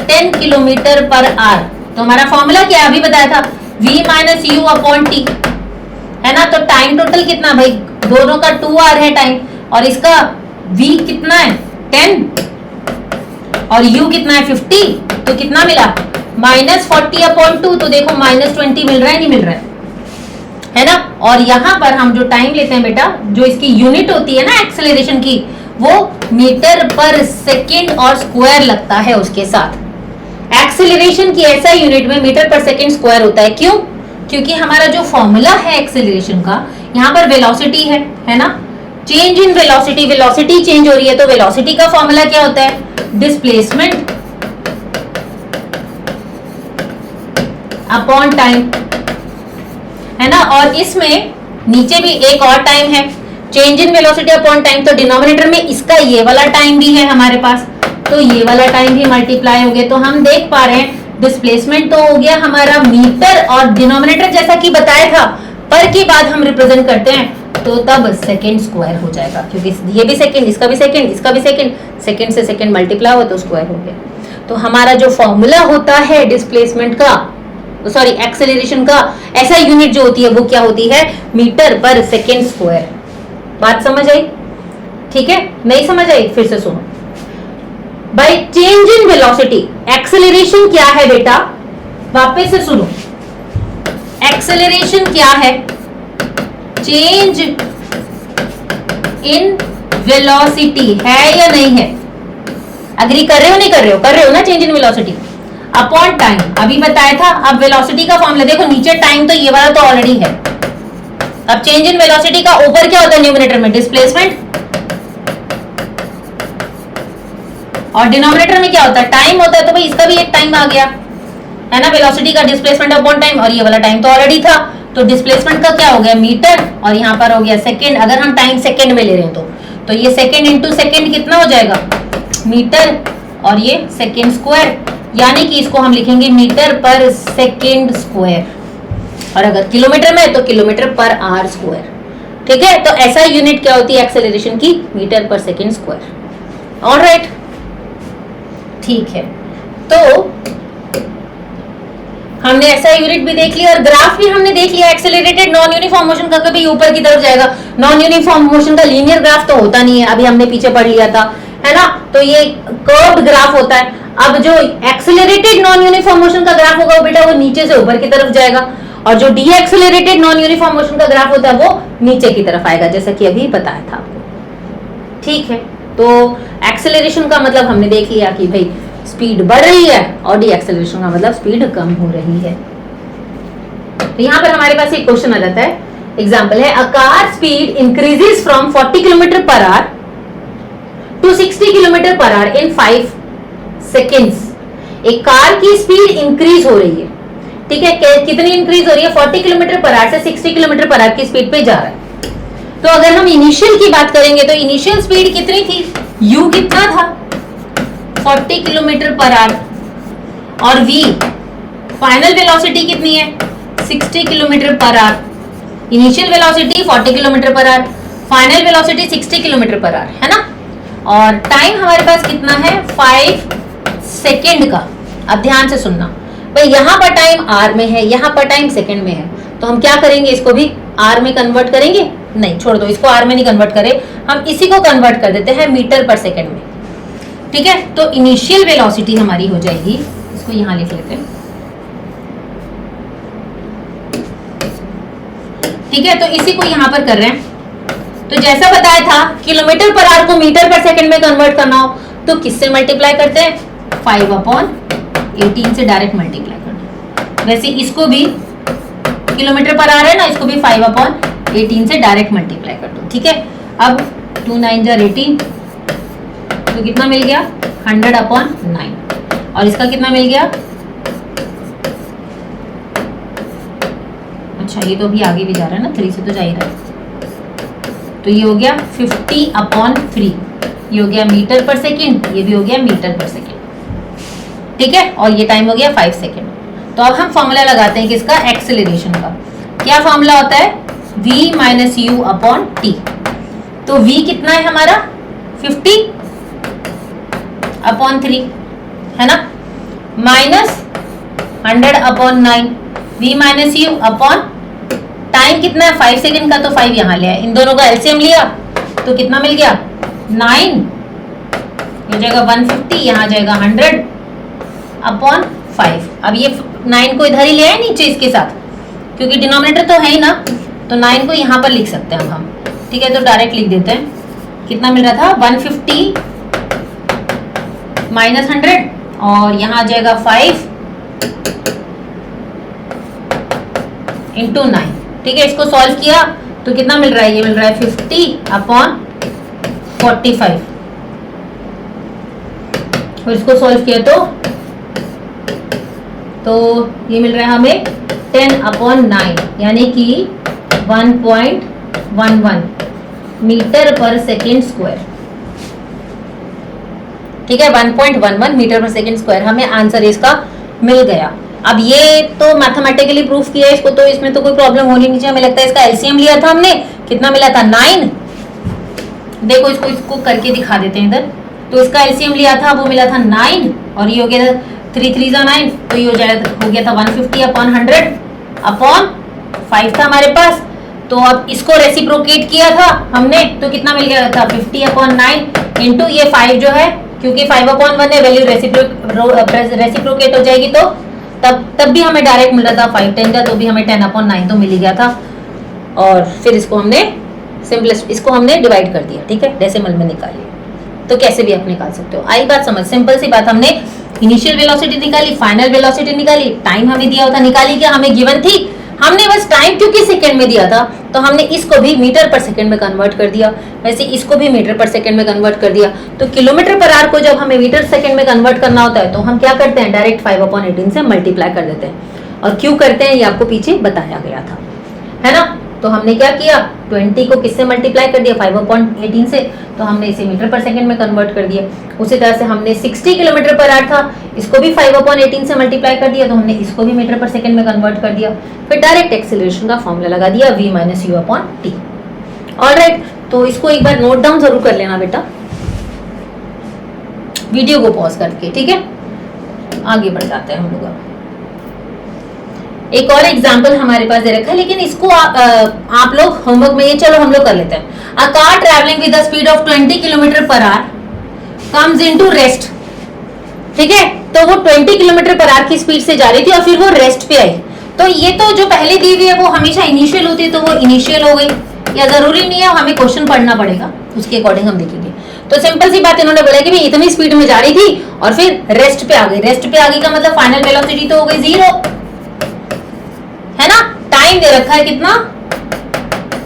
Speaker 1: 10 किलोमीटर पर आवर, तो हमारा फॉर्मूला क्या है, अभी बताया था, v minus u upon T, है ना। तो टाइम टोटल कितना भाई, दोनों का 2r है टाइम, और इसका v कितना है 10 और u कितना है 50, तो कितना मिला -40 अपॉन 2, तो देखो -20 मिल रहा है, नहीं मिल रहा है, है ना। और यहाँ पर हम जो टाइम लेते हैं बेटा, जो इसकी यूनिट होती है ना एक्सेलरेशन की, वो मीटर पर सेकेंड और स्क्वायर लगता है उसके साथ। एक्सेलरेशन की ऐसा यूनिट में मीटर पर सेकेंड स्क्वायर होता है। क्यों? क्योंकि हमारा जो फॉर्मूला है एक्सेलरेशन का, यहाँ पर वेलोसिटी है ना, change in velocity, velocity change हो रही है, तो वेलोसिटी का फॉर्मूला क्या होता है? डिस्प्लेसमेंट अपॉन टाइम, है ना। और इसमें नीचे भी एक और टाइम है, change in velocity upon time, तो डिनोमिनेटर में इसका ये वाला टाइम भी है हमारे पास, तो ये वाला टाइम भी मल्टीप्लाई हो गया। तो हम देख पा रहे हैं डिस्प्लेसमेंट तो हो गया हमारा मीटर, और डिनोमिनेटर जैसा कि बताया था पर के बाद हम रिप्रेजेंट करते हैं, तो तब सेकेंड स्क्वायर हो जाएगा, क्योंकि ये भी सेकेंड, इसका भी सेकेंड, इसका भी सेकेंड, सेकेंड से सेकेंड मल्टीप्लाई हुआ तो स्क्वायर हो गया। तो हमारा जो फॉर्मूला होता है डिस्प्लेसमेंट का, सॉरी एक्सेलरेशन का, ऐसा यूनिट जो होती है वो क्या होती है? Metre per second square. बात समझ आई? ठीक है, नहीं समझ आई? फिर से सुनो। By change in velocity, acceleration क्या है बेटा? वापस से सुनो, एक्सेलरेशन क्या है? चेंज इन वेलोसिटी है या नहीं है? अग्री कर रहे हो नहीं कर रहे हो? कर रहे हो ना? Change in velocity upon time, अभी बताया था। अब वेलोसिटी का फॉर्मूला देखो, नीचे टाइम तो ये वाला तो ऑलरेडी है। अब चेंज इन वेलोसिटी का ऊपर क्या होता है न्यूमरेटर में? डिस्प्लेसमेंट, और डिनोमिनेटर में क्या होता है? टाइम होता है। तो भाई इसका भी एक टाइम आ गया, है ना। वेलोसिटी का डिस्प्लेसमेंट अपॉन टाइम, और ये वाला टाइम तो ऑलरेडी था, तो डिस्प्लेसमेंट का क्या हो गया? मीटर, और यहाँ पर हो गया सेकेंड। अगर हम टाइम सेकेंड में ले रहे हैं तो ये सेकेंड इंटू सेकेंड कितना हो जाएगा? मीटर, और ये सेकेंड स्क्वायर, यानी कि इसको हम लिखेंगे मीटर पर सेकेंड स्क्वायर, और अगर किलोमीटर में है तो किलोमीटर पर आवर स्क्वायर। ठीक है, तो ऐसा यूनिट क्या होती है एक्सेलरेशन की? Metre per second square. Alright, ठीक है। तो हमने ऐसा यूनिट भी देख लिया और ग्राफ भी हमने देख लिया। एक्सेलरेटेड नॉन यूनिफॉर्म मोशन का कभी ऊपर की तरफ जाएगा, नॉन यूनिफॉर्म मोशन का लीनियर ग्राफ तो होता नहीं है, अभी हमने पीछे पढ़ लिया था, है ना। तो ये कर्व्ड ग्राफ होता है। अब जो एक्सेलरेटेड नॉन यूनिफॉर्म मोशन का ग्राफ होगा बेटा, वो नीचे से ऊपर की तरफ जाएगा, और जो D accelerated non uniform motion का ग्राफ होता है वो नीचे की तरफ आएगा, जैसा कि अभी बताया था आपको। ठीक है, तो एक्सेलरेशन का मतलब हमने देख लिया कि भाई स्पीड बढ़ रही है, और डी एक्सेलरेशन का मतलब स्पीड कम हो रही है। तो यहाँ पर हमारे पास एक क्वेश्चन आ जाता है, एग्जांपल है, a car speed increases from 40 kilometre per hour to 60 kilometre per hour in 5 seconds. एक कार की स्पीड इंक्रीज हो रही है, ठीक है, कितनी इंक्रीज हो रही है? 40 किलोमीटर पर आवर से 60 किलोमीटर पर आवर की स्पीड पे जा रहा है। तो अगर हम इनिशियल की बात करेंगे तो इनिशियल स्पीड कितनी थी? u कितना था? 40 किलोमीटर पर आवर, और v फाइनल वेलोसिटी कितनी है? 60 kilometre per our. Initial velocity 40 kilometre per our, final velocity 60 kilometre per our, है ना। और टाइम हमारे पास कितना है? 5 सेकेंड का। अब ध्यान से सुनना भाई, यहाँ पर टाइम आर में है, यहाँ पर टाइम सेकेंड में है, तो हम क्या करेंगे? इसको भी आर में कन्वर्ट करेंगे? नहीं, छोड़ दो, इसको आर में नहीं कन्वर्ट करें, हम इसी को कन्वर्ट कर देते हैं मीटर पर सेकेंड में। ठीक है, तो इनिशियल वेलोसिटी हमारी हो जाएगी, इसको यहां लिख लेते हैं। ठीक है, तो इसी को यहां पर कर रहे हैं। तो जैसा बताया था, किलोमीटर पर आवर को मीटर पर सेकंड में कन्वर्ट करना हो तो किससे मल्टीप्लाई करते हैं? 5/18 से डायरेक्ट मल्टीप्लाई करना। वैसे इसको भी किलोमीटर पर आवर है ना, इसको भी 5/18 से डायरेक्ट मल्टीप्लाई कर दो। ठीक है, अब 2 9 जार 18, तो कितना मिल गया? 100/9, और इसका कितना मिल गया? अच्छा, ये तो अभी आगे भी जा रहा है ना, 3 से तो जा ही रहा है, तो ये हो गया 50/3, ये हो गया मीटर पर सेकेंड, ये भी हो गया मीटर पर सेकेंड। ठीक है, और ये टाइम हो गया 5 सेकेंड। तो अब हम फॉर्मूला लगाते हैं किसका? एक्सेलरेशन का। क्या फॉर्मूला होता है? v - u/t। तो v कितना है हमारा? 50/3, है ना, minus 100/9, v - u upon time कितना है? 5 सेकेंड का, तो 5 यहाँ लिया, इन दोनों का एलसीएम लिया तो कितना मिल गया? 9, हो जाएगा 150, यहाँ जाएगा 100/5। अब ये 9 को इधर ही ले आए नीचे इसके साथ, क्योंकि डिनोमिनेटर तो है ही ना, तो 9 को यहाँ पर लिख सकते हैं हम, ठीक है। तो डायरेक्ट लिख देते हैं, कितना मिल रहा था 150 माइनस 100 और यहाँ आ जाएगा 5 इंटू 9, ठीक है। इसको सॉल्व किया तो कितना मिल रहा है, ये मिल रहा है 50/45 और इसको सॉल्व किया तो ये मिल रहा है हमें 10/9 यानी कि 1.11 मीटर पर सेकेंड स्क्वायर, ठीक है। 1.11 मीटर पर सेकेंड स्क्वायर हमें आंसर इसका मिल गया। अब ये तो मैथमेटिकली प्रूफ किया है इसको, तो इसमें तो कोई प्रॉब्लम होनी नहीं चाहिए। हमें लगता है इसका एलसीएम लिया था हमने, कितना मिला था 9। देखो इसको करके दिखा देते हैं इधर। तो इसका एलसीएम लिया था, वो मिला था 9 और ये हो गया 3 3 9, तो ये हो गया था 150/100/5 था हमारे पास। तो अब इसको रेसिप्रोकेट किया था हमने, तो कितना मिल गया था 50/9 इंटू ये 5 जो है, क्योंकि 5/1 है, वैल्यू रेसिप्रोकेट हो जाएगी तो तब भी हमें डायरेक्ट मिल रहा था 5 10 का, तो भी हमें 10/9 तो मिल ही गया था। और फिर इसको हमने डिवाइड कर दिया, ठीक है, डेसिमल में निकालिए। तो कैसे भी आप निकाल सकते हो, आई बात समझ, सिंपल सी बात। हमने इनिशियल वेलोसिटी निकाली, फाइनल वेलोसिटी निकाली, टाइम हमें दिया होता निकाली, क्या हमें गिवन थी, हमने बस टाइम क्योंकि सेकंड में दिया था तो हमने इसको भी मीटर पर सेकंड में कन्वर्ट कर दिया, वैसे इसको भी मीटर पर सेकंड में कन्वर्ट कर दिया। तो किलोमीटर पर आवर को जब हमें मीटर सेकंड में कन्वर्ट करना होता है तो हम क्या करते हैं, डायरेक्ट 5/18 से मल्टीप्लाई कर देते हैं। और क्यों करते हैं ये आपको पीछे बताया गया था, है ना। तो हमने क्या किया, 20 को किससे मल्टीप्लाई कर दिया, 5/18 से, तो हमने इसे मीटर पर सेकंड में कन्वर्ट कर दिया। उसी तरह से हमने 60 किलोमीटर पर आवर था, इसको भी 5/18 से मल्टीप्लाई कर दिया, तो हमने इसको भी मीटर पर सेकंड में कन्वर्ट कर दिया। फिर डायरेक्ट एक्सीलरेशन का फॉर्मूला लगा दिया, v - u/t। ऑलराइट, तो इसको एक बार नोट डाउन जरूर कर लेना बेटा, वीडियो को पॉज करके, ठीक है। आगे बढ़ जाते हैं हम लोग। एक और एग्जाम्पल हमारे पास दे रखा है, लेकिन इसको आप लोग होमवर्क में, ये चलो हम लोग कर लेते हैं। A car travelling with the speed of 20 kilometre per our comes into rest, ठीक है। तो वो 20 किलोमीटर पर आवर की स्पीड से जा रही थी और फिर वो रेस्ट पे आई। तो ये तो जो पहले दी हुई है वो हमेशा इनिशियल होती है, तो वो इनिशियल हो गई, या जरूरी नहीं है, हमें क्वेश्चन पढ़ना पड़ेगा, उसके अकॉर्डिंग हम देखेंगे। तो सिंपल सी बात इन्होंने बोला कि भाई इतनी स्पीड में जा रही थी और फिर रेस्ट पे आ गई। रेस्ट पे आ गई का मतलब फाइनल वेलोसिटी तो हो गई 0, है ना। टाइम दे रखा है कितना,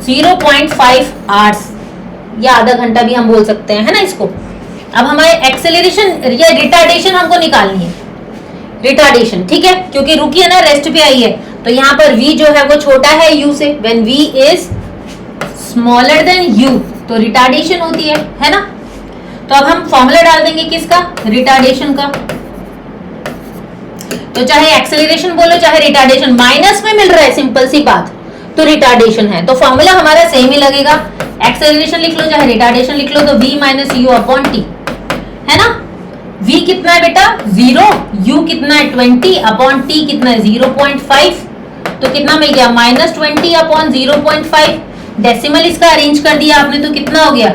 Speaker 1: 0.5 आवर्स या आधा घंटा भी हम बोल सकते हैं, है ना इसको। अब हमारे एक्सेलरेशन या रिटार्डेशन हमको निकालनी है, रिटार्डेशन, ठीक है, क्योंकि रुकी है ना, रेस्ट पे आई है। तो यहाँ पर v जो है वो छोटा है u से, when v is smaller than u, तो रिटार्डेशन होती है ना। तो अब हम फॉर्मूला डाल देंगे किसका, रिटार्डेशन का। तो चाहे एक्सेलरेशन बोलो चाहे रिटार्डेशन, माइनस में मिल रहा है, सिंपल सी बात, तो रिटार्डेशन है, तो फॉर्मूला हमारा सेम ही लगेगा। एक्सेलरेशन लिख लो चाहे रिटार्डेशन लिख लो, तो v - u/t, है ना। v कितना है बेटा 0, u कितना है 20/t कितना है 0.5, तो कितना मिल गया -20/0.5। डेसिमल इसका अरेंज कर दिया आपने, तो कितना हो गया,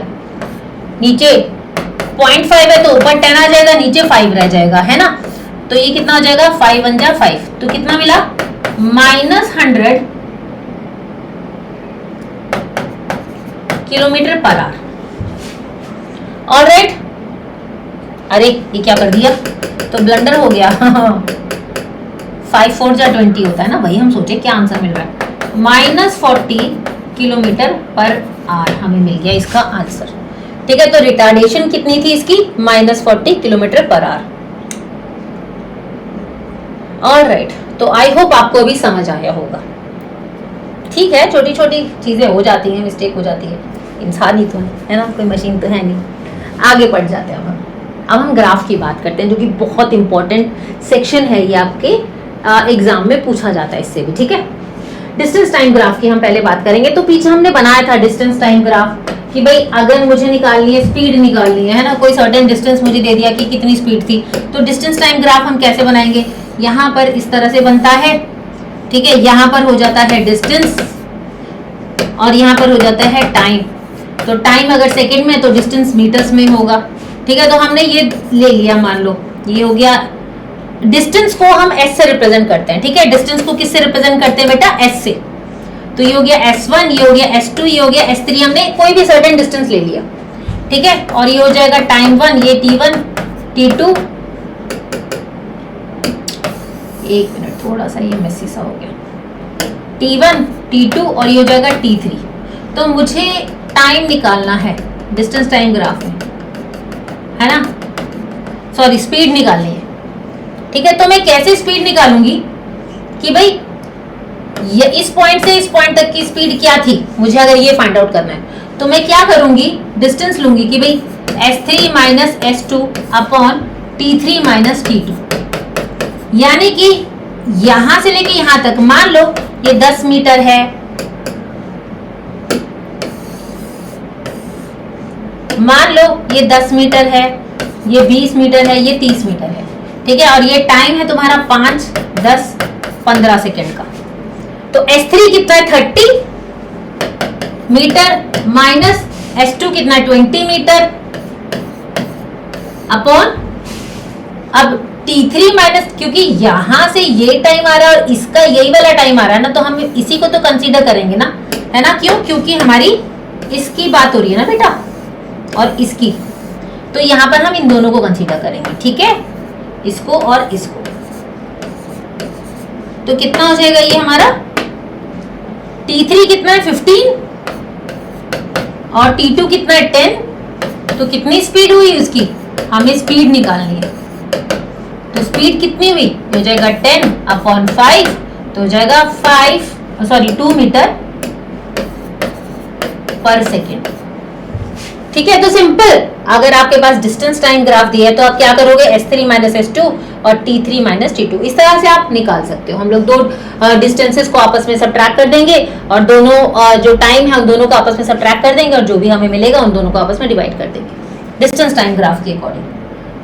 Speaker 1: नीचे 0.5 है तो ऊपर 10 आ जाएगा, नीचे 5 रह जाएगा, है ना। तो ये कितना हो जाएगा 5 1 जा 5, तो कितना मिला -100 किलोमीटर पर आवर। ऑलराइट, अरे ये क्या कर दिया, तो ब्लंडर हो गया 5 4 जा 20 होता है ना, वही हम सोचे क्या आंसर मिल रहा है, -40 किलोमीटर पर आवर हमें मिल गया इसका आंसर, ठीक है। तो रिटार्डेशन कितनी थी इसकी, -40 किलोमीटर पर आवर। ऑलराइट, तो आई होप आपको अभी समझ आया होगा, ठीक है। छोटी छोटी चीजें हो जाती हैं, मिस्टेक हो जाती है, इंसान ही तो है ना, कोई मशीन तो है नहीं। आगे बढ़ जाते हैं अब हम ग्राफ की बात करते हैं, जो कि बहुत इंपॉर्टेंट सेक्शन है, ये आपके एग्जाम में पूछा जाता है इससे भी, ठीक है। डिस्टेंस टाइम ग्राफ की हम पहले बात करेंगे। तो पीछे हमने बनाया था डिस्टेंस टाइम ग्राफ कि भाई अगर मुझे निकालनी है, स्पीड निकालनी है ना, कोई सर्टेन डिस्टेंस मुझे दे दिया कि कितनी स्पीड थी, तो डिस्टेंस टाइम ग्राफ हम कैसे बनाएंगे, यहाँ पर इस तरह से बनता है, ठीक है। यहाँ पर हो जाता है डिस्टेंस और यहाँ पर हो जाता है टाइम। तो टाइम अगर सेकंड में तो डिस्टेंस मीटर्स में होगा, ठीक है। तो हमने ये ले लिया, मान लो ये हो गया, डिस्टेंस को हम s से रिप्रेजेंट करते हैं, ठीक है। डिस्टेंस को किससे रिप्रेजेंट करते हैं बेटा, s से। तो ये हो गया S1, ये हो गया S2, ये हो गया S3, हमने कोई भी सर्टेन डिस्टेंस ले लिया, ठीक है। और ये हो जाएगा टाइम 1, ये T1 T2, एक मिनट थोड़ा सा ये मेसी सा हो गया, T1 T2 और ये हो जाएगा T3। तो मुझे टाइम निकालना है डिस्टेंस टाइम ग्राफ में, है ना, सॉरी स्पीड निकालनी है, ठीक है। तो मैं कैसे स्पीड निकालूंगी कि भाई ये इस पॉइंट से इस पॉइंट तक की स्पीड क्या थी, मुझे अगर ये फाइंड आउट करना है तो मैं क्या करूंगी, डिस्टेंस लूंगी कि भाई S3 minus S2 upon T3 minus T2, यानी कि यहां से लेके यहां तक मान लो ये 10 मीटर है, मान लो ये 10 मीटर है, ये 20 मीटर है, ये 30 मीटर है, ठीक है। और ये टाइम है तुम्हारा 5, 10, 15 सेकेंड का। तो S3 कितना है 30 मीटर माइनस S2 कितना है 20 मीटर अपॉन, अब T3 माइनस, क्योंकि यहां से ये टाइम आ रहा है और इसका यही वाला टाइम आ रहा है ना, तो हम इसी को तो कंसीडर करेंगे ना, है ना। क्यों? क्योंकि हमारी इसकी बात हो रही है ना बेटा और इसकी, तो यहां पर हम इन दोनों को कंसीडर करेंगे, ठीक है, इसको और इसको। तो कितना हो जाएगा ये हमारा, T3 कितना है 15 और T2 कितना है 10, तो कितनी स्पीड हुई उसकी, हमें स्पीड निकालनी है। तो स्पीड कितनी हुई, हो जाएगा 10 अपॉन 5, तो हो जाएगा 2 मीटर पर सेकेंड, ठीक है। तो सिंपल, अगर आपके पास डिस्टेंस टाइम ग्राफ दिया है तो आप क्या करोगे, S3 माइनस S2 और T3 माइनस T2, इस तरह से आप निकाल सकते हो। हम लोग दो डिस्टेंसेस को आपस में सबट्रैक्ट कर देंगे और दोनों जो टाइम है उन दोनों को आपस में सबट्रैक्ट कर देंगे और जो भी हमें मिलेगा उन दोनों को आपस में डिवाइड कर देंगे डिस्टेंस टाइम ग्राफ के अकॉर्डिंग।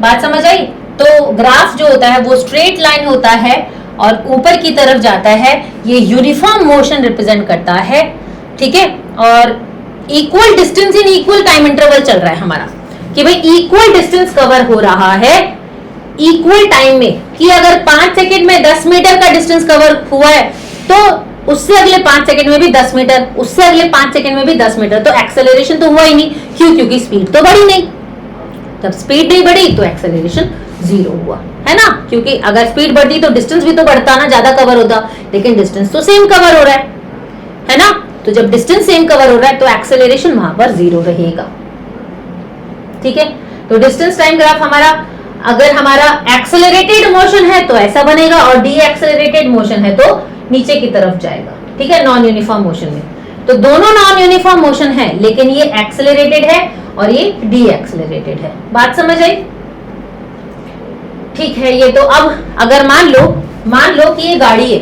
Speaker 1: बात समझ आई? तो ग्राफ जो होता है वो स्ट्रेट लाइन होता है और ऊपर की तरफ जाता है, ये यूनिफॉर्म मोशन रिप्रेजेंट करता है, ठीक है। और equal distance in equal time interval चल रहा है हमारा, कि भाई इक्वल डिस्टेंस कवर हो रहा है इक्वल टाइम में, कि अगर 5 सेकंड में 10 मीटर का डिस्टेंस कवर हुआ है तो उससे अगले 5 सेकंड में भी 10 मीटर, उससे अगले 5 सेकंड में भी 10 मीटर, तो एक्सेलरेशन तो हुआ ही नहीं। क्यों? क्योंकि स्पीड तो बढ़ी नहीं। जब स्पीड नहीं बढ़ी तो एक्सेलरेशन 0 हुआ, है ना। क्योंकि अगर स्पीड बढ़ती तो डिस्टेंस भी तो बढ़ता ना, ज्यादा कवर होता, लेकिन डिस्टेंस तो सेम कवर हो रहा है ना। तो जब डिस्टेंस सेम कवर हो रहा है तो एक्सेलरेशन वहां पर 0 रहेगा, ठीक है। तो डिस्टेंस टाइम ग्राफ हमारा, अगर हमारा एक्सेलरेटेड मोशन है तो ऐसा बनेगा और डी एक्सेलरेटेड मोशन है तो नीचे की तरफ जाएगा, ठीक है, नॉन यूनिफॉर्म मोशन में। तो दोनों नॉन यूनिफॉर्म मोशन है, लेकिन ये एक्सेलरेटेड है और ये डी एक्सेलरेटेड है। बात समझ आई? ठीक है। ये तो अब अगर मान लो कि ये गाड़ी है,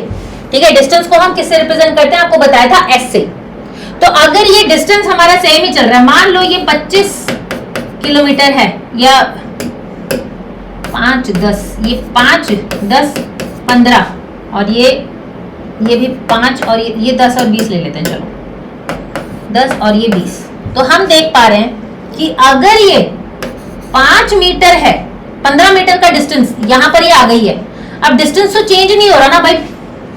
Speaker 1: ठीक है, डिस्टेंस को हम किससे रिप्रेजेंट करते हैं, आपको बताया था S से। तो अगर ये डिस्टेंस हमारा सेम ही चल रहा है, मान लो ये 25 किलोमीटर है या 5, 10, ये 5, 10, 15 और ये भी 5 और ये 10 और 20 ले लेते हैं, चलो 10 और ये 20। तो हम देख पा रहे हैं कि अगर ये 5 मीटर है, 15 मीटर का डिस्टेंस यहां पर ये आ गई है। अब डिस्टेंस तो चेंज नहीं हो रहा ना भाई,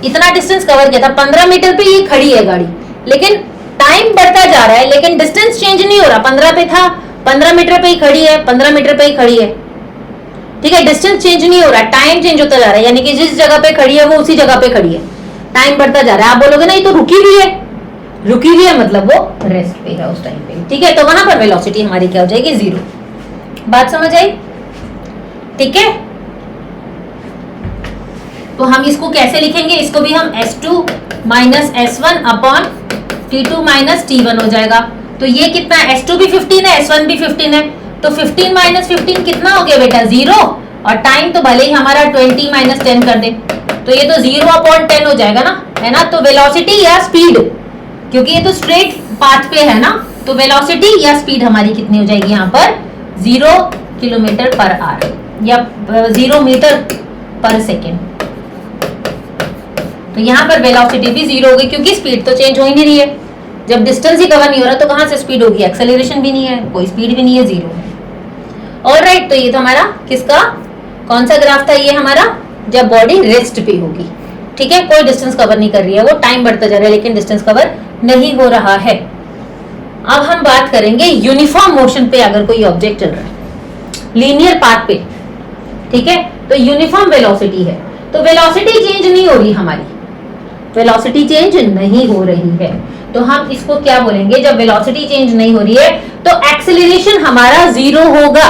Speaker 1: इतना डिस्टेंस कवर किया था, 15 मीटर पे ये खड़ी है गाड़ी, लेकिन टाइम बढ़ता जा रहा है लेकिन डिस्टेंस चेंज नहीं हो रहा। 15 पे था, 15 मीटर पे ही खड़ी है, 15 मीटर पे ही खड़ी है, ठीक है, डिस्टेंस चेंज नहीं हो रहा, टाइम चेंज होता जा रहा है, यानी कि जिस जगह पे खड़ी है वो उसी जगह पे खड़ी है, टाइम बढ़ता जा रहा है। आप बोलोगे ना ये तो रुकी हुई है मतलब वो रेस्ट पे है उस टाइम पे, ठीक है। तो वहां पर वेलोसिटी हमारी क्या हो जाएगी, 0। बात समझ आई? ठीक है। तो हम इसको कैसे लिखेंगे, इसको भी हम S2 minus S1 upon T2 minus T1 हो जाएगा। तो ये कितना है, S2 भी 15 है, S1 भी 15 है, तो 15 माइनस 15 कितना हो गया बेटा, 0। और टाइम तो भले ही हमारा 20 माइनस 10 कर दे तो ये तो 0 अपॉन 10 हो जाएगा ना, है ना। तो वेलोसिटी या स्पीड, क्योंकि ये तो स्ट्रेट पाथ पे है ना, तो वेलोसिटी या स्पीड हमारी कितनी हो जाएगी यहाँ पर, 0 किलोमीटर पर आवर या 0 मीटर पर सेकेंड। तो यहाँ पर वेलोसिटी भी 0 होगी क्योंकि स्पीड तो चेंज हो ही नहीं रही है। जब डिस्टेंस ही कवर नहीं हो रहा तो कहां से स्पीड होगी, एक्सेलरेशन भी नहीं है, कोई स्पीड भी नहीं है, 0 है। ऑलराइट, तो ये तो हमारा किसका, कौन सा ग्राफ था ये हमारा, जब बॉडी रेस्ट पे होगी, ठीक है, कोई डिस्टेंस कवर नहीं कर रही है, वो टाइम बढ़ता जा रहा है लेकिन डिस्टेंस कवर नहीं हो रहा है। अब हम बात करेंगे यूनिफॉर्म मोशन पे, अगर कोई ऑब्जेक्ट चल रहा है लीनियर पाथ पे, ठीक है, तो यूनिफॉर्म वेलोसिटी है, तो वेलोसिटी चेंज नहीं हो रही हमारी, वेलोसिटी चेंज नहीं हो रही है, तो हम इसको क्या बोलेंगे, जब वेलोसिटी चेंज नहीं हो रही है तो एक्सेलरेशन हमारा जीरो होगा।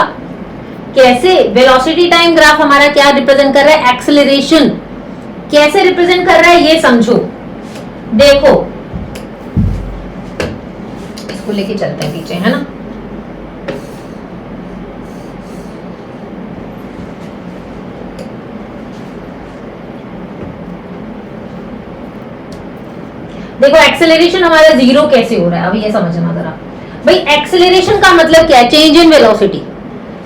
Speaker 1: कैसे? वेलोसिटी टाइम ग्राफ हमारा क्या रिप्रेजेंट कर रहा है, एक्सेलरेशन। कैसे रिप्रेजेंट कर रहा है ये समझो, देखो इसको लेके चलते हैं पीछे, है ना। देखो एक्सेलरेशन हमारा जीरो कैसे हो रहा है, अब ये समझना जरा भाई। एक्सेलरेशन का मतलब क्या है, चेंज इन वेलोसिटी।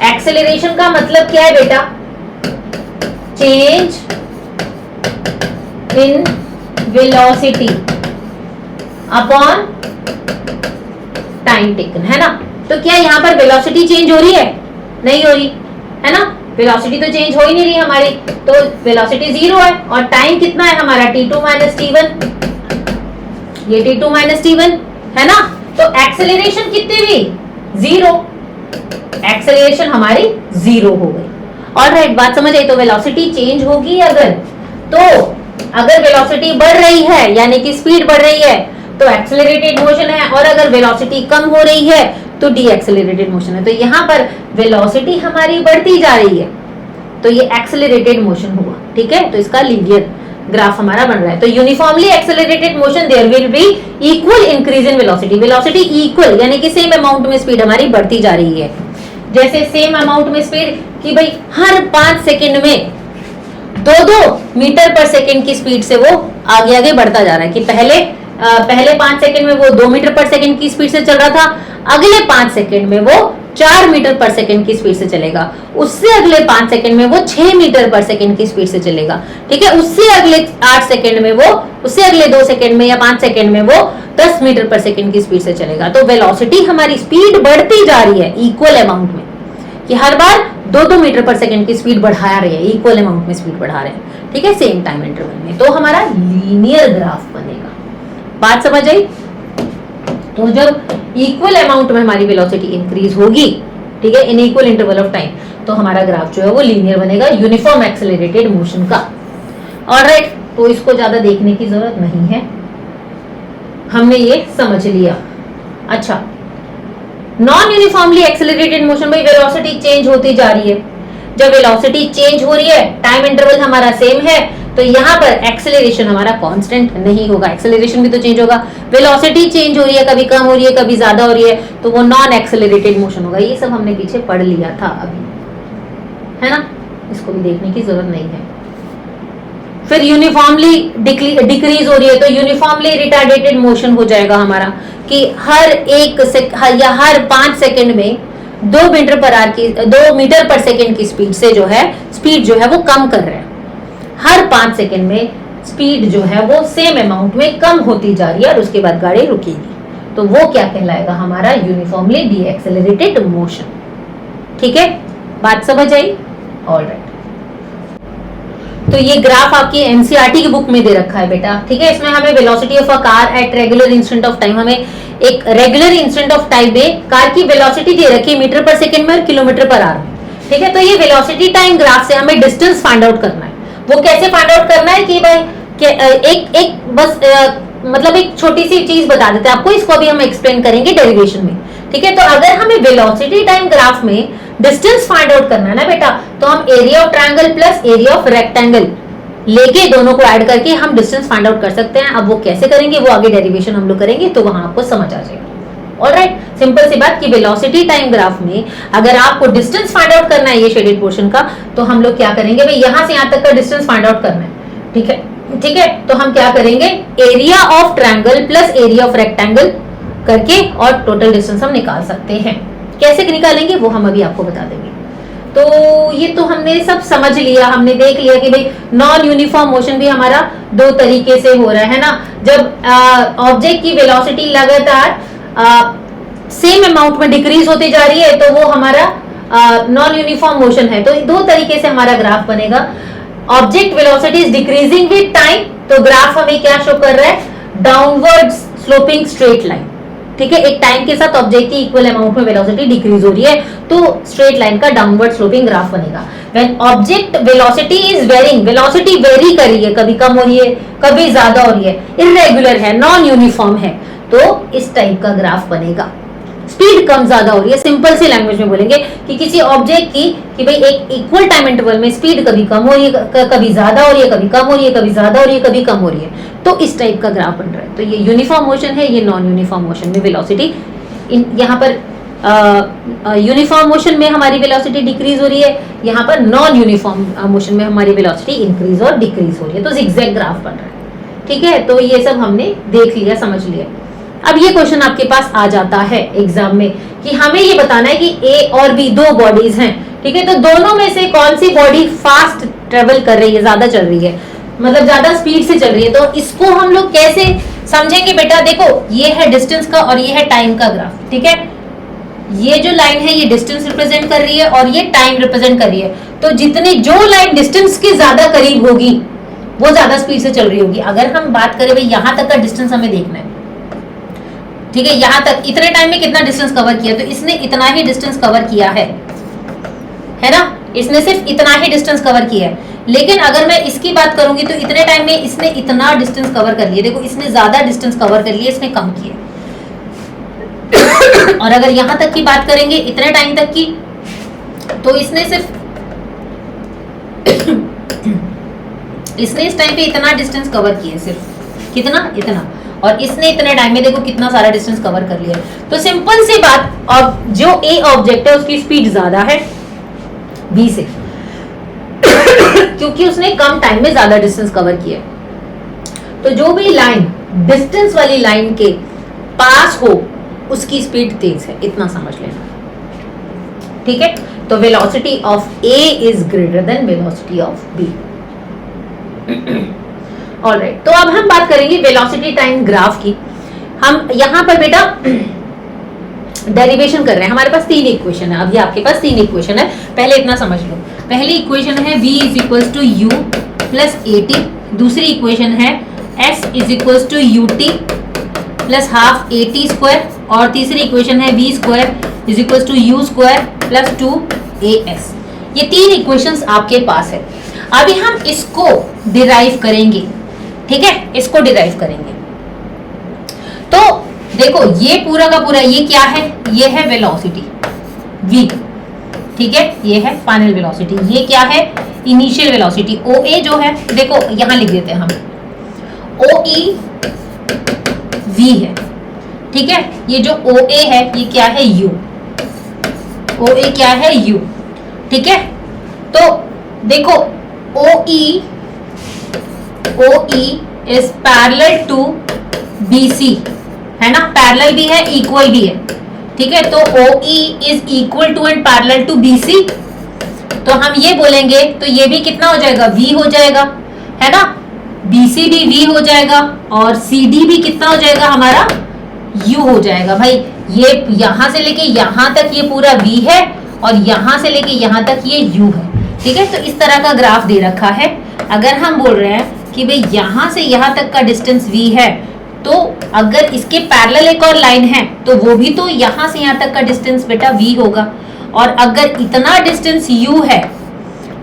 Speaker 1: एक्सेलरेशन का मतलब क्या है बेटा, change in velocity upon time taken, है ना। तो क्या यहाँ पर वेलोसिटी चेंज हो रही है, नहीं हो रही है ना, वेलोसिटी तो चेंज हो ही नहीं रही हमारी, तो वेलोसिटी जीरो है। और टाइम कितना है हमारा, t2 माइनस t1, ये t2 माइनस t1 है ना। तो एक्सेलरेशन कितनी हुई, जीरो, एक्सेलरेशन हमारी जीरो हो गई। ऑलराइट, बात समझ आई। तो वेलोसिटी चेंज होगी अगर, तो अगर वेलोसिटी बढ़ रही है यानी कि स्पीड बढ़ रही है तो एक्सेलरेटेड मोशन है, और अगर वेलोसिटी कम हो रही है तो डी एक्सेलरेटेड मोशन है। तो यहाँ पर वेलोसिटी हमारी बढ़ती जा रही है तो ये एक्सेलरेटेड मोशन हुआ, ठीक है। तो इसका लीनियर ग्राफ हमारा बन रहा है। तो uniformly accelerated motion there will be equal increase in velocity, velocity equal यानी कि सेम अमाउंट में स्पीड हमारी बढ़ती जा रही है। जैसे सेम अमाउंट में स्पीड कि भाई हर 5 सेकंड में 2-2 मीटर पर सेकंड की स्पीड से वो आगे आगे बढ़ता जा रहा है, कि पहले 5 सेकंड में वो 2 मीटर पर सेकंड की स्पीड से चल रहा था, अगले 5 सेकंड में वो 4 मीटर पर सेकंड की स्पीड से चलेगा, उससे अगले 5 सेकंड में वो 6 मीटर पर सेकंड की स्पीड से चलेगा, ठीक है। उससे अगले 8 सेकंड में वो, उससे अगले 2 सेकंड में या 5 सेकंड में वो 10 मीटर पर सेकंड की स्पीड से चलेगा। तो वेलोसिटी हमारी स्पीड बढ़ती जा रही है इक्वल अमाउंट में, कि हर बार 2-2 मीटर पर सेकंड की स्पीड बढ़ा रहे हैं, इक्वल अमाउंट में स्पीड बढ़ा रहे हैं, ठीक है, सेम टाइम इंटरवल में। तो हमारा लीनियर ग्राफ बनेगा। बात समझ आई। तो जब इक्वल अमाउंट में हमारी वेलोसिटी इंक्रीज होगी, ठीक है, in equal interval of time, तो हमारा ग्राफ जो है वो लीनियर बनेगा, यूनिफॉर्म एक्सेलरेटेड मोशन का। ऑलराइट, तो इसको ज्यादा देखने की जरूरत नहीं है, हमने ये समझ लिया। अच्छा, नॉन यूनिफॉर्मली एक्सेलरेटेड मोशन में वेलोसिटी चेंज होती जा रही है। जब वेलोसिटी चेंज हो रही है, टाइम इंटरवल हमारा सेम है, तो यहाँ पर एक्सेलरेशन हमारा कांस्टेंट नहीं होगा, एक्सेलरेशन भी तो चेंज होगा। वेलोसिटी चेंज हो रही है, कभी कम हो रही है, कभी ज्यादा हो रही है, तो वो नॉन एक्सेलरेटेड मोशन होगा। ये सब हमने पीछे पढ़ लिया था अभी, है ना, इसको भी देखने की जरूरत नहीं है। फिर यूनिफॉर्मली डिक्रीज हो रही है, तो यूनिफॉर्मली रिटार्डेटेड मोशन हो जाएगा हमारा, कि हर 5 सेकंड में 2 मीटर पर सेकंड की स्पीड से जो है वो कम कर रहे हैं। हर 5 सेकंड में स्पीड जो है वो सेम अमाउंट में कम होती जा रही है, और उसके बाद गाड़ी रुकेगी, तो वो क्या कहलाएगा, हमारा यूनिफॉर्मली डी एक्सेलरेटेड मोशन, ठीक है। बात समझ आई। ऑलराइट, तो ये ग्राफ आपकी एनसीईआरटी की बुक में दे रखा है बेटा, ठीक है। इसमें हमें velocity of a car at regular instant of time, हमें एक रेगुलर इंस्टेंट ऑफ टाइम में कार की वेलोसिटी दे रखी है मीटर पर सेकंड में और किलोमीटर पर आवर, ठीक है। तो ये वेलोसिटी टाइम ग्राफ से हमें डिस्टेंस फाइंड आउट करना है। वो कैसे फाइंड आउट करना है कि भाई मतलब एक छोटी सी चीज बता देते हैं आपको, इसको अभी हम एक्सप्लेन करेंगे डेरिवेशन में, ठीक है। तो अगर हमें वेलोसिटी टाइम ग्राफ में डिस्टेंस फाइंड आउट करना है ना बेटा, तो हम area of triangle plus area of rectangle लेके दोनों को ऐड करके हम डिस्टेंस फाइंड आउट कर सकते हैं। अब वो कैसे करेंगे वो आगे डेरिवेशन हम लोग करेंगे, तो वहां आपको समझ आ जाएगा। ऑलराइट, सिंपल सी बात कि वेलोसिटी टाइम ग्राफ में अगर आपको डिस्टेंस फाइंड आउट करना है ये शेडेड पोर्शन का, तो हम लोग क्या करेंगे भाई, यहां से यहां तक का डिस्टेंस फाइंड आउट करना है, ठीक है, ठीक है। तो हम क्या करेंगे, area of triangle plus area of rectangle करके और टोटल डिस्टेंस हम निकाल सकते हैं। कैसे निकालेंगे वो हम अभी आपको बता देंगे। तो ये तो हमने सब समझ लिया, हमने देख लिया कि भाई नॉन यूनिफॉर्म मोशन भी हमारा 2 तरीके से हो रहा है ना। जब ऑब्जेक्ट की वेलोसिटी लगातार सेम अमाउंट में डिक्रीज होती जा रही है, तो वो हमारा नॉन यूनिफॉर्म मोशन है। तो 2 तरीके से हमारा ग्राफ बनेगा। Object velocity is decreasing with time, तो ग्राफ हमें क्या शो कर रहा है, डाउनवर्ड स्लोपिंग स्ट्रेट लाइन। ठीक है, एक टाइम के साथ ऑब्जेक्ट की इक्वल अमाउंट में वेलोसिटी डिक्रीज हो रही है तो स्ट्रेट लाइन का डाउनवर्ड स्लोपिंग ग्राफ बनेगा। When object velocity is varying, velocity vary कर रही है, कभी कम हो रही है कभी ज्यादा हो रही है, इर्रेगुलर है, नॉन यूनिफॉर्म है, तो इस टाइप का ग्राफ बनेगा। स्पीड कम ज्यादा हो रही है, सिंपल सी लैंग्वेज में बोलेंगे कि किसी ऑब्जेक्ट की कि भाई एक इक्वल टाइम इंटरवल में स्पीड कभी कम हो रही है, कभी ज्यादा हो रही है, कभी कम हो रही है, कभी ज्यादा हो रही है, कभी कम हो रही है, तो इस टाइप का ग्राफ बन रहा है। तो ये यूनिफॉर्म मोशन है, ये नॉन यूनिफॉर्म मोशन में वेलोसिटी, यहाँ पर यूनिफॉर्म मोशन में हमारी वेलोसिटी डिक्रीज हो रही है, यहाँ पर नॉन यूनिफॉर्म मोशन में हमारी वेलोसिटी इंक्रीज और डिक्रीज हो रही है, तो जिगजैग ग्राफ बन रहा है। ठीक है, तो ये सब हमने देख लिया, समझ लिया। अब ये क्वेश्चन आपके पास आ जाता है एग्जाम में कि हमें ये बताना है कि ए और बी दो बॉडीज हैं। ठीक है, तो दोनों में से कौन सी बॉडी फास्ट ट्रेवल कर रही है, ज्यादा चल रही है, मतलब ज्यादा स्पीड से चल रही है, तो इसको हम लोग कैसे समझेंगे बेटा। देखो ये है डिस्टेंस का और ये है टाइम का ग्राफ। ठीक है, ये जो लाइन है ये डिस्टेंस रिप्रेजेंट कर रही है और ये टाइम रिप्रेजेंट कर रही है, तो जितनी जो लाइन डिस्टेंस के ज्यादा करीब होगी वो ज्यादा स्पीड से चल रही होगी। अगर हम बात करें भाई यहां तक का डिस्टेंस हमें देखना है, ठीक है, यहां तक इतने टाइम में कितना डिस्टेंस कवर किया, तो इसने इतना ही डिस्टेंस कवर किया है ना, इसने सिर्फ इतना ही डिस्टेंस कवर किया है। लेकिन अगर मैं इसकी बात करूंगी तो इतने टाइम में इसने इतना डिस्टेंस कवर कर लिया, देखो इसने ज्यादा डिस्टेंस कवर कर लिया, इसने कम किया। और अगर यहां तक की बात करेंगे इतने टाइम तक की, तो इसने सिर्फ इसने इस टाइम पे इतना डिस्टेंस कवर किया, सिर्फ कितना, इतना, और इसने इतने टाइम में देखो कितना सारा डिस्टेंस कवर कर लिया। तो सिंपल सी बात, अब जो ए ऑब्जेक्ट है उसकी स्पीड ज्यादा है बी से क्योंकि उसने कम टाइम में ज्यादा डिस्टेंस कवर किया। तो जो भी लाइन डिस्टेंस वाली लाइन के पास हो उसकी स्पीड तेज है, इतना समझ लेना। ठीक है, तो velocity of A is greater than velocity of B. Alright, तो अब हम बात करेंगे वेलोसिटी टाइम ग्राफ की। हम यहां पर बेटा डेरिवेशन कर रहे हैं, हमारे पास तीन इक्वेशन है, अभी आपके पास तीन इक्वेशन है, पहले इतना समझ लो। पहली इक्वेशन है v is equals to u plus a t, दूसरी इक्वेशन है s is equals to u t plus half a t square, और तीसरी इक्वेशन है v square is equals to u square plus 2as। ये तीन equations आपके पास है। अभी हम इसको डिराइव करेंगे, ठीक है, इसको डिराइव करेंगे। तो देखो ये पूरा का पूरा ये क्या है, ये है वेलोसिटी v, ठीक है, ये है फाइनल वेलोसिटी, ये क्या है इनिशियल वेलोसिटी OA जो है, देखो यहां लिख देते हैं हम OE v है, ठीक है, ये जो OA है ये क्या है u, OA क्या है u, ठीक है। तो देखो OE is parallel to BC, है ना, पैरेलल भी है इक्वल भी है, ठीक है। तो OE is equal to and parallel to BC, तो हम ये बोलेंगे तो ये भी कितना हो जाएगा V हो जाएगा, है ना, BC भी V हो जाएगा और CD भी कितना हो जाएगा हमारा U हो जाएगा। भाई ये यहां से लेके यहां तक ये पूरा V है और यहां से लेके यहां तक ये U है, ठीक है। तो इस तरह का ग्राफ दे रखा है। अगर हम बोल रहे हैं कि भाई यहां से यहां तक का डिस्टेंस V है, तो अगर इसके पैरेलल एक और लाइन है तो वो भी तो यहां से यहां तक का डिस्टेंस बेटा V होगा, और अगर इतना डिस्टेंस U है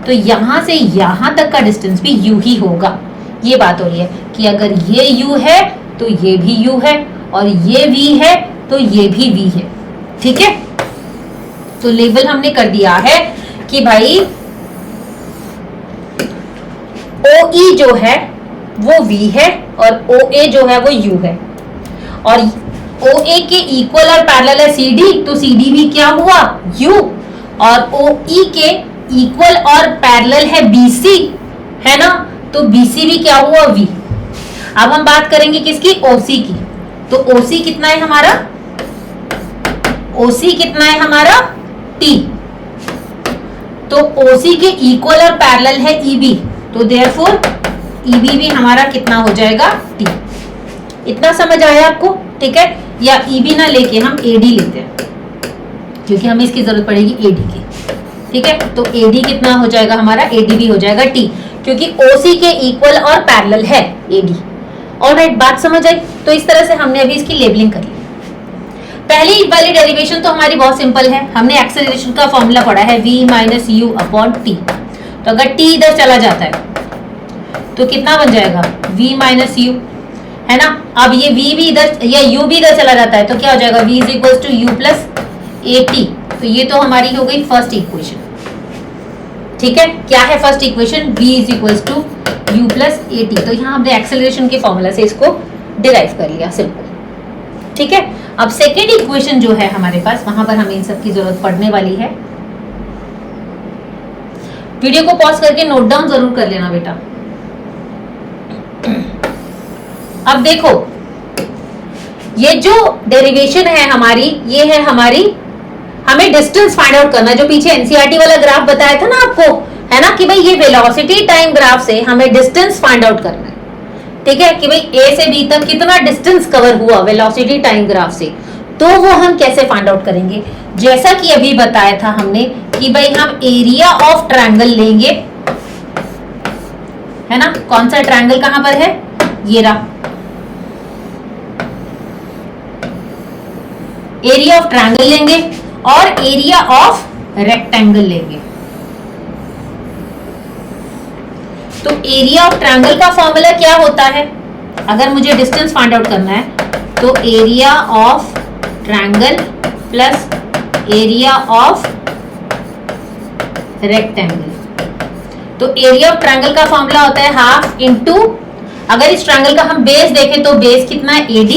Speaker 1: तो यहां से यहां तक का डिस्टेंस भी U ही होगा। ये बात हो रही है कि अगर ये U है तो ये भी U है, और ये V है तो ये भी V है, ठीक है। तो लेबल हमने कर दिया है कि भाई OE जो है वो V है और OA जो है वो U है, और OA के इक्वल और पैरेलल है CD, तो CD भी क्या हुआ U, और OE के इक्वल और पैरेलल है BC, है ना, तो BC भी क्या हुआ V। अब हम बात करेंगे किसकी, OC की। तो OC कितना है हमारा, OC कितना है हमारा T, तो OC के इक्वल और पैरेलल है EB, तो देयरफॉर EB भी हमारा कितना हो जाएगा T। इतना समझ आया आपको, ठीक है। या EB ना लेके हम AD लेते हैं क्योंकि हमें इसकी जरूरत पड़ेगी AD की, ठीक है। तो AD कितना हो जाएगा हमारा, AD भी हो जाएगा T, क्योंकि OC के इक्वल और पैरेलल है AD। ऑलराइट, बात समझ आई? तो इस तरह से हमने अभी इसकी लेबलिंग कर ली। पहली वाली डेरिवेशन तो हमारी बहुत सिंपल है, हमने एक्सेलरेशन का फॉर्मूला पढ़ा है v minus u upon T. तो अगर t इधर चला जाता है तो कितना बन जाएगा v माइनस यू, है ना। अब ये v भी इधर या u भी इधर चला जाता है तो क्या हो जाएगा v is equal to u plus a t. तो ये तो हमारी हो गई फर्स्ट इक्वेशन। ठीक है, क्या है first equation? v is equal to u plus a t. तो यहाँ हमने एक्सेलरेशन के फॉर्मूला से इसको डिराइव कर लिया, सिंपल। ठीक है, अब सेकेंड इक्वेशन जो है हमारे पास, वहां पर हमें इन सब की जरूरत पड़ने वाली है। वीडियो को पॉज करके नोट डाउन जरूर कर लेना बेटा। अब देखो, ये जो डेरिवेशन है हमारी, ये है हमारी, हमें डिस्टेंस फाइंड आउट करना है। जो पीछे एनसीईआरटी वाला ग्राफ बताया था ना आपको, है ना, कि भाई ये वेलोसिटी टाइम ग्राफ से हमें डिस्टेंस फाइंड आउट करना है। ठीक है, कि भाई ए से बी तक कितना डिस्टेंस कवर हुआ वेलोसिटी टाइम ग्राफ से। तो वो हम कैसे फाइंड आउट करेंगे? जैसा कि अभी बताया था हमने कि भाई हम एरिया ऑफ ट्रायंगल लेंगे, है ना। कौन सा ट्रायंगल कहां पर है? ये रहा, एरिया ऑफ ट्रायंगल लेंगे और एरिया ऑफ रेक्टेंगल लेंगे। तो एरिया ऑफ ट्रायंगल का फॉर्मूला क्या होता है? अगर मुझे डिस्टेंस फाइंड आउट करना है तो area of triangle plus area of rectangle. तो एरिया ऑफ ट्रायंगल का फॉर्मूला होता है हाफ इंटू, अगर इस ट्रायंगल का हम बेस देखें तो बेस कितना है AD,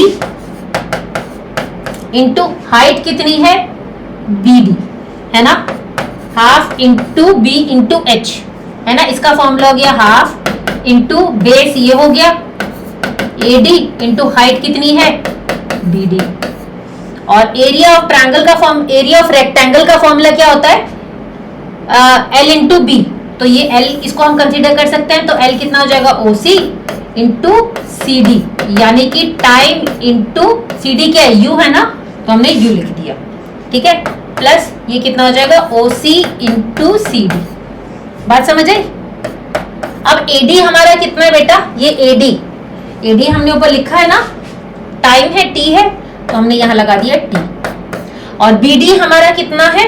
Speaker 1: इंटू हाइट कितनी है BD, है ना। Half into B into H, है ना। इसका फॉर्मूला हो गया हाफ इंटू बेस, ये हो गया AD इंटू हाइट कितनी है BD। और एरिया ऑफ ट्रायंगल का एरिया ऑफ रेक्टेंगल का फॉर्मूला क्या होता है? L into b. तो ये L इसको हम कंसीडर कर सकते हैं, तो L कितना हो जाएगा OC इंटू CD, यानी कि टाइम इंटू CD क्या है? U है ना, तो हमने U लिख दिया। ठीक है, प्लस ये कितना हो जाएगा OC इंटू CD। बात समझ आई? अब AD हमारा कितना है बेटा? ये AD हमने ऊपर लिखा है ना, टाइम है T है, तो हमने यहां लगा दिया T। और BD हमारा कितना है?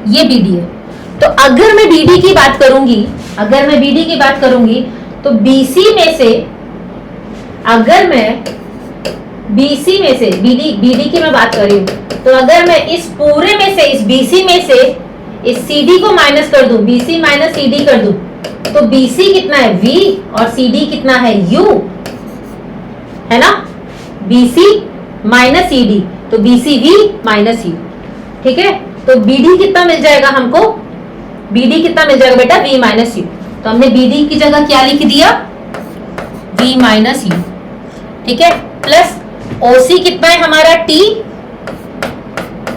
Speaker 1: ये BD है। तो अगर मैं BD की बात करूंगी, तो BC में से, अगर मैं BC में से BD की मैं बात कर रही हूं, तो अगर मैं इस पूरे में से, इस BC में से इस CD को माइनस कर दूं, BC माइनस CD कर दूं, तो BC कितना है V और CD कितना है U, है ना। BC माइनस CD, तो BCV माइनस U। ठीक है, तो BD कितना मिल जाएगा हमको? BD कितना मिल जाएगा बेटा? V minus U। तो हमने BD की जगह क्या लिख दिया? V minus U। ठीक है, प्लस OC कितना है हमारा? T,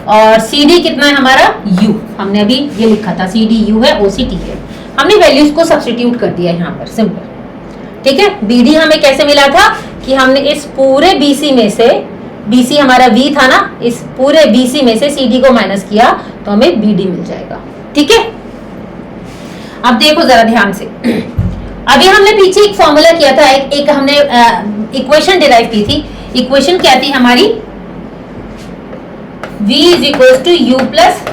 Speaker 1: और CD कितना है हमारा? U। हमने अभी ये लिखा था CD U है, OC T है। हमने वैल्यूज को सब्स्टिट्यूट कर दिया यहाँ पर, सिंपल। ठीक है, BD हमें कैसे मिला था कि हमने इस पूरे BC में से, BC हमारा V था ना, इस पूरे BC में से CD को माइनस किया तो हमें BD मिल जाएगा। ठीक है, अब देखो जरा ध्यान से। अभी हमने पीछे एक फॉर्मूला किया था, एक हमने इक्वेशन डिराइव की थी। इक्वेशन क्या थी हमारी? V is equal to u plus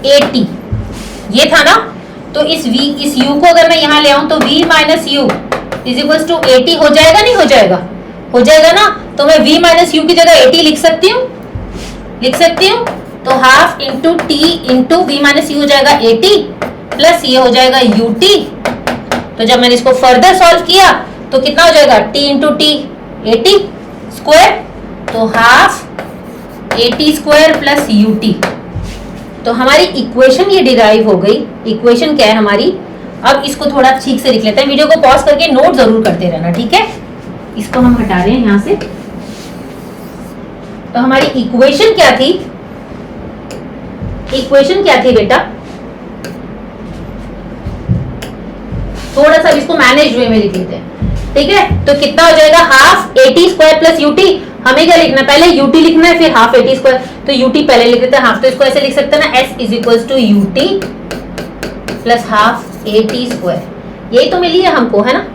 Speaker 1: AT, ये था ना। तो इस U को अगर मैं यहाँ ले आऊं तो V minus u is equal to AT हो जाएगा, नहीं हो जाएगा? हो जाएगा ना। तो मैं V माइनस यू की जगह AT लिख सकती हूँ। तो half into T into V minus you हो जाएगा AT, प्लस ये हो जाएगा UT। तो जब मैंने इसको फर्दर सॉल्व किया तो कितना हो जाएगा? T इंटू T 80 स्क्वायर, तो half AT square plus UT। तो हमारी इक्वेशन ये डिराइव हो गई। इक्वेशन क्या है हमारी? अब इसको थोड़ा ठीक से लिख लेते हैं, वीडियो को पॉज करके नोट जरूर करते रहना। ठीक है, इसको हम हटा रहे हैं यहां से। तो हमारी इक्वेशन क्या थी? इक्वेशन क्या थी बेटा? थोड़ा सा इसको मैनेज वे में लिख लेते हैं। ठीक है, तो कितना हो जाएगा? Half AT square plus UT। हमें क्या लिखना है? पहले UT लिखना है, फिर हाफ AT स्क्वायर। तो UT पहले लिख देते हैं, हाफ। तो इसको ऐसे लिख सकते हैं ना, S is equal to UT plus half AT square. यही तो मिली है हमको, है ना,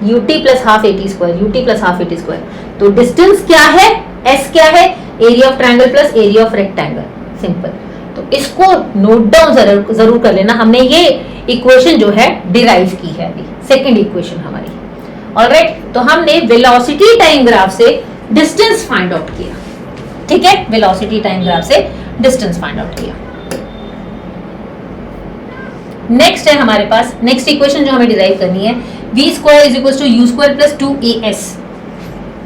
Speaker 1: ut plus half a t square, ut plus half a t square. तो डिस्टेंस क्या है, s क्या है, area of triangle plus area of rectangle, simple. तो इसको नोट डाउन जरूर कर लेना। हमने ये इक्वेशन जो है डिराइव की है अभी, सेकंड इक्वेशन हमारी। ऑलराइट, तो हमने वेलोसिटी टाइम ग्राफ से डिस्टेंस फाइंड आउट किया, ठीक है, वेलोसिटी टाइम ग्राफ से डिस्टेंस फाइंड आउट किया। नेक्स्ट है हमारे पास, नेक्स्ट इक्वेशन जो हमें डिराइव करनी है, v square is equal to u square plus 2as,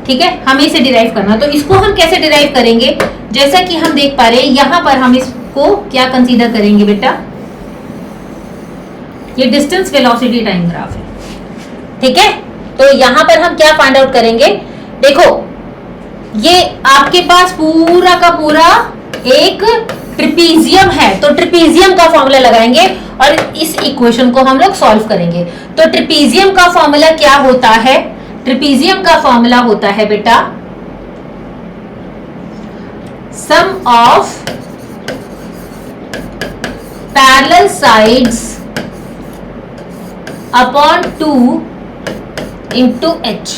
Speaker 1: ठीक है, हमें इसे डिराइव करना। तो इसको हम कैसे डिराइव करेंगे, जैसा कि हम देख पा रहे हैं यहां पर हम इसको क्या कंसीडर करेंगे बेटा, ये डिस्टेंस वेलोसिटी टाइम ग्राफ है, ठीक है। तो यहां पर हम क्या फाइंड आउट करेंगे, देखो ये आपके पास पूरा का पूरा एक ट्रिपीजियम है, तो ट्रिपीजियम का फॉर्मूला लगाएंगे और इस इक्वेशन को हम लोग सॉल्व करेंगे। तो ट्रिपीजियम का फॉर्मूला क्या होता है, ट्रिपीजियम का फॉर्मूला होता है बेटा sum of parallel sides upon 2 into h,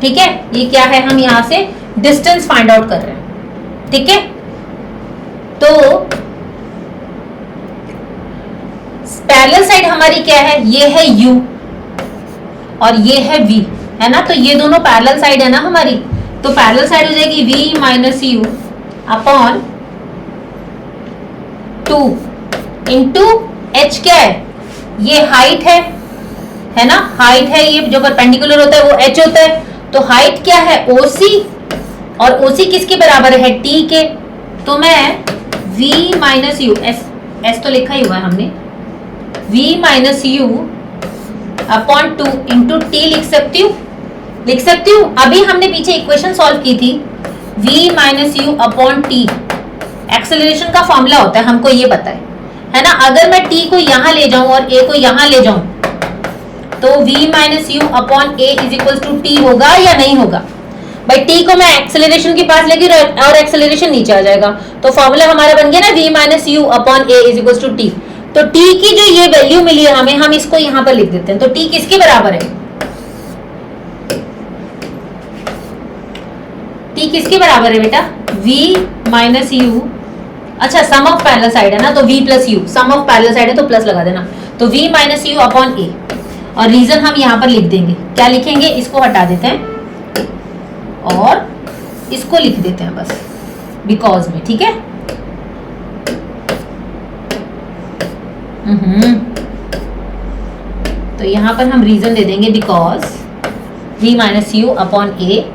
Speaker 1: ठीक है। ये क्या है, हम यहां से डिस्टेंस फाइंड आउट कर रहे हैं, ठीक है। तो पैरेलल साइड हमारी क्या है, ये है u और ये है v, है ना। तो ये दोनों पैरेलल साइड है ना हमारी, तो पैरेलल साइड हो जाएगी v minus u upon 2 into h, क्या है, ये हाइट है ना, हाइट है, ये जो परपेंडिकुलर होता है वो h होता है। तो हाइट क्या है, OC, और OC किसके बराबर है, t के। तो मैं v माइनस यू, s तो लिखा ही हुआ है हमने, v minus u upon 2 into T लिख सकती हूँ। अभी हमने पीछे इक्वेशन सॉल्व की थी, v minus u upon T acceleration का फॉर्मूला होता है, हमको ये पता है ना। अगर मैं t को यहां ले जाऊं और a को यहां ले जाऊं तो v minus u upon a is equal to t होगा या नहीं होगा भाई। t को मैं एक्सेलरेशन के पास लेगी और एक्सेलरेशन नीचे आ जाएगा, तो फॉर्मूला हमारा बन गया ना v minus u upon a is equal to t. तो t की जो ये वैल्यू मिली है हमें, हम इसको यहां पर लिख देते हैं। तो t किसके बराबर है, t किसके बराबर है बेटा, v माइनस यू, अच्छा सम ऑफ पैरेलल साइड है ना, तो v plus u, sum of parallel side है तो प्लस लगा देना। तो v minus u upon a, और रीजन हम यहां पर लिख देंगे, क्या लिखेंगे, इसको हटा देते हैं और इसको लिख देते हैं बस बिकॉज में, ठीक है। तो यहां पर हम रीजन दे देंगे because v minus u upon a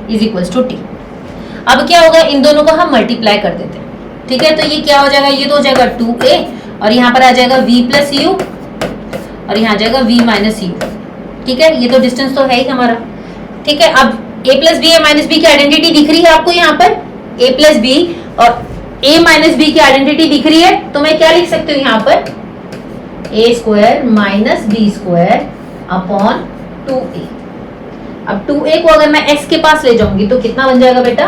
Speaker 1: is equals to t. अब क्या होगा, इन दोनों को हम मल्टीप्लाई कर देते हैं, ठीक है। तो ये क्या हो जाएगा, ये तो हो जाएगा 2a और यहाँ पर आ जाएगा v प्लस यू और यहाँ आ जाएगा v माइनस यू, ठीक है। ये तो डिस्टेंस तो है ही हमारा, ठीक है। अब a plus b, a minus b की आइडेंटिटी दिख रही है आपको यहाँ पर, a प्लस बी और a माइनस बी की आइडेंटिटी दिख रही है। तो मैं क्या लिख सकती हूँ यहाँ पर, a square minus b square upon 2a। अब 2a को अगर मैं x के पास ले जाऊंगी तो कितना बन जाएगा बेटा,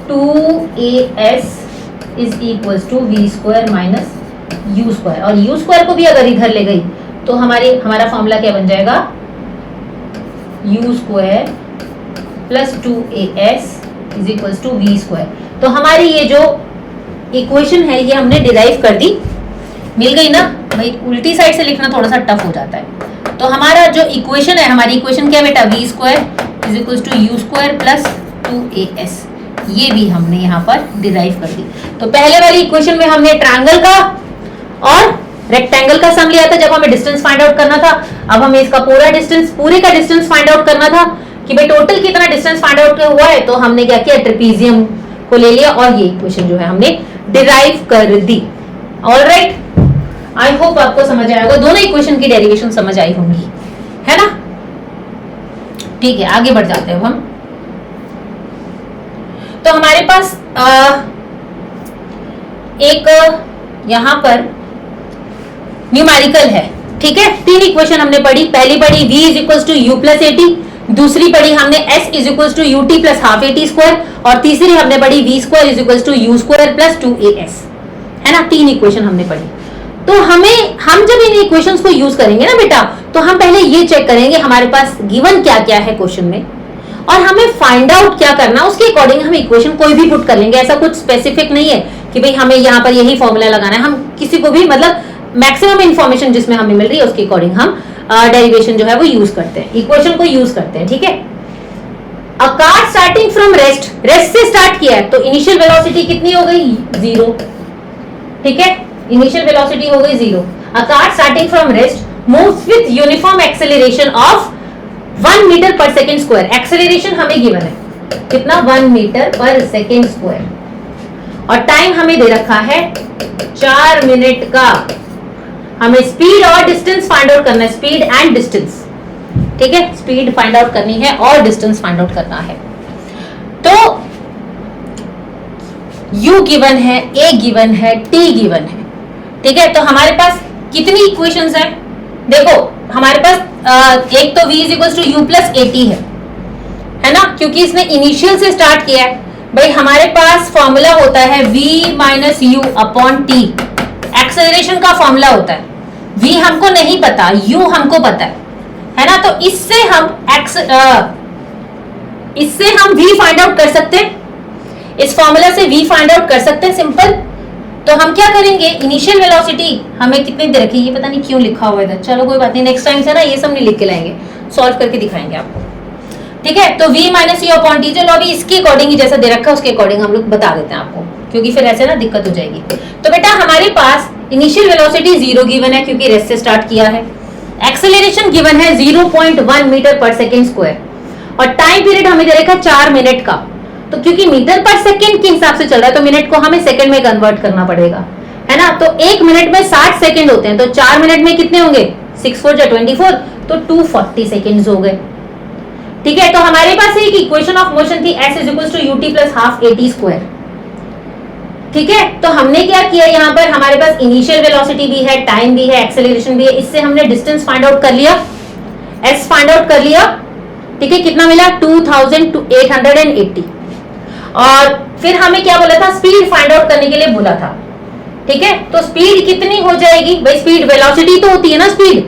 Speaker 1: 2as is equals to v square minus u square, और यू स्क्वायर को भी अगर इधर ले गई तो हमारा फॉर्मूला क्या बन जाएगा, u square plus 2as is equals to v square. तो हमारी ये जो इक्वेशन है ये हमने डिराइव कर दी, मिल गई ना भाई। उल्टी साइड से लिखना थोड़ा सा टफ हो जाता है। तो हमारा जो इक्वेशन है, हमारी इक्वेशन क्या बेटा, v square is equals to u square plus 2as, ये भी हमने यहाँ पर डिराइव कर दी। तो पहले वाली इक्वेशन में हमने ट्रायंगल का और रेक्टेंगल का सम लिया था जब हमें डिस्टेंस फाइंड आउट करना था। अब हमें इसका पूरे का डिस्टेंस फाइंड आउट करना था कि भाई टोटल कितना डिस्टेंस फाइंड आउट हुआ है। तो हमने क्या किया, ट्रेपेजियम को ले लिया और ये इक्वेशन जो है हमने डिराइव कर दी। ऑलराइट, आई होप आपको समझ आया होगा, दोनों इक्वेशन की डेरिवेशन समझ आई होंगी, है ना। ठीक है, आगे बढ़ जाते हैं हम। तो हमारे पास एक यहां पर न्यूमेरिकल है, ठीक है। तीन इक्वेशन हमने पढ़ी, पहली पढ़ी v is equals to u plus a t, दूसरी पढ़ी हमने s is equals to u t plus half a t square, और तीसरी हमने पढ़ी v square is equals to u square plus 2as, है ना। तीन इक्वेशन हमने पढ़ी। तो हम जब इन इक्वेशंस को यूज करेंगे ना बेटा, तो हम पहले ये चेक करेंगे हमारे पास गिवन क्या क्या है क्वेश्चन में, और हमें फाइंड आउट क्या करना, उसके अकॉर्डिंग हम इक्वेशन कोई भी पुट कर लेंगे। ऐसा कुछ स्पेसिफिक नहीं है कि भाई हमें यहाँ पर यही फॉर्मूला लगाना है, हम किसी को भी मतलब मैक्सिमम इंफॉर्मेशन जिसमें हमें मिल रही है उसके अकॉर्डिंग हम डेरिवेशन जो है वो यूज करते हैं, इक्वेशन को यूज करते हैं। ठीक है, a car starting from rest से स्टार्ट किया है, तो इनिशियल वेलोसिटी कितनी हो गई? 0। ठीक है, इनिशियल वेलोसिटी हो गई 0। A car starting from rest moves with uniform acceleration of 1 metre per second square. Acceleration हमें गिवन है कितना? 1 मीटर पर सेकेंड स्क्वायर, और टाइम हमें दे रखा है 4 मिनट का। हमें स्पीड और डिस्टेंस फाइंड आउट करना है, स्पीड एंड डिस्टेंस। ठीक है, स्पीड फाइंड आउट करनी है और डिस्टेंस फाइंड आउट करना है। तो u गिवन है, a गिवन है, t गिवन है। ठीक है, तो हमारे पास कितनी इक्वेशंस है? देखो हमारे पास एक तो v is to u plus a t है ना, क्योंकि इसने इनिशियल से स्टार्ट किया है। भाई हमारे पास फॉर्मूला होता है v minus u upon T, acceleration का फॉर्मूला होता है। v हमको नहीं पता, u हमको पता है ना, तो इससे हम v फाइंड आउट कर सकते हैं, इस फॉर्मूला से v फाइंड आउट कर सकते हैं, सिंपल। तो हम क्या करेंगे, इनिशियल वेलोसिटी हमें कितनी दे रखी है, ये पता नहीं क्यों लिखा हुआ है इधर, चलो कोई बात नहीं, नेक्स्ट टाइम से ना ये सब नहीं लिख के लाएंगे, सॉल्व करके दिखाएंगे आपको। ठीक है, तो v minus u upon T, चलो अभी इसके अकॉर्डिंग ही जैसा दे रखा है उसके अकॉर्डिंग हम लोग बता देते हैं आपको, क्योंकि फिर ऐसे ना दिक्कत हो जाएगी। तो बेटा हमारे पास इनिशियल वेलोसिटी 0 गिवन है क्योंकि रेस्ट से स्टार्ट किया है, एक्सेलरेशन गिवन है 0.1 मीटर पर सेकेंड स्क्वायर, और टाइम पीरियड हमें दे रखा है 4 मिनट का। तो क्योंकि मीटर पर सेकेंड के हिसाब से चल रहा है तो मिनट को हमें सेकंड में कन्वर्ट करना पड़ेगा, है ना। तो 1 मिनट में 60 सेकंड होते हैं, तो 4 मिनट में कितने होंगे? 6 4 जा 24, तो 240 सेकंड्स हो गए। ठीक है, तो हमारे पास एक इक्वेशन ऑफ मोशन थी s is equal to ut plus half at square. ठीक है, तो हमने क्या किया, यहाँ पर हमारे पास इनिशियल वेलोसिटी भी है, टाइम भी है, एक्सेलरेशन भी है, इससे हमने डिस्टेंस फाइंड आउट कर लिया, s फाइंड आउट कर लिया। ठीक है, कितना मिला? 2880। और फिर हमें क्या बोला था? स्पीड फाइंड आउट करने के लिए बोला था। ठीक है, तो स्पीड कितनी हो जाएगी भाई? स्पीड वेलोसिटी तो होती है ना, स्पीड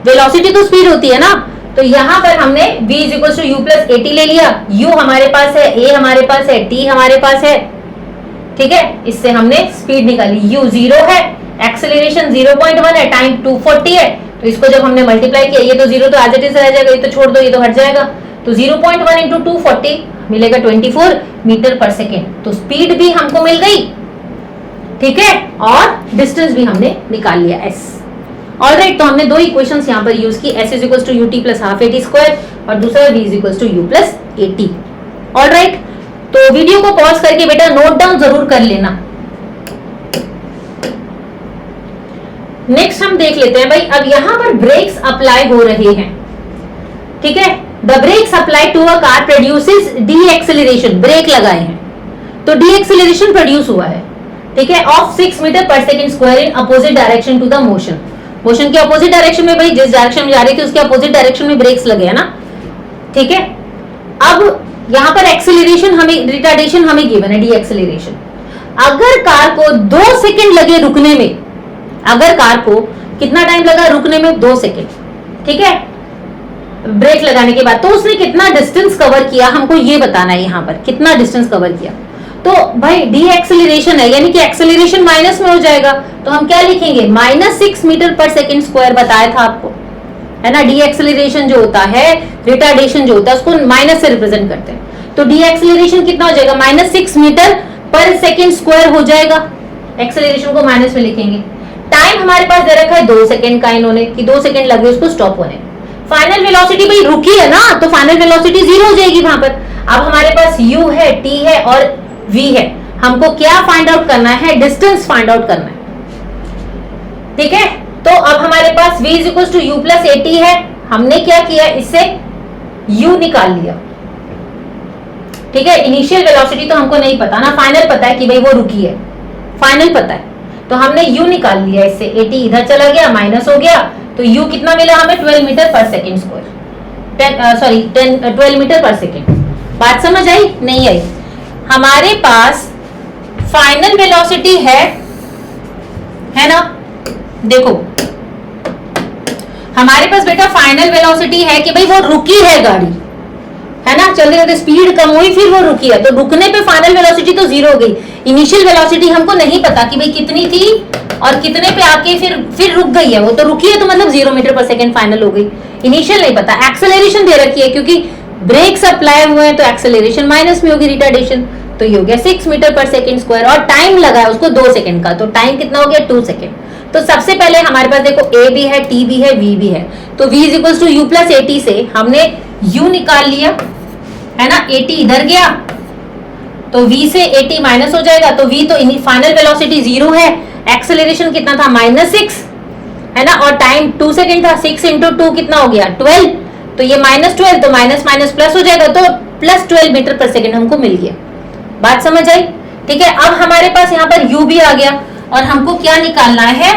Speaker 1: वेलोसिटी तो स्पीड होती है ना, तो यहाँ पर हमने v is equal to u plus a t ले लिया, u हमारे पास है, a हमारे पास है, t हमारे पास है। ठीक है, इससे हमने स्पीड निकाली, u 0 है, एक्सेलरेशन 0.1 है, टाइम 240 है, तो इसको जब हमने मल्टीप्लाई किया, ये तो 0 तो एज इट इज रह जाएगा, ये तो छोड़ दो, ये तो हट जाएगा, तो 0.1 इंटू 240 मिलेगा 24 मीटर पर सेकेंड। तो स्पीड भी हमको मिल गई, ठीक है, और डिस्टेंस भी हमने निकाल लिया s। ऑलराइट, तो हमने दो इक्वेशंस यहाँ पर यूज की, s is equal to u t plus half a t square और दूसरा v is equal to u plus a t. Alright, तो वीडियो को पॉज करके बेटा नोट डाउन जरूर कर लेना। नेक्स्ट हम देख लेते हैं भाई, अब यहाँ पर ब्रेक्स अप्लाई हो रहे हैं। ठीक है, the brakes apply to a car produces the acceleration, brake लगाए हैं तो डी एक्सेलरेशन प्रोड्यूस हुआ है। ठीक है, of 6 metre per second square in opposite direction to the motion, motion के अपोजिट डायरेक्शन में, भाई जिस डायरेक्शन में जा रही थी उसके अपोजिट डायरेक्शन में ब्रेक्स लगे है ना। ठीक है, अब यहाँ पर एक्सेलरेशन हमें, रिटार्डेशन हमें गिवन है, डी एक्सेलरेशन। अगर कार को 2 सेकंड लगे रुकने में, अगर कार को कितना टाइम लगा रुकने में? 2 सेकंड। ठीक है, ब्रेक लगाने के बाद, तो उसने कितना डिस्टेंस कवर किया हमको ये बताना है, यहाँ पर कितना डिस्टेंस कवर किया। तो भाई डी एक्सेलरेशन है, यानी कि एक्सेलरेशन माइनस में हो जाएगा, तो हम क्या लिखेंगे? -6 मीटर पर सेकेंड स्क्वायर बताया था आपको, है ना। डी एक्सेलरेशन जो होता है, रिटार्डेशन जो होता है, उसको माइनस से रिप्रेजेंट करते हैं। तो डी एक्सेलरेशन कितना हो जाएगा? -6 मीटर पर सेकेंड स्क्वायर हो जाएगा, एक्सेलरेशन को माइनस में लिखेंगे। टाइम हमारे पास दे रखा है 2 सेकंड का, इन्होंने कि 2 सेकंड लगे उसको स्टॉप होने। फाइनल वेलोसिटी भाई रुकी है ना, तो फाइनल वेलोसिटी 0 हो जाएगी वहां पर। अब हमारे पास u है, t है और v है, हमको क्या फाइंड आउट करना है? डिस्टेंस फाइंड आउट करना है। ठीक है, तो अब हमारे पास v is equal to u plus a t है, हमने क्या किया? इससे u निकाल लिया। ठीक है, इनिशियल वेलोसिटी तो हमको नहीं पता ना, फाइनल पता है कि भाई वो रुकी है, फाइनल पता है, तो हमने u निकाल लिया, इससे ए टी इधर चला गया, माइनस हो गया, तो u कितना मिला हमें? 12 metre per second square, sorry 12 metre per second. बात समझ आई? नहीं आई? हमारे पास फाइनल वेलोसिटी है ना, देखो हमारे पास बेटा फाइनल वेलोसिटी है कि भाई वो रुकी है गाड़ी, है ना, चलते चलते स्पीड कम हुई फिर वो रुकी है, तो रुकने पे फाइनल वेलोसिटी तो जीरो हो गई। इनिशियल वेलोसिटी हमको नहीं पता कि भाई कितनी थी और कितने पे आके फिर रुक गई है, वो तो रुकी है तो मतलब 0 मीटर पर सेकंड फाइनल हो गई। इनिशियल नहीं पता। एक्सेलरेशन दे रखी है क्योंकि ब्रेक्स अप्लाई हुए हैं तो एक्सेलरेशन माइनस में होगी रिटार्डेशन, तो ये हो गया 6 मीटर पर सेकंड स्क्वायर, और टाइम लगा है उसको 2 सेकंड का, तो टाइम कितना हो गया 2 सेकंड। तो सबसे पहले हमारे पास देखो a भी है, t भी है, v भी है, तो v is equal to u plus at से हमने u निकाल लिया, है ना, at इधर गया तो v से at माइनस हो जाएगा, तो v तो फाइनल वेलोसिटी 0 है, एक्सेलरेशन कितना था -6, है ना, और टाइम 2 सेकंड था, 6 इंटू 2 कितना हो गया 12, तो ये -12 तो माइनस माइनस प्लस हो जाएगा, तो प्लस 12 मीटर पर सेकंड हमको मिल गया। बात समझ आई? ठीक है, अब हमारे पास यहाँ पर u भी आ गया और हमको क्या निकालना है,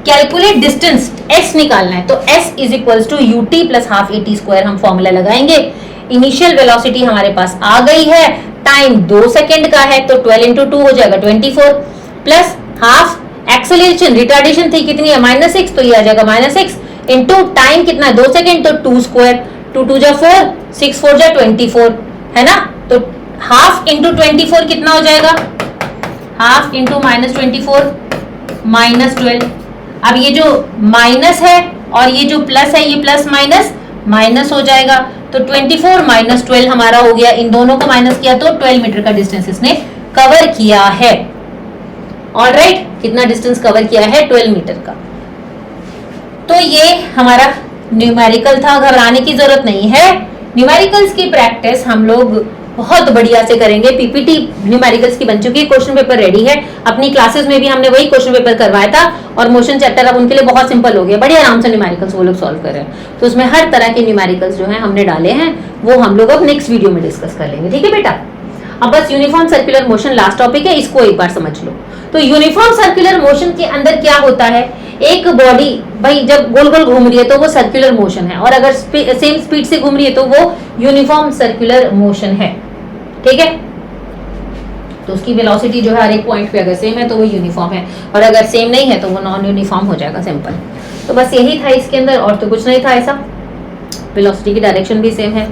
Speaker 1: कैलकुलेट डिस्टेंस s निकालना है, तो s is equal to ut plus half at square हम फॉर्मूला लगाएंगे। इनिशियल वेलोसिटी हमारे पास आ गई है, टाइम 2 सेकंड का है, तो 12 इंटू 2 हो जाएगा 24 प्लस हाफ एक्सेलरेशन रिटार्डेशन थी कितनी है -6, तो ये आ जाएगा -6 इंटू टाइम कितना है 2 सेकंड, तो 2 स्क्वायर, 2 2 जा 4, 6 4 जा 24, है ना, तो हाफ इंटू 24 कितना हो जाएगा, हाफ इंटू -24 -12। अब ये जो माइनस है और ये जो प्लस है, ये प्लस माइनस माइनस हो जाएगा, तो 24 माइनस 12 हमारा हो गया, इन दोनों को माइनस किया तो 12 मीटर का डिस्टेंस इसने कवर किया है। ऑलराइट, कितना डिस्टेंस कवर किया है 12 मीटर का। तो ये हमारा न्यूमेरिकल था, घबराने की जरूरत नहीं है। न्यूमेरिकल्स की प्रैक्टिस हम लोग बहुत बढ़िया से करेंगे। पीपीटी न्यूमेरिकल्स की बन चुकी है, क्वेश्चन पेपर रेडी है, अपनी क्लासेस में भी हमने वही क्वेश्चन पेपर करवाया था, और मोशन चैप्टर अब उनके लिए बहुत सिंपल हो गया, बड़े आराम से न्यूमेरिकल्स वो लोग सॉल्व कर रहे हैं। तो उसमें हर तरह के न्यूमेरिकल्स जो है हमने डाले हैं, वो हम लोग अब नेक्स्ट वीडियो में डिस्कस कर लेंगे। ठीक है बेटा, अब बस uniform circular motion last topic है, इसको एक बार समझ लो। तो यूनिफॉर्म सर्कुलर मोशन के अंदर क्या होता है, एक बॉडी भाई जब गोल गोल घूम रही है तो वो सर्कुलर मोशन है, और अगर सेम स्पीड से घूम रही है तो वो यूनिफॉर्म सर्कुलर मोशन है। ठीक है, तो उसकी वेलोसिटी जो है हर एक पॉइंट पे अगर सेम है तो वो यूनिफॉर्म है, और अगर सेम नहीं है तो वो नॉन यूनिफॉर्म हो जाएगा, सिंपल। तो बस यही था इसके अंदर, और तो कुछ नहीं था ऐसा। वेलोसिटी की डायरेक्शन भी सेम है।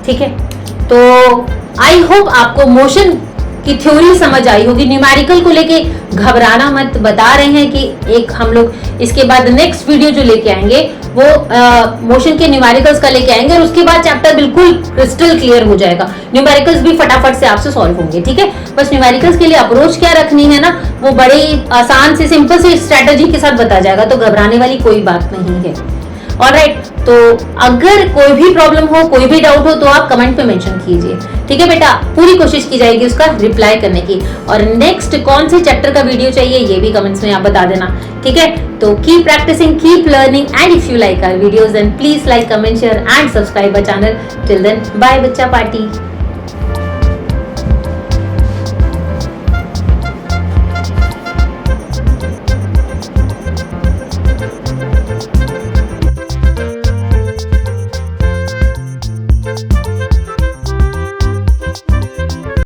Speaker 1: ठीक है, तो आई होप आपको मोशन की थ्योरी समझ आई होगी। न्यूमेरिकल को लेके घबराना मत, बता रहे हैं कि एक हम लोग इसके बाद नेक्स्ट वीडियो जो लेके आएंगे वो मोशन के न्यूमेरिकल्स का लेके आएंगे, और उसके बाद चैप्टर बिल्कुल क्रिस्टल क्लियर हो जाएगा, न्यूमेरिकल्स भी फटाफट से आपसे सॉल्व होंगे। ठीक है, बस न्यूमेरिकल्स के लिए अप्रोच क्या रखनी है ना, वो बड़े आसान से सिंपल से स्ट्रेटेजी के साथ बताया जाएगा, तो घबराने वाली कोई बात नहीं है। ऑलराइट, तो अगर कोई भी प्रॉब्लम हो, कोई भी डाउट हो तो आप कमेंट पे मेंशन कीजिए। ठीक है बेटा, पूरी कोशिश की जाएगी उसका रिप्लाई करने की, और नेक्स्ट कौन से चैप्टर का वीडियो चाहिए ये भी कमेंट्स में आप बता देना। ठीक है, तो keep practising, keep learning, and if you like our videos then please like, comment, share and subscribe our channel. Till then bye बच्चा पार्टी।